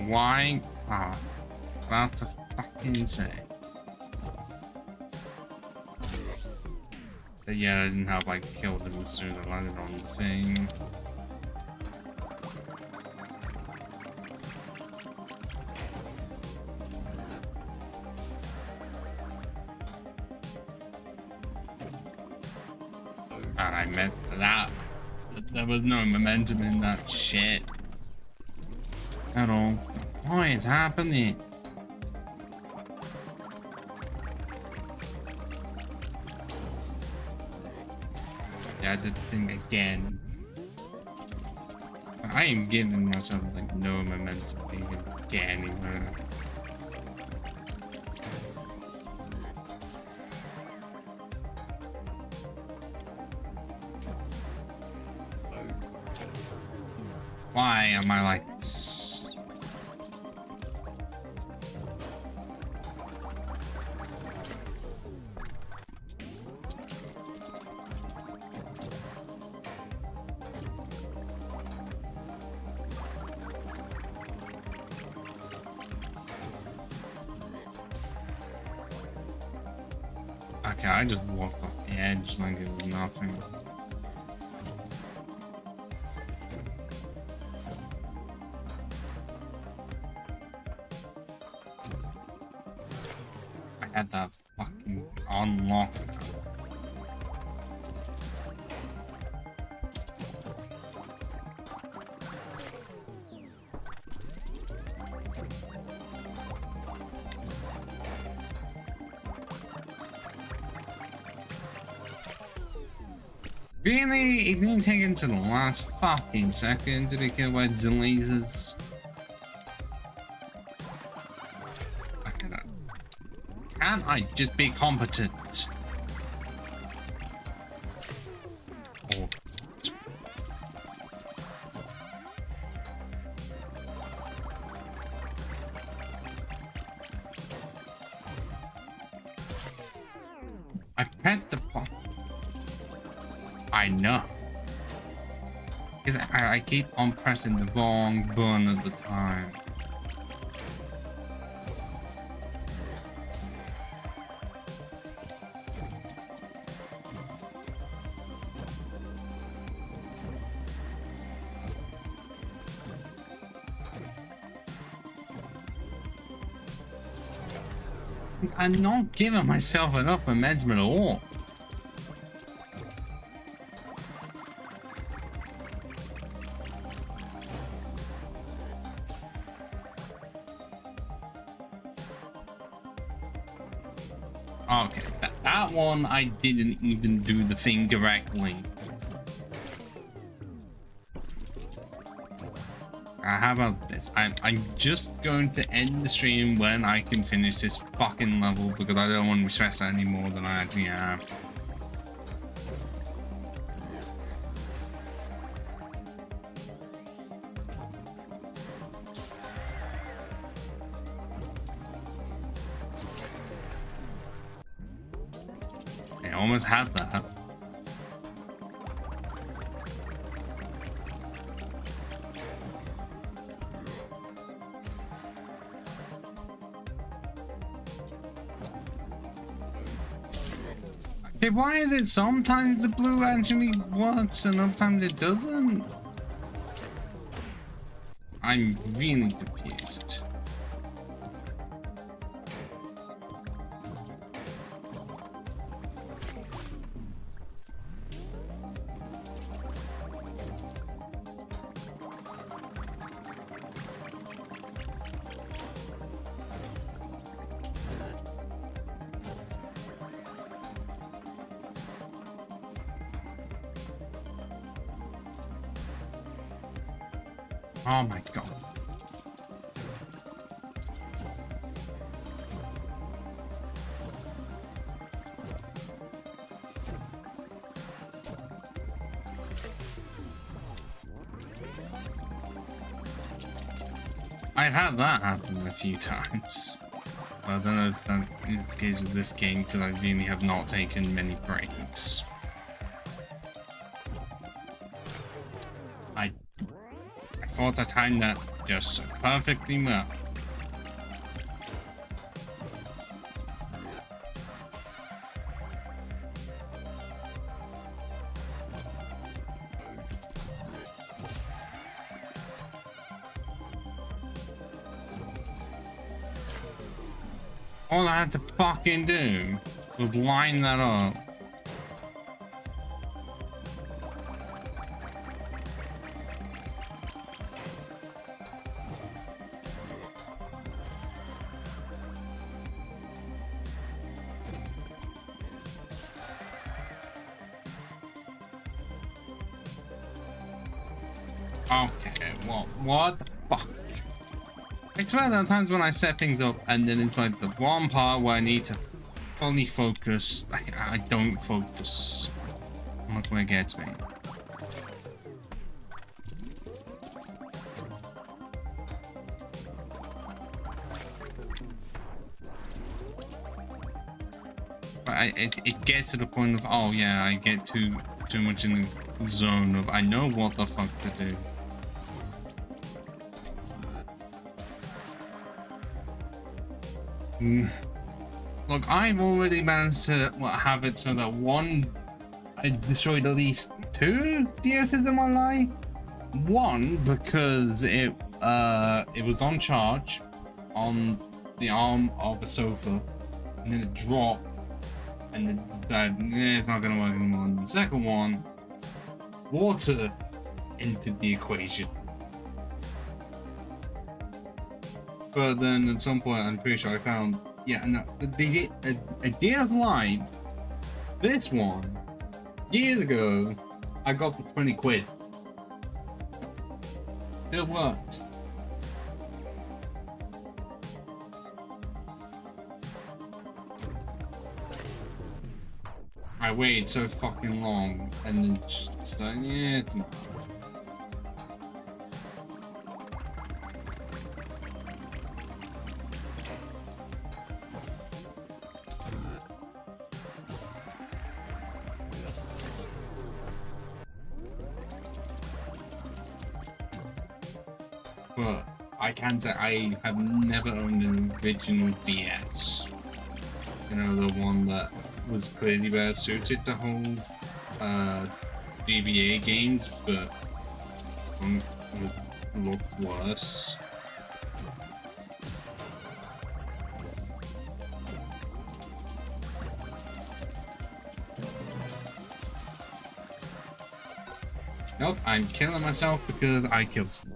Why? Ah, that's a fucking insane. But yeah, I didn't have like killed him as soon as I landed on the thing. And I meant that. There was no momentum in that shit at all. What is happening? Yeah, I did the thing again. I am giving myself like no momentum being again anywhere. Why am I like this? Okay, I just walked off the edge like it was nothing. I had that fucking unlocked. Really? It didn't take until the last fucking second to be killed by the lasers. Okay, no. Can't I just be competent? Oh. I pressed the button. I know. Because I keep on pressing the wrong button at the time. I'm not giving myself enough momentum at all. Okay, that one I didn't even do the thing correctly. How about this? I'm just going to end the stream when I can finish this fucking level because I don't want to be stressed any more than I actually am. I almost had that. Okay, why is it sometimes the blue actually works and other times it doesn't? I'm really confused. Oh my god. I've had that happen a few times. I don't know if that is the case with this game because I really have not taken many breaks. I thought I timed that just so perfectly well. All I had to fucking do was line that up. Okay, what the fuck? I swear there are times when I set things up and then it's like the one part where I need to fully focus. I don't focus. Not where it gets me. But it gets to the point of, oh yeah, I get too much in the zone of I know what the fuck to do. Look, I've already managed to have it so that I destroyed at least 2 DSs in my life. One because it was on charge on the arm of a sofa, and then it dropped, and then decided, it's not gonna work anymore. And the second one, water entered the equation. But then at some point, I'm pretty sure I found, a DS Lite, this one, years ago, I got for 20 quid. It works. I waited so fucking long, and then just like, yeah, it's not. But I can say I have never owned an original DS. You know, the one that was clearly better suited to hold GBA games, but one would look worse. Nope, I'm killing myself because I killed someone.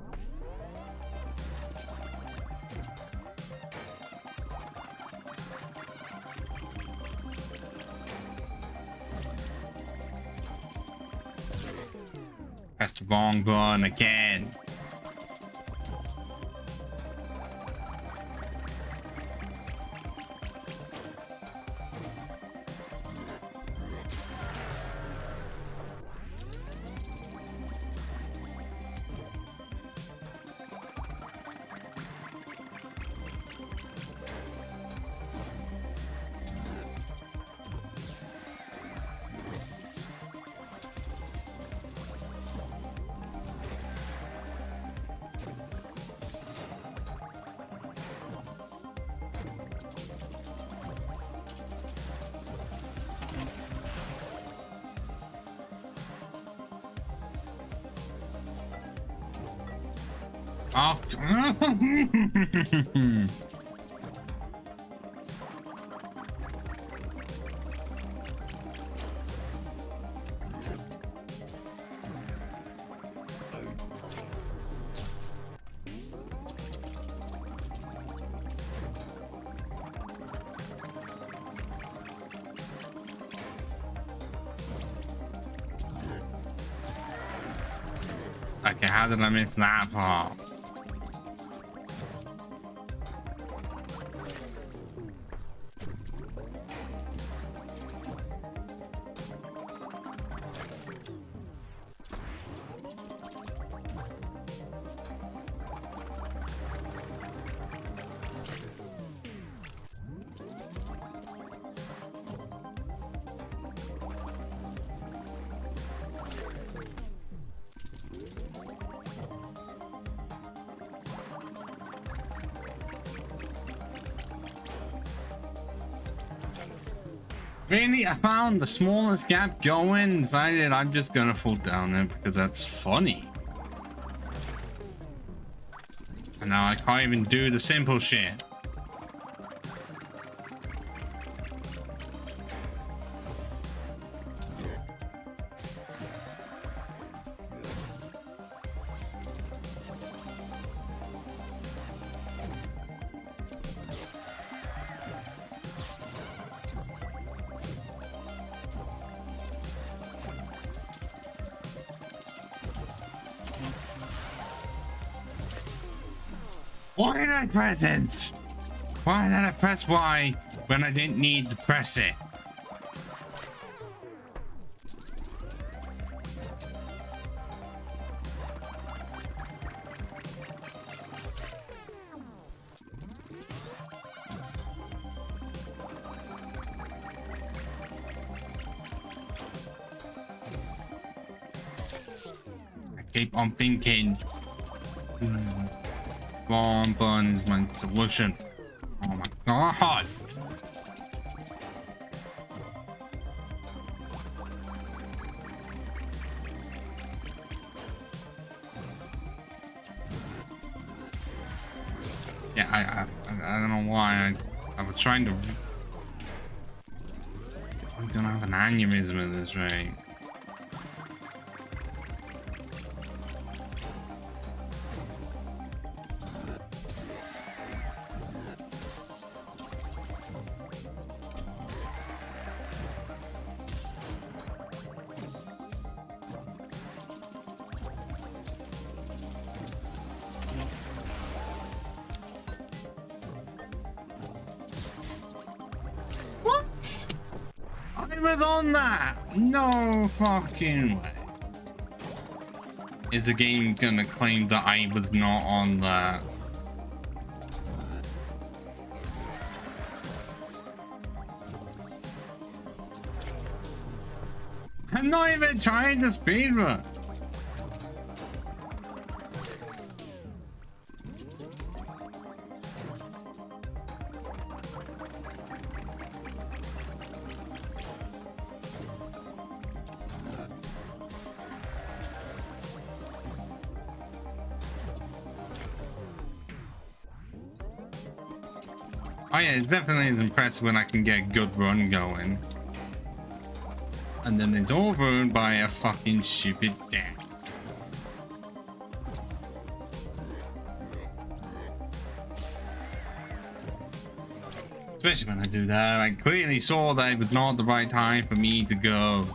Press the wrong button again. Oh. Okay, how did I miss that part? Really? I found the smallest gap going, decided I'm just gonna fall down there because that's funny. And now I can't even do the simple shit. Why did I press it? Why did I press Y when I didn't need to press it? I keep on thinking. Wrong button is my solution. Oh my god. Yeah, I don't know why I was trying to. I'm gonna have an aneurysm at this rate. What? I was on that. No fucking way. Is the game gonna claim that I was not on that? I'm not even trying to speedrun. Oh yeah, it's definitely impressive when I can get a good run going. And then it's all ruined by a fucking stupid death. Especially when I do that, I clearly saw that it was not the right time for me to go.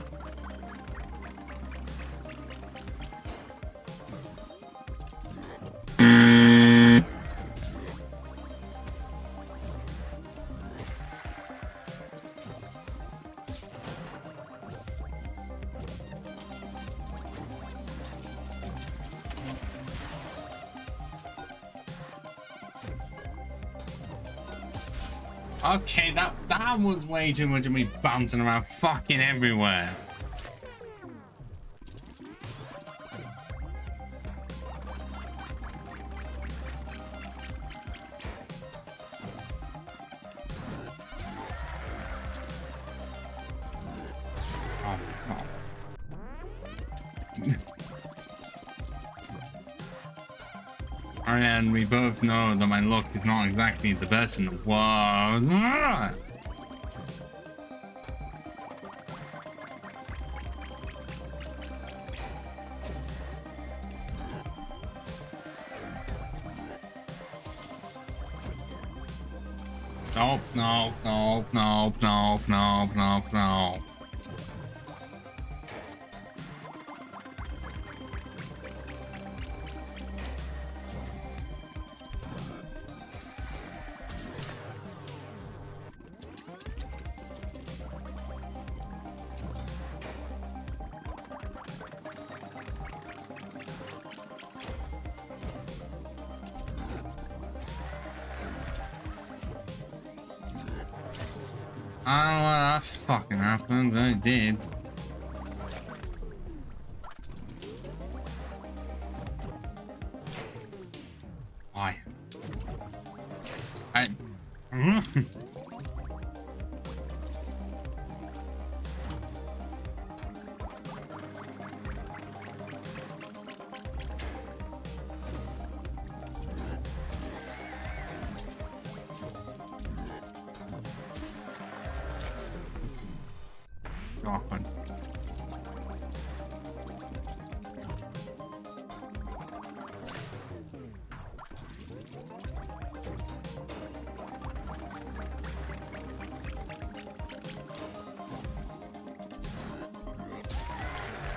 Okay, that was way too much of me bouncing around fucking everywhere. Oh, oh. And we both know that my luck is not exactly the best in the world. Nope, nope, nope, nope, nope, nope, nope, nope. I don't know what that fucking happened, but it did. Why? I... God.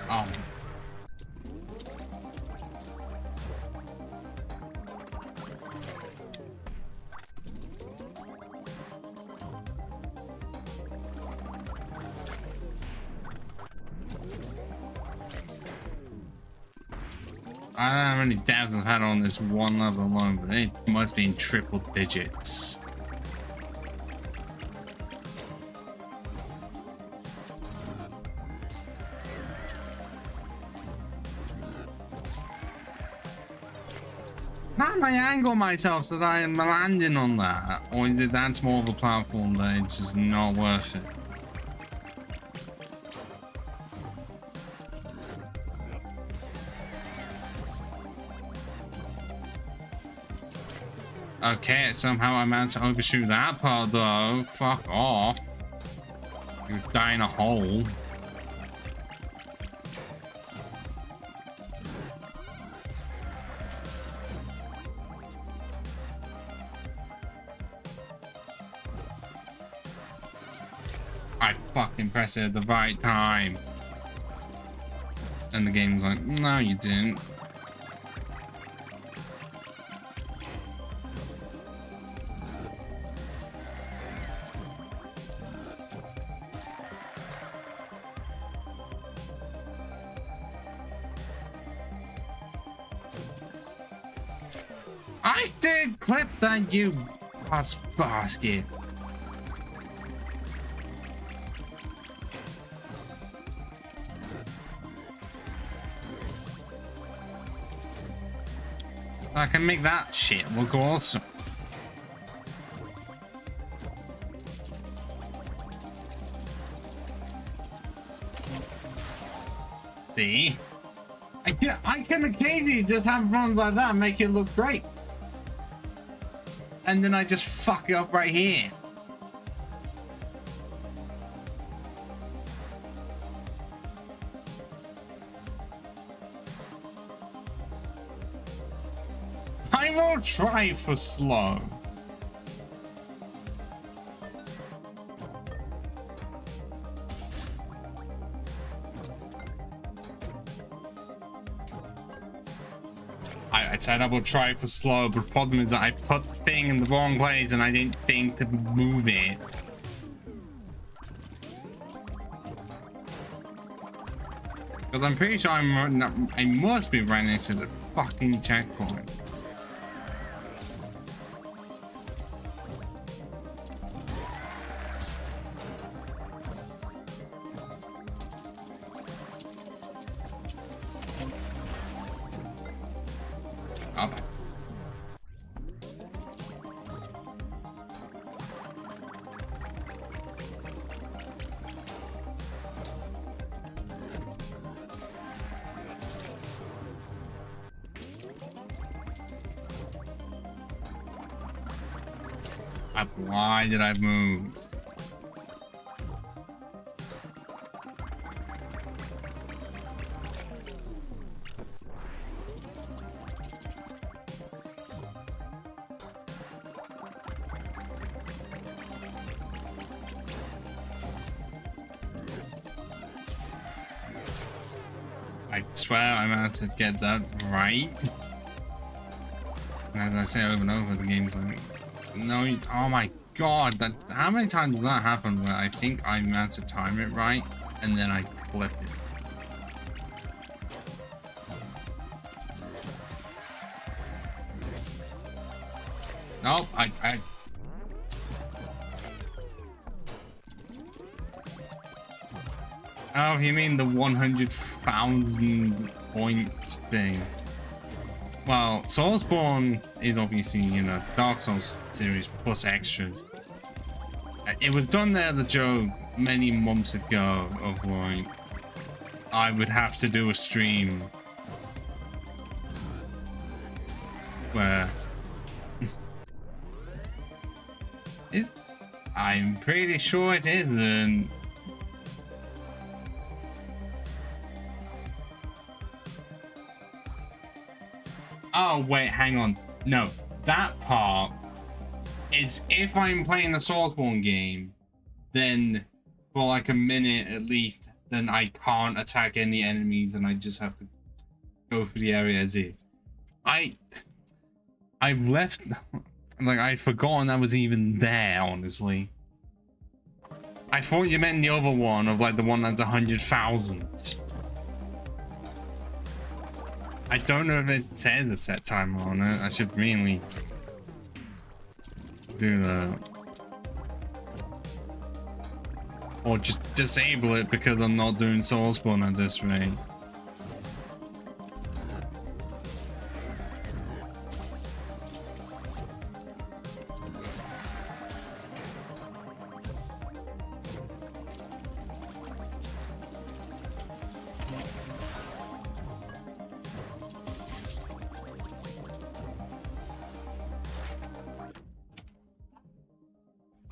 Oh. I don't know how many dabs I've had on this one level alone, but it must be in triple digits. How am I angle myself so that I am landing on that? Or is it that's more of a platform that it's just not worth it? Okay, somehow I managed to overshoot that part though. Fuck off. You die in a hole. I fucking pressed it at the right time. And the game's like, no, you didn't. I did clip that, you ass basket. I can make that shit look awesome. See? I can occasionally just have runs like that and make it look great. And then I just fuck it up right here. I will try for slow. I said I will try for slow, but the problem is that I put the thing in the wrong place and I didn't think to move it. Because I'm pretty sure I must be right next to the fucking checkpoint. Up. Why did I move? I swear I managed to get that right. And as I say over and over, the game's like, no, oh my god, how many times does that happen where I think I managed to time it right and then I clip it? Nope, Oh, you mean the 100,000 point thing? Well, Soulsborne is obviously, you know, Dark Souls series plus extras. It was done there the joke many months ago of like, I would have to do a stream where I'm pretty sure it isn't. Oh, wait, hang on. No, that part is if I'm playing a Soulsborne game, then for like a minute at least, then I can't attack any enemies and I just have to go through the area as is. I've left, like, I'd forgotten that was even there, honestly. I thought you meant the other one of like the one that's 100,000. I don't know if it says a set timer on it. I should really do that. Or just disable it because I'm not doing Soulsborne at this rate.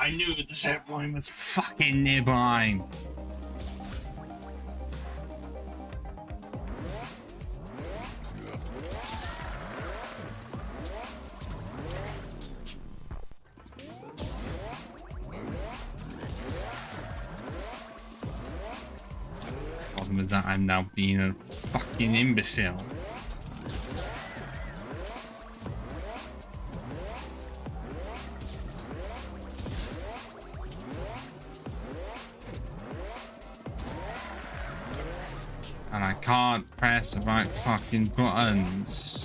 I knew the set point was fucking nearby. Problem is that I'm now being a fucking imbecile. And I can't press the right fucking buttons.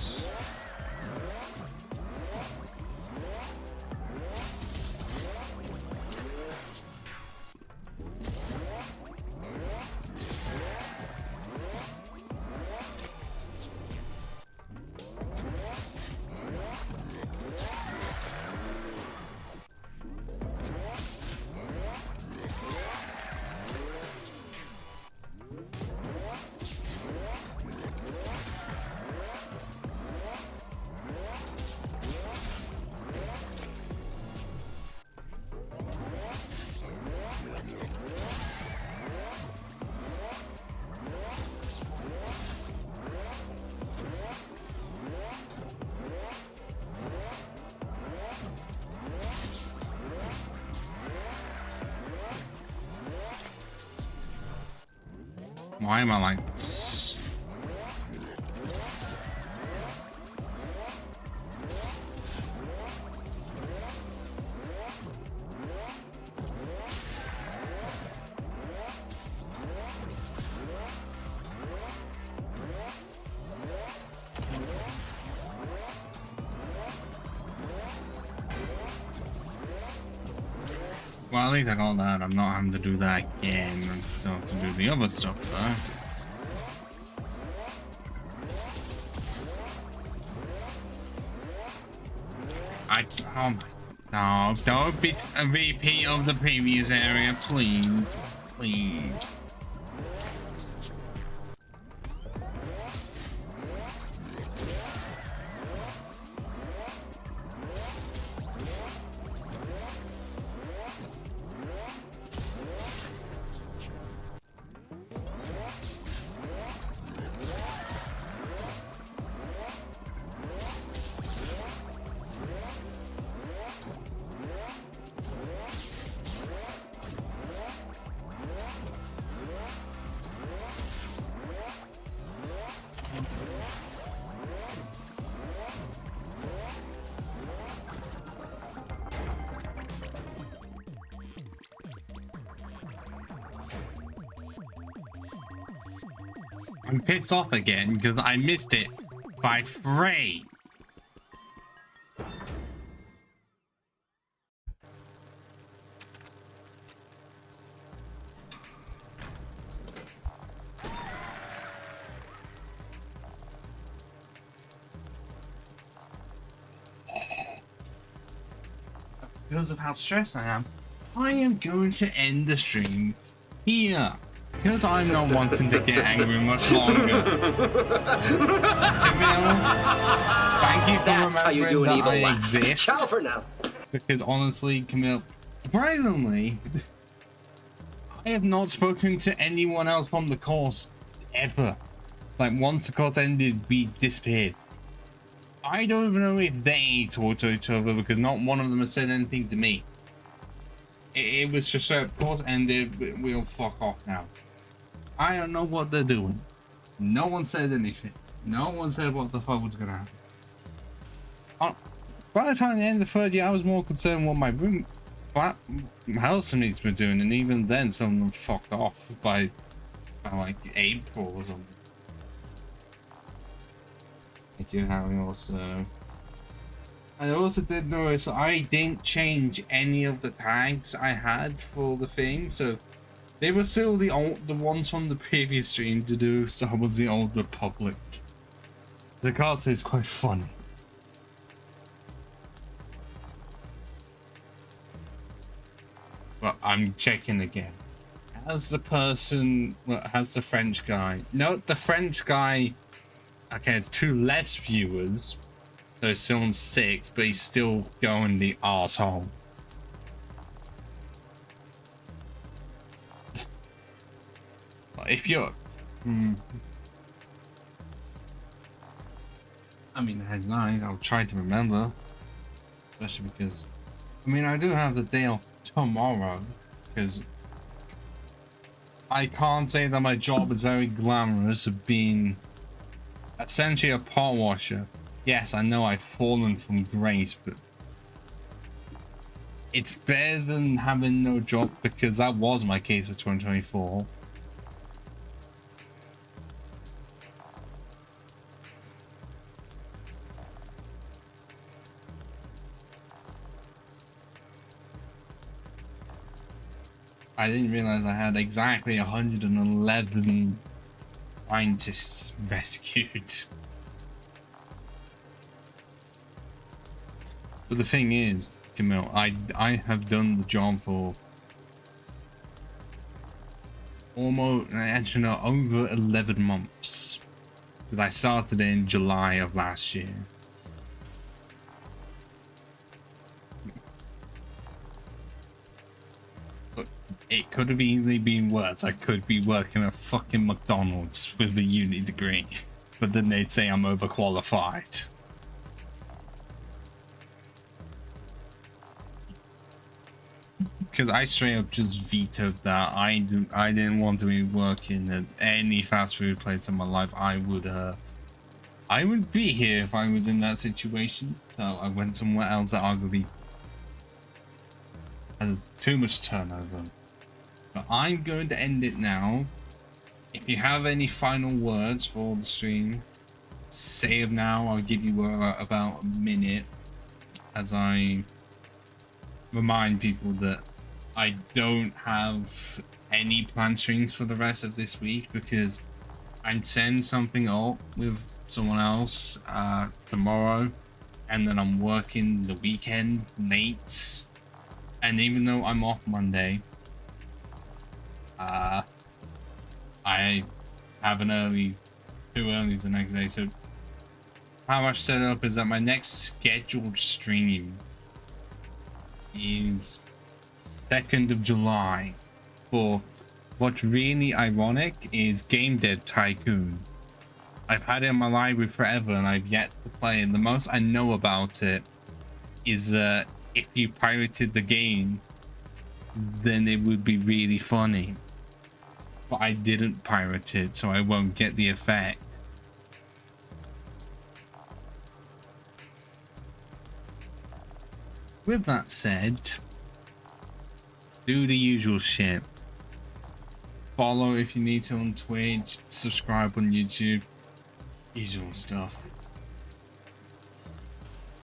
Why am I like this? Well, at least I got that. I'm not having to do that again. I still have to do the other stuff though. Oh my, no, don't be a repeat of the previous area, please, please. I'm pissed off again because I missed it by 3. Because of how stressed I am going to end the stream here. Because I'm not wanting to get angry much longer. Camille, thank you for remembering that I exist. Ciao for now. Because honestly, Camille, surprisingly, I have not spoken to anyone else from the course ever. Like, once the course ended, we disappeared. I don't even know if they talked to each other because not one of them has said anything to me. It was just a course ended, we'll fuck off now. I don't know what they're doing. No one said anything. No one said what the fuck was gonna happen. By the time the end of the 3rd year, I was more concerned what my housemates were doing, and even then some of them fucked off by like April or something. Thank you, Harry. I also did notice I didn't change any of the tags I had for the thing, so they were still the ones from the previous stream to do Star Wars: The Old Republic. The card say it's quite funny. Well, I'm checking again. Has the person, well, has the French guy? No, the French guy. Okay, it's 2 less viewers. So he's still on 6, but he's still going the arsehole. if you're, I mean, that's nice. I'll try to remember, especially because, I mean, I do have the day off tomorrow, because I can't say that my job is very glamorous of being essentially a pot washer. Yes, I know I've fallen from grace, but it's better than having no job, because that was my case for 2024. I didn't realize I had exactly 111 scientists rescued. But the thing is, Camille, I have done the job for almost, actually no, over 11 months. Because I started in July of last year. But it could have easily been worse. I could be working at fucking McDonald's with a uni degree. But then they'd say I'm overqualified. Because I straight up just vetoed that. I didn't want to be working at any fast food place in my life. I would be here if I was in that situation. So I went somewhere else that arguably has too much turnover. But I'm going to end it now. If you have any final words for the stream, say them now. I'll give you about a minute as I remind people that I don't have any planned streams for the rest of this week, because I'm setting something up with someone else tomorrow, and then I'm working the weekend late. And even though I'm off Monday, I have an early, too early the next day. So how I've set it up is that my next scheduled stream is 2nd of July for what's really ironic is Game Dead Tycoon. I've had it in my library forever and I've yet to play, and the most I know about it is if you pirated the game, then it would be really funny. But I didn't pirate it, so I won't get the effect. With that said, do the usual shit. Follow if you need to on Twitch, subscribe on YouTube, usual stuff.